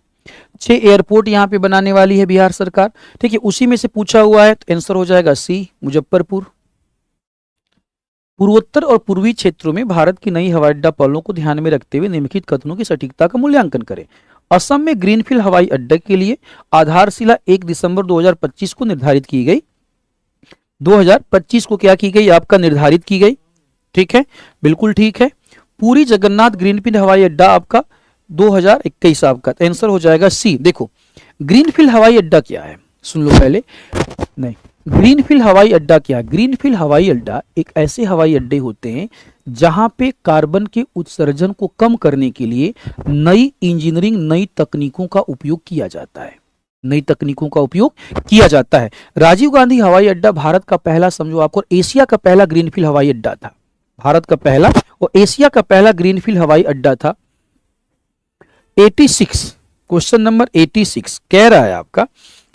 6 एयरपोर्ट यहाँ पे बनाने वाली है बिहार सरकार, ठीक है। उसी में से पूछा हुआ है तो आंसर हो जाएगा सी, मुजफ्फरपुर। पूर्वोत्तर और पूर्वी क्षेत्रों में भारत की नई हवाई अड्डा पहलों को ध्यान में रखते हुए निम्नलिखित कथनों की सटीकता का मूल्यांकन करें। असम में ग्रीनफील्ड हवाई अड्डे के लिए आधारशिला 1 दिसंबर 2025 को निर्धारित की गई। 2025 को क्या की गई, आपका निर्धारित की गई, ठीक है, बिल्कुल ठीक है। पूरी जगन्नाथ ग्रीनफील्ड हवाई अड्डा आपका 2021 आपका, आंसर हो जाएगा सी। देखो ग्रीनफील्ड हवाई अड्डा क्या है, सुन लो पहले, नहीं, ग्रीनफील्ड हवाई अड्डा क्या है? ग्रीनफील्ड हवाई अड्डा एक ऐसे हवाई अड्डे होते हैं जहां पे कार्बन के उत्सर्जन को कम करने के लिए नई इंजीनियरिंग, नई तकनीकों का उपयोग किया जाता है। राजीव गांधी हवाई अड्डा भारत का पहला, समझो आपको, एशिया का पहला ग्रीनफील्ड हवाई अड्डा था। भारत का पहला और एशिया का पहला ग्रीनफील्ड हवाई अड्डा था। 86, क्वेश्चन नंबर 86 कह रहा है आपका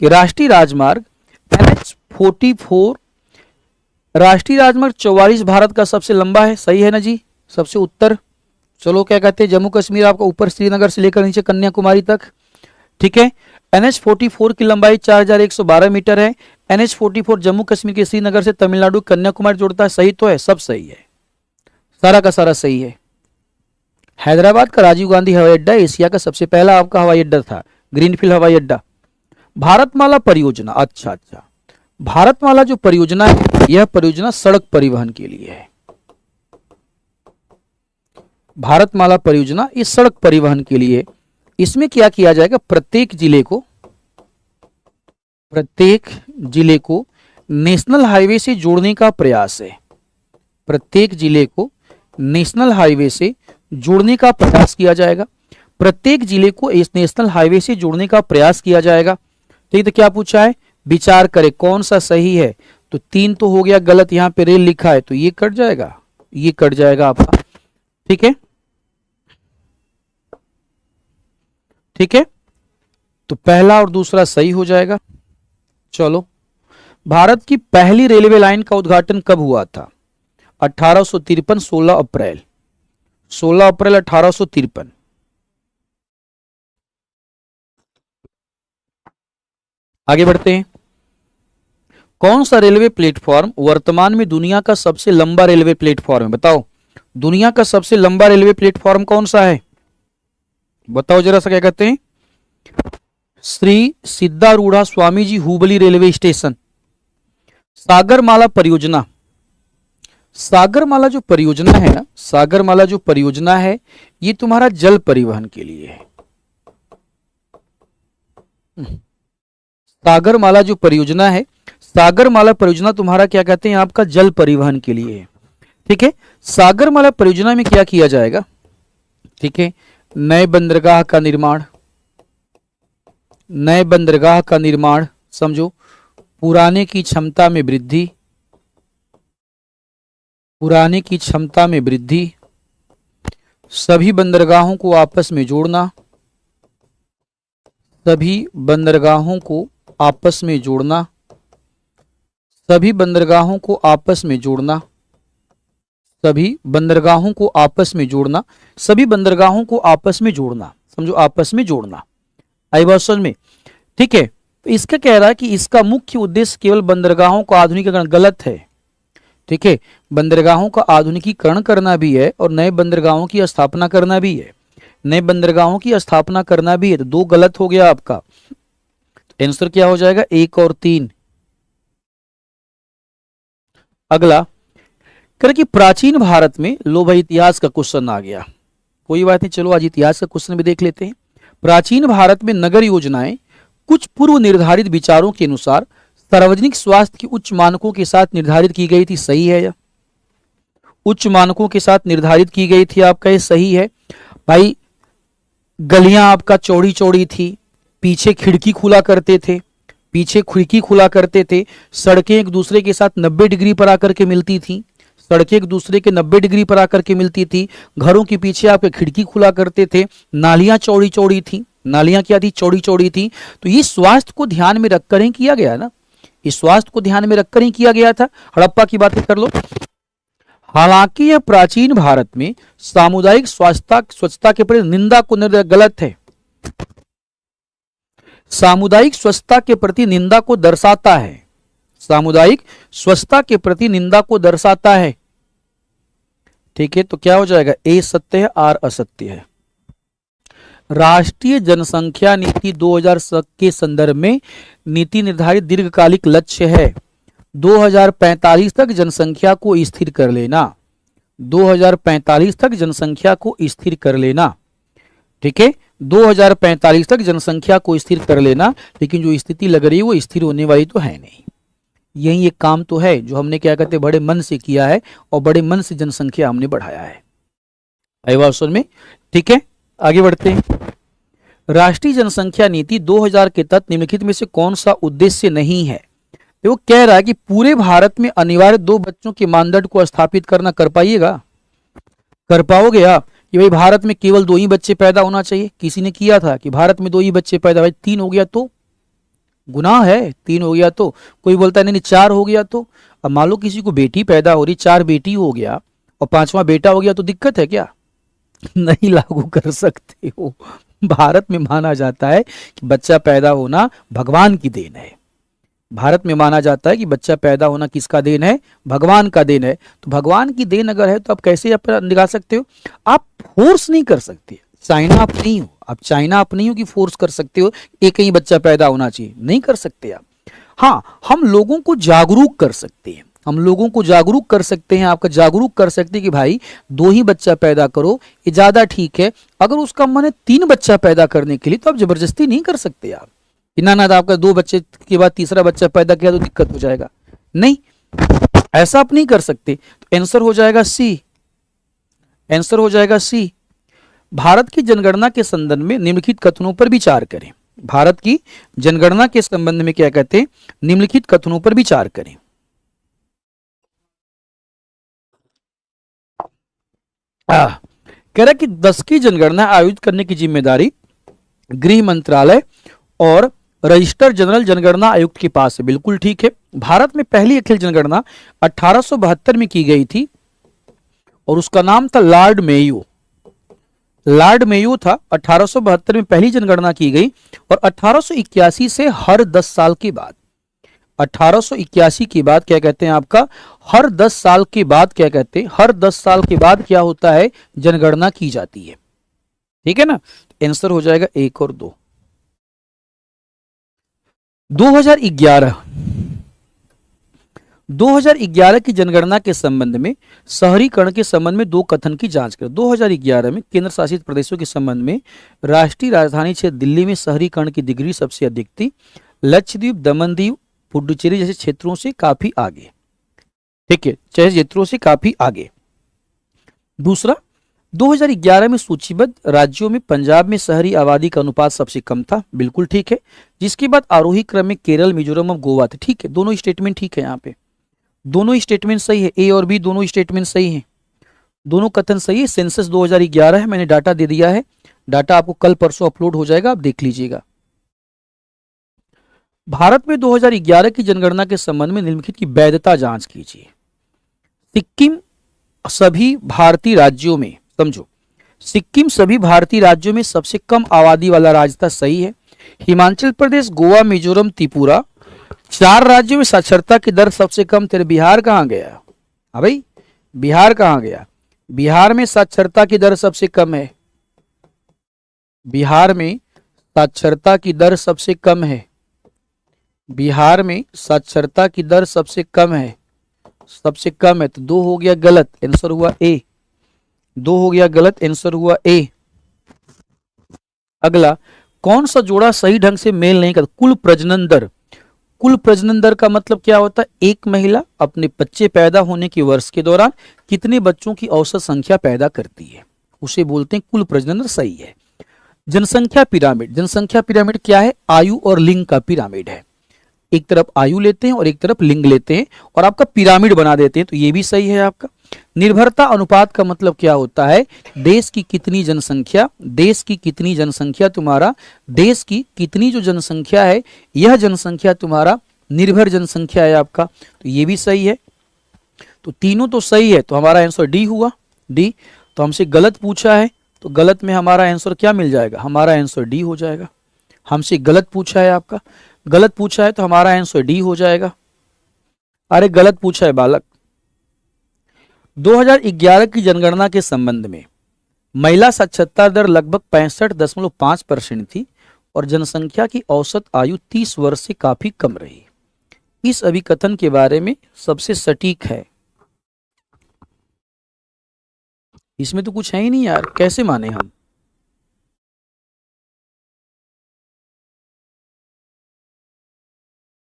कि राष्ट्रीय राजमार्ग NH44, राष्ट्रीय राजमार्ग 44 भारत का सबसे लंबा है, सही है ना जी, सबसे उत्तर। चलो क्या कहते हैं, जम्मू कश्मीर आपका ऊपर श्रीनगर से लेकर नीचे कन्याकुमारी तक, ठीक है। NH44 की लंबाई 4112 मीटर है। NH44 जम्मू कश्मीर के श्रीनगर से तमिलनाडु कन्याकुमारी जोड़ता है, सही तो है, सब सही है, सारा का सारा सही है। हैदराबाद का राजीव गांधी हवाई अड्डा एशिया का सबसे पहला आपका हवाई अड्डा था, ग्रीनफील्ड हवाई अड्डा। भारतमाला परियोजना, अच्छा, भारतमाला जो परियोजना है, यह परियोजना सड़क परिवहन के लिए है। भारतमाला परियोजना इस सड़क परिवहन के लिए, इसमें क्या किया जाएगा, प्रत्येक जिले को नेशनल हाईवे से जोड़ने का प्रयास है। प्रत्येक जिले को नेशनल हाईवे से जोड़ने का प्रयास किया जाएगा। प्रत्येक जिले को इस नेशनल हाईवे से जोड़ने का प्रयास किया जाएगा। ठीक, तो क्या पूछा है, विचार करें कौन सा सही है। तो 3 तो हो गया गलत, यहां पे रेल लिखा है तो ये कट जाएगा, आपका, ठीक है, तो पहला और दूसरा सही हो जाएगा। चलो, भारत की पहली रेलवे लाइन का उद्घाटन कब हुआ था? 1853, 16 अप्रैल 1853। आगे बढ़ते हैं। कौन सा रेलवे प्लेटफॉर्म वर्तमान में दुनिया का सबसे लंबा रेलवे प्लेटफॉर्म है? बताओ, दुनिया का सबसे लंबा रेलवे प्लेटफॉर्म कौन सा है? बताओ जरा सा, क्या कहते हैं? Shri सिद्धारूढ़ा Swami ji Hubli railway station. सागरमाला परियोजना, सागरमाला जो परियोजना है ना, सागरमाला जो परियोजना है, ये तुम्हारा जल परिवहन के लिए है। सागरमाला जो परियोजना है, सागरमाला परियोजना तुम्हारा क्या कहते हैं, आपका जल परिवहन के लिए है, ठीक है। सागरमाला परियोजना में क्या किया जाएगा, ठीक है, नए बंदरगाह का निर्माण, समझो, पुराने की क्षमता में वृद्धि, सभी बंदरगाहों को आपस में जोड़ना, सभी बंदरगाहों को आपस में जोड़ना, सभी बंदरगाहों को आपस में जोड़ना, सभी बंदरगाहों को आपस में जोड़ना, सभी बंदरगाहों को आपस में जोड़ना, समझो, आपस में जोड़ना। आई बात समझ में? ठीक है, तो इसका कह रहा है कि इसका मुख्य उद्देश्य केवल बंदरगाहों का आधुनिकीकरण, गलत है, ठीक है। बंदरगाहों का आधुनिकीकरण करना भी है और नए बंदरगाहों की स्थापना करना भी है, नए बंदरगाहों की स्थापना करना भी है, तो 2 गलत हो गया आपका। आंसर क्या हो जाएगा, 1 और 3। अगला, कर कि प्राचीन भारत में, लो भाई इतिहास का क्वेश्चन आ गया, कोई बात नहीं, चलो आज इतिहास का क्वेश्चन भी देख लेते हैं। प्राचीन भारत में नगर योजनाएं कुछ पूर्व निर्धारित विचारों के अनुसार सार्वजनिक स्वास्थ्य के उच्च मानकों के साथ निर्धारित की गई थी, सही है या? उच्च मानकों के साथ निर्धारित की गई थी, आपका ये सही है भाई। गलियां आपका चौड़ी चौड़ी थी, पीछे खिड़की खुला करते थे, पीछे खिड़की खुला करते थे, सड़कें एक दूसरे के साथ 90 डिग्री पर आकर के मिलती थी, सड़कें एक दूसरे के 90 डिग्री पर आकर के मिलती थी, घरों के पीछे आपके खिड़की खुला करते थे, नालियां चौड़ी चौड़ी थी, नालियां क्या थी? चौड़ी चौड़ी थी। तो ये स्वास्थ्य को ध्यान में रखकर ही किया गया ना, इस स्वास्थ्य को ध्यान में रखकर ही किया गया था। हड़प्पा की बात कर लो। हालांकि यह प्राचीन भारत में सामुदायिक स्वच्छता के प्रति निंदा को गलत है, सामुदायिक स्वच्छता के प्रति निंदा को दर्शाता है, सामुदायिक स्वच्छता के प्रति निंदा को दर्शाता है। ठीक है, तो क्या हो जाएगा? ए सत्य है, आर असत्य है। राष्ट्रीय जनसंख्या नीति 2000 के संदर्भ में नीति निर्धारित दीर्घकालिक लक्ष्य है 2045 तक जनसंख्या को स्थिर कर लेना, 2045 तक जनसंख्या को स्थिर कर लेना। ठीक है, 2045 तक जनसंख्या को स्थिर कर लेना। लेकिन जो स्थिति लग रही है वो स्थिर होने वाली तो है नहीं। यही एक काम तो है जो हमने क्या कहते हैं बड़े मन से किया है और बड़े मन से जनसंख्या हमने बढ़ाया है। आई बात समझ में? ठीक है, आगे बढ़ते हैं। राष्ट्रीय जनसंख्या नीति 2000 के तहत निम्नलिखित में से कौन सा उद्देश्य नहीं है? वो कह रहा है कि पूरे भारत में अनिवार्य 2 बच्चों के मानदंड को स्थापित करना कर पाइएगा? कर पाओगे आप कि भाई भारत में केवल 2 ही बच्चे पैदा होना चाहिए? किसी ने किया था कि भारत में 2 ही बच्चे पैदा, भाई 3 हो गया तो गुनाह है, 3 हो गया तो। कोई बोलता है नहीं 4 हो गया तो। अब मान लो किसी को बेटी पैदा हो रही, 4 बेटी हो गया और 5वां बेटा हो गया तो दिक्कत है क्या? नहीं लागू कर सकते हो। भारत में माना जाता है कि बच्चा पैदा होना भगवान की देन है। भारत में माना जाता है कि बच्चा पैदा होना किसका देन है? भगवान का देन है। तो भगवान की देन अगर है तो आप कैसे निकाल सकते हो? आप फोर्स नहीं कर सकते। चाइना आप नहीं हो, आप चाइना आप नहीं हो कि फोर्स कर सकते हो एक ही बच्चा पैदा होना चाहिए, नहीं कर सकते आप। हाँ, हम लोगों को जागरूक कर सकते हैं, हम लोगों को जागरूक कर सकते हैं, आपका जागरूक कर सकते हैं कि भाई 2 ही बच्चा पैदा करो, ये ज्यादा ठीक है। अगर उसका मन है 3 बच्चा पैदा करने के लिए तो आप जबरदस्ती नहीं कर सकते आप कि ना आपका 2 बच्चे के बाद तीसरा बच्चा पैदा किया तो दिक्कत हो जाएगा, नहीं, ऐसा आप नहीं कर सकते। तो आंसर हो जाएगा सी, आंसर हो जाएगा सी। भारत की जनगणना के संबंध में निम्नलिखित कथनों पर विचार करें। भारत की जनगणना के संबंध में क्या कहते हैं? निम्नलिखित कथनों पर विचार करें। कह रहा कि 10 की जनगणना आयोजित करने की जिम्मेदारी गृह मंत्रालय और रजिस्टर जनरल जनगणना आयुक्त के पास है। बिल्कुल ठीक है। भारत में पहली अखिल जनगणना 1872 में की गई थी और उसका नाम था लॉर्ड मेयो। लॉर्ड मेयो था। 1872 में पहली जनगणना की गई और 1881 से हर 10 साल के बाद, 1881 के बाद क्या कहते हैं आपका, हर 10 साल के बाद क्या कहते हैं, हर 10 साल के बाद क्या होता है, जनगणना की जाती है। ठीक है ना, आंसर हो जाएगा 1 और 2। 2011 की जनगणना के संबंध में शहरीकरण के संबंध में 2 कथन की जांच करें। 2011 में केंद्र शासित प्रदेशों के संबंध में राष्ट्रीय राजधानी क्षेत्र दिल्ली में शहरीकरण की डिग्री सबसे अधिक थी। लक्षद्वीप, दमन-दीव, पुडुचेरी जैसे क्षेत्रों से काफी आगे। ठीक है, क्षेत्रों से काफी आगे। दूसरा, 2011 में सूचीबद्ध राज्यों में पंजाब में शहरी आबादी का अनुपात सबसे कम था। बिल्कुल ठीक है। जिसके बाद आरोही क्रम में केरल, मिजोरम और गोवा थे। ठीक है, दोनों स्टेटमेंट ठीक है, यहाँ पे दोनों स्टेटमेंट सही है, ए और बी दोनों स्टेटमेंट सही हैं, दोनों कथन सही है। सेंसस 2011 है, मैंने डाटा दे दिया है, डाटा आपको कल परसों अपलोड हो जाएगा, आप देख लीजिएगा। भारत में 2011 की जनगणना के संबंध में निम्नलिखित की वैधता जांच कीजिए। सिक्किम सभी भारतीय राज्यों में, समझो, सिक्किम सभी भारतीय राज्यों में सबसे कम आबादी वाला राज्य था, सही है। हिमाचल प्रदेश, गोवा, मिजोरम, त्रिपुरा 4 राज्यों में साक्षरता की दर सबसे कम थे। बिहार कहाँ गया? हाँ भाई, बिहार कहाँ गया? बिहार में साक्षरता की दर सबसे कम है, बिहार में साक्षरता की दर सबसे कम है, बिहार में साक्षरता की दर सबसे कम है। सबसे कम है तो 2 हो गया गलत, आंसर हुआ ए। 2 हो गया गलत, आंसर हुआ ए। अगला, कौन सा जोड़ा सही ढंग से मेल नहीं करता? कुल प्रजनन दर। कुल प्रजनन दर का मतलब क्या होता है? एक महिला अपने बच्चे पैदा होने के वर्ष के दौरान कितने बच्चों की औसत संख्या पैदा करती है, उसे बोलते हैं कुल प्रजनन दर। सही है। जनसंख्या पिरामिड। जनसंख्या पिरामिड क्या है? आयु और लिंग का पिरामिड है। एक तरफ आयु लेते हैं और एक तरफ लिंग लेते हैं और आपका पिरामिड बना देते हैं, तो ये भी सही है आपका। निर्भरता अनुपात का मतलब क्या होता है? देश की कितनी जनसंख्या, देश की कितनी जनसंख्या तुम्हारा, देश की कितनी जो जनसंख्या है, यह जनसंख्या तुम्हारा निर्भर जनसंख्या है आपका, तो ये भी सही है। तो तीनों तो सही है, तो हमारा आंसर डी हुआ। डी। तो हमसे गलत पूछा है, तो गलत में हमारा आंसर क्या मिल जाएगा? हमारा आंसर डी हो जाएगा। हमसे गलत पूछा है आपका, गलत पूछा है तो हमारा आंसर डी हो जाएगा। अरे गलत पूछा है बालक। 2011 की जनगणना के संबंध में महिला साक्षरता दर लगभग 65.5% थी और जनसंख्या की औसत आयु 30 वर्ष से काफी कम रही। इस अभिकथन के बारे में सबसे सटीक है। इसमें तो कुछ है ही नहीं यार, कैसे माने हम?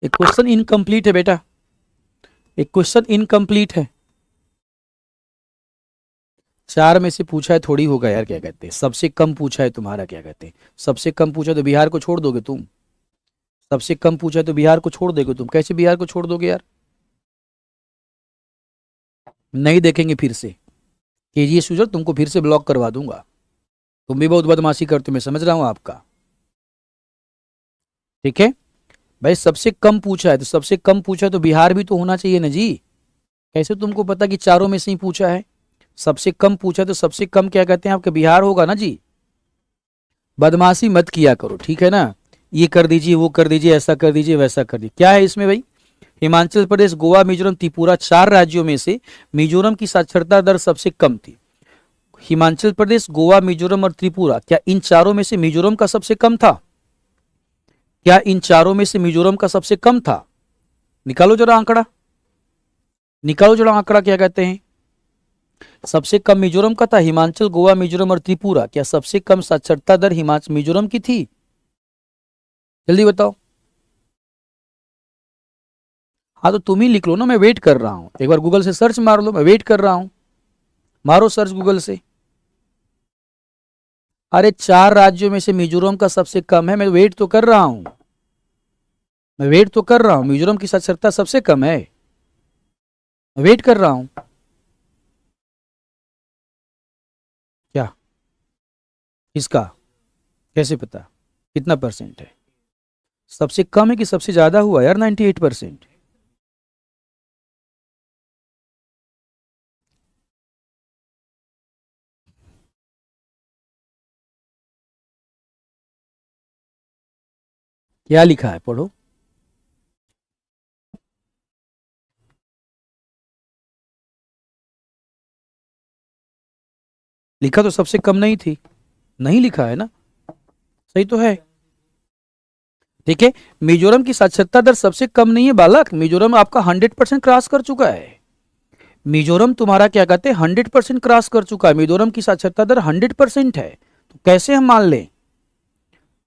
एक क्वेश्चन इनकम्प्लीट है बेटा, एक क्वेश्चन इनकम्प्लीट है। 4 में से पूछा है थोड़ी होगा यार, क्या कहते हैं, सबसे कम पूछा है तुम्हारा, क्या कहते हैं, सबसे कम पूछा तो बिहार को छोड़ दोगे तुम? सबसे कम पूछा है तो बिहार को छोड़ दोगे तुम? कैसे बिहार को छोड़ दोगे यार? नहीं देखेंगे फिर से। केजीएस यूजर तुमको फिर से ब्लॉक करवा दूंगा। तुम भी बहुत बदमाशी करते हो, मैं समझ रहा हूं आपका। ठीक है भाई, सबसे कम पूछा है तो सबसे कम पूछा है तो बिहार भी तो होना चाहिए ना जी। कैसे तुमको पता कि चारों में से ही पूछा है? सबसे कम पूछा तो सबसे कम क्या कहते हैं आपके, बिहार होगा ना जी। बदमाशी मत किया करो, ठीक है ना। ये कर दीजिए, वो कर दीजिए, ऐसा कर दीजिए, वैसा कर दीजिए, क्या है इसमें भाई? हिमाचल प्रदेश, गोवा, मिजोरम, त्रिपुरा, 4 राज्यों में से मिजोरम की साक्षरता दर सबसे कम थी। हिमाचल प्रदेश, गोवा, मिजोरम और त्रिपुरा, क्या इन चारों में से मिजोरम का सबसे कम था? क्या इन चारों में से मिजोरम का सबसे कम था? निकालो जरा आंकड़ा, निकालो जरा आंकड़ा, क्या कहते हैं? सबसे कम मिजोरम का था। हिमाचल, गोवा, मिजोरम और त्रिपुरा, क्या सबसे कम साक्षरता दर हिमाचल मिजोरम की थी? जल्दी बताओ। हाँ तो तुम ही लिख लो ना, मैं वेट कर रहा हूं। एक बार गूगल से सर्च मार लो, मैं वेट कर रहा हूं। मारो सर्च गूगल से। अरे 4 राज्यों में से मिजोरम का सबसे कम है, मैं वेट तो कर रहा हूं, मैं वेट तो कर रहा हूं। मिजोरम की साक्षरता सबसे कम है, मैं वेट कर रहा हूं। क्या? किसका? कैसे पता? कितना परसेंट है? सबसे कम है कि सबसे ज्यादा हुआ यार? 98%। क्या लिखा है, पढ़ो। लिखा तो सबसे कम नहीं थी, नहीं लिखा है ना, सही तो है। ठीक है, मिजोरम की साक्षरता दर सबसे कम नहीं है बालक। मिजोरम आपका 100% क्रॉस कर चुका है। मिजोरम तुम्हारा क्या कहते हैं, 100% क्रॉस कर चुका है। मिजोरम की साक्षरता दर 100% है, तो कैसे हम मान लें?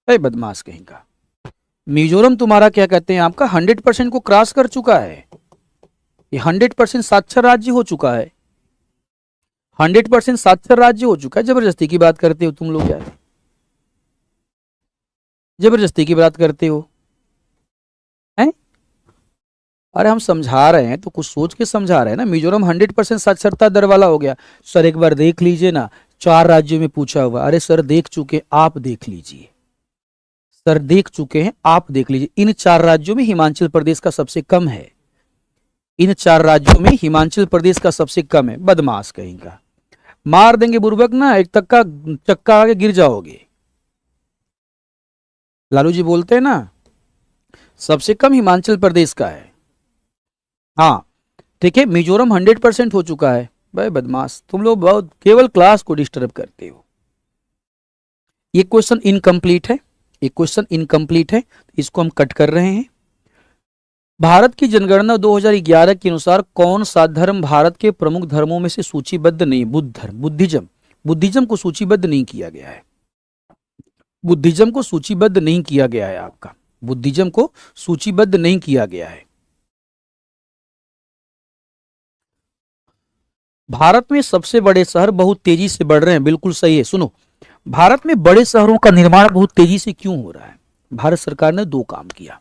अरे बदमाश कहीं का। मिजोरम तुम्हारा क्या कहते हैं आपका 100% को क्रॉस कर चुका है। ये 100% साक्षर राज्य हो चुका है, 100% साक्षर राज्य हो चुका है। जबरदस्ती की बात करते हो तुम लोग यार, जबरदस्ती की बात करते हो हैं। अरे हम समझा रहे हैं तो कुछ सोच के समझा रहे हैं ना। मिजोरम 100% साक्षरता दर वाला हो गया। सर एक बार देख लीजिए ना, 4 राज्यों में पूछा हुआ। अरे सर देख चुके, आप देख लीजिए, सर देख चुके हैं, आप देख लीजिए। इन 4 राज्यों में हिमाचल प्रदेश का सबसे कम है। इन 4 राज्यों में हिमाचल प्रदेश का सबसे कम है। बदमाश कहीं का, मार देंगे बुर्बक ना, एक तक्का चक्का आगे गिर जाओगे। लालू जी बोलते हैं ना, सबसे कम हिमाचल प्रदेश का है। हाँ ठीक है, मिजोरम 100% हो चुका है। भाई बदमाश, तुम लोग बहुत केवल क्लास को डिस्टर्ब करते हो। ये क्वेश्चन इनकम्प्लीट है, ये क्वेश्चन इनकम्प्लीट है, इसको हम कट कर रहे हैं। भारत की जनगणना 2011 के अनुसार कौन सा धर्म भारत के प्रमुख धर्मों में से सूचीबद्ध नहीं? बुद्ध धर्म, बुद्धिज्म। बुद्धिज्म को सूचीबद्ध नहीं किया गया है, बुद्धिज्म को सूचीबद्ध नहीं किया गया है आपका, बुद्धिज्म को सूचीबद्ध नहीं किया गया है। भारत में सबसे बड़े शहर बहुत तेजी से बढ़ रहे हैं, बिल्कुल सही है। सुनो, भारत में बड़े शहरों का निर्माण बहुत तेजी से क्यों हो रहा है? भारत सरकार ने दो काम किया,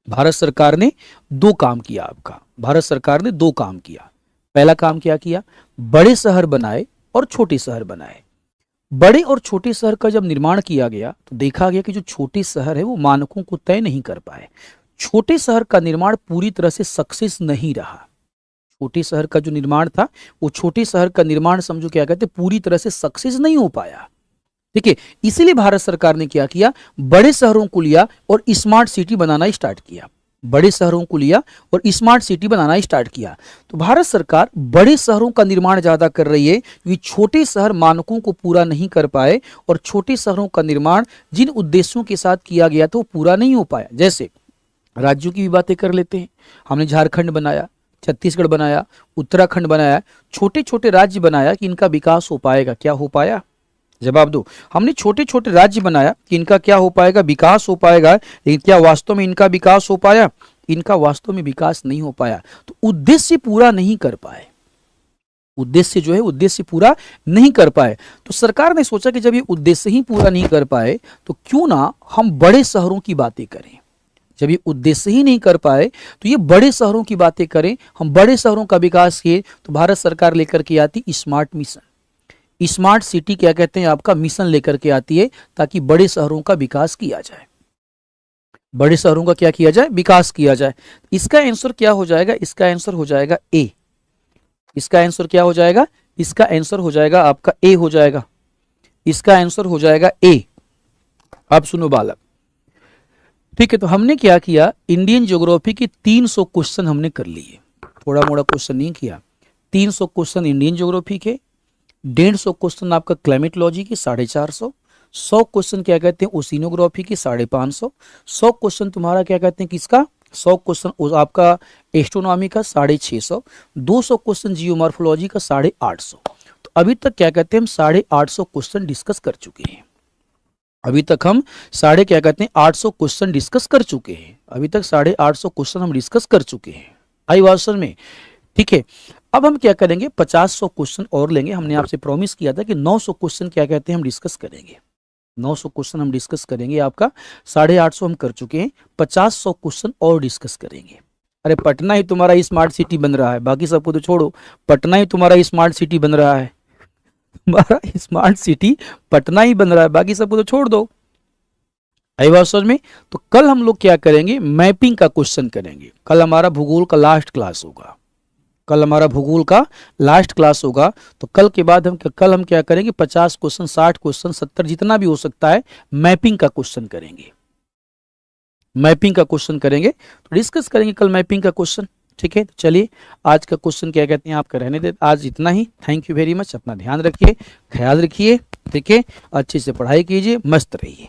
भारत सरकार ने दो काम किया आपका, भारत सरकार ने दो काम किया। पहला काम क्या किया? बड़े शहर बनाए और छोटे शहर बनाए। बड़े और छोटे शहर का जब निर्माण किया गया तो देखा गया कि जो छोटे शहर है वो मानकों को तय नहीं कर पाए। छोटे शहर का निर्माण पूरी तरह से सक्सेस नहीं रहा। छोटे शहर का जो निर्माण था, वो छोटे शहर का निर्माण समझो क्या कहते हैं, पूरी तरह से सक्सेस नहीं हो पाया। ठीक है, इसीलिए भारत सरकार ने क्या किया? बड़े शहरों को लिया और स्मार्ट सिटी बनाना स्टार्ट किया। बड़े शहरों को लिया और स्मार्ट सिटी बनाना स्टार्ट किया। तो भारत सरकार बड़े शहरों का निर्माण ज्यादा कर रही है क्योंकि छोटे शहर मानकों को पूरा नहीं कर पाए और छोटे शहरों का निर्माण जिन उद्देश्यों के साथ किया गया था वो पूरा नहीं हो पाया। जैसे राज्यों की भी बातें कर लेते हैं, हमने झारखंड बनाया, छत्तीसगढ़ बनाया, उत्तराखंड बनाया, छोटे छोटे राज्य बनाया कि इनका विकास हो पाएगा, क्या हो पाया? जवाब दो। हमने छोटे छोटे राज्य बनाया कि इनका क्या हो पाएगा? विकास हो पाएगा, लेकिन क्या वास्तव में इनका विकास हो पाया? इनका वास्तव में विकास नहीं हो पाया। तो उद्देश्य पूरा नहीं कर पाए, उद्देश्य जो है उद्देश्य पूरा नहीं कर पाए। तो सरकार ने सोचा कि जब ये उद्देश्य ही पूरा नहीं कर पाए तो क्यों ना हम बड़े शहरों की बातें करें। जब ये उद्देश्य ही नहीं कर पाए तो ये बड़े शहरों की बातें करें, हम बड़े शहरों का विकास किए। तो भारत सरकार लेकर के आती स्मार्ट मिशन, स्मार्ट सिटी क्या कहते हैं आपका, मिशन लेकर के आती है ताकि बड़े शहरों का विकास किया जाए। बड़े शहरों का क्या किया जाए? विकास किया जाए। इसका आंसर क्या हो जाएगा? इसका आंसर हो जाएगा ए। इसका आंसर क्या हो जाएगा? इसका आंसर हो जाएगा आपका ए हो जाएगा। इसका आंसर हो जाएगा ए। अब सुनो बालक, ठीक है, तो हमने क्या किया? इंडियन ज्योग्राफी के 300 क्वेश्चन हमने कर लिए, थोड़ा मोड़ा क्वेश्चन नहीं किया। 300 क्वेश्चन इंडियन ज्योग्राफी के, 150 क्वेश्चन आपका क्लाइमेटोलॉजी की, 450, 100 क्वेश्चन क्या कहते हैं ओशिनोग्राफी की, 550, 100 क्वेश्चन तुम्हारा क्या कहते हैं किसका, 100 क्वेश्चन आपका एस्ट्रोनॉमी का, 650, 200 क्वेश्चन जियोमॉर्फोलॉजी का, 850। तो अभी तक क्या कहते हैं हम 850 क्वेश्चन डिस्कस कर चुके हैं। अभी तक हम 850 क्वेश्चन डिस्कस कर चुके हैं। अभी तक 850 क्वेश्चन हम डिस्कस कर चुके हैं। आई बात समझ में? ठीक है, अब हम क्या करेंगे? 50 क्वेश्चन और लेंगे। हमने आपसे प्रॉमिस किया था कि 900 क्वेश्चन क्या कहते हैं हम डिस्कस करेंगे। 900 क्वेश्चन हम डिस्कस करेंगे। आपका 850 हम कर चुके हैं, 50 क्वेश्चन और डिस्कस करेंगे। अरे पटना ही तुम्हारा स्मार्ट सिटी बन रहा है, बाकी सबको तो छोड़ो। पटना ही तुम्हारा स्मार्ट सिटी बन रहा है, तुम्हारा स्मार्ट सिटी पटना ही बन रहा है, बाकी सबको तो छोड़ दो। आई बात समझ में? तो कल हम लोग क्या करेंगे? मैपिंग का क्वेश्चन करेंगे। कल हमारा भूगोल का लास्ट क्लास होगा, कल हमारा भूगोल का लास्ट क्लास होगा। तो कल के बाद हम क्या करेंगे? 50 क्वेश्चन, 60 क्वेश्चन, 70 जितना भी हो सकता है मैपिंग का क्वेश्चन करेंगे। मैपिंग का क्वेश्चन करेंगे, तो डिस्कस करेंगे कल मैपिंग का क्वेश्चन। ठीक है, तो चलिए आज का क्वेश्चन क्या कहते हैं आपका रहने दे, आज इतना ही। Thank you very much. अपना ध्यान रखिए, ख्याल रखिए, ठीक है, अच्छे से पढ़ाई कीजिए, मस्त रहिए।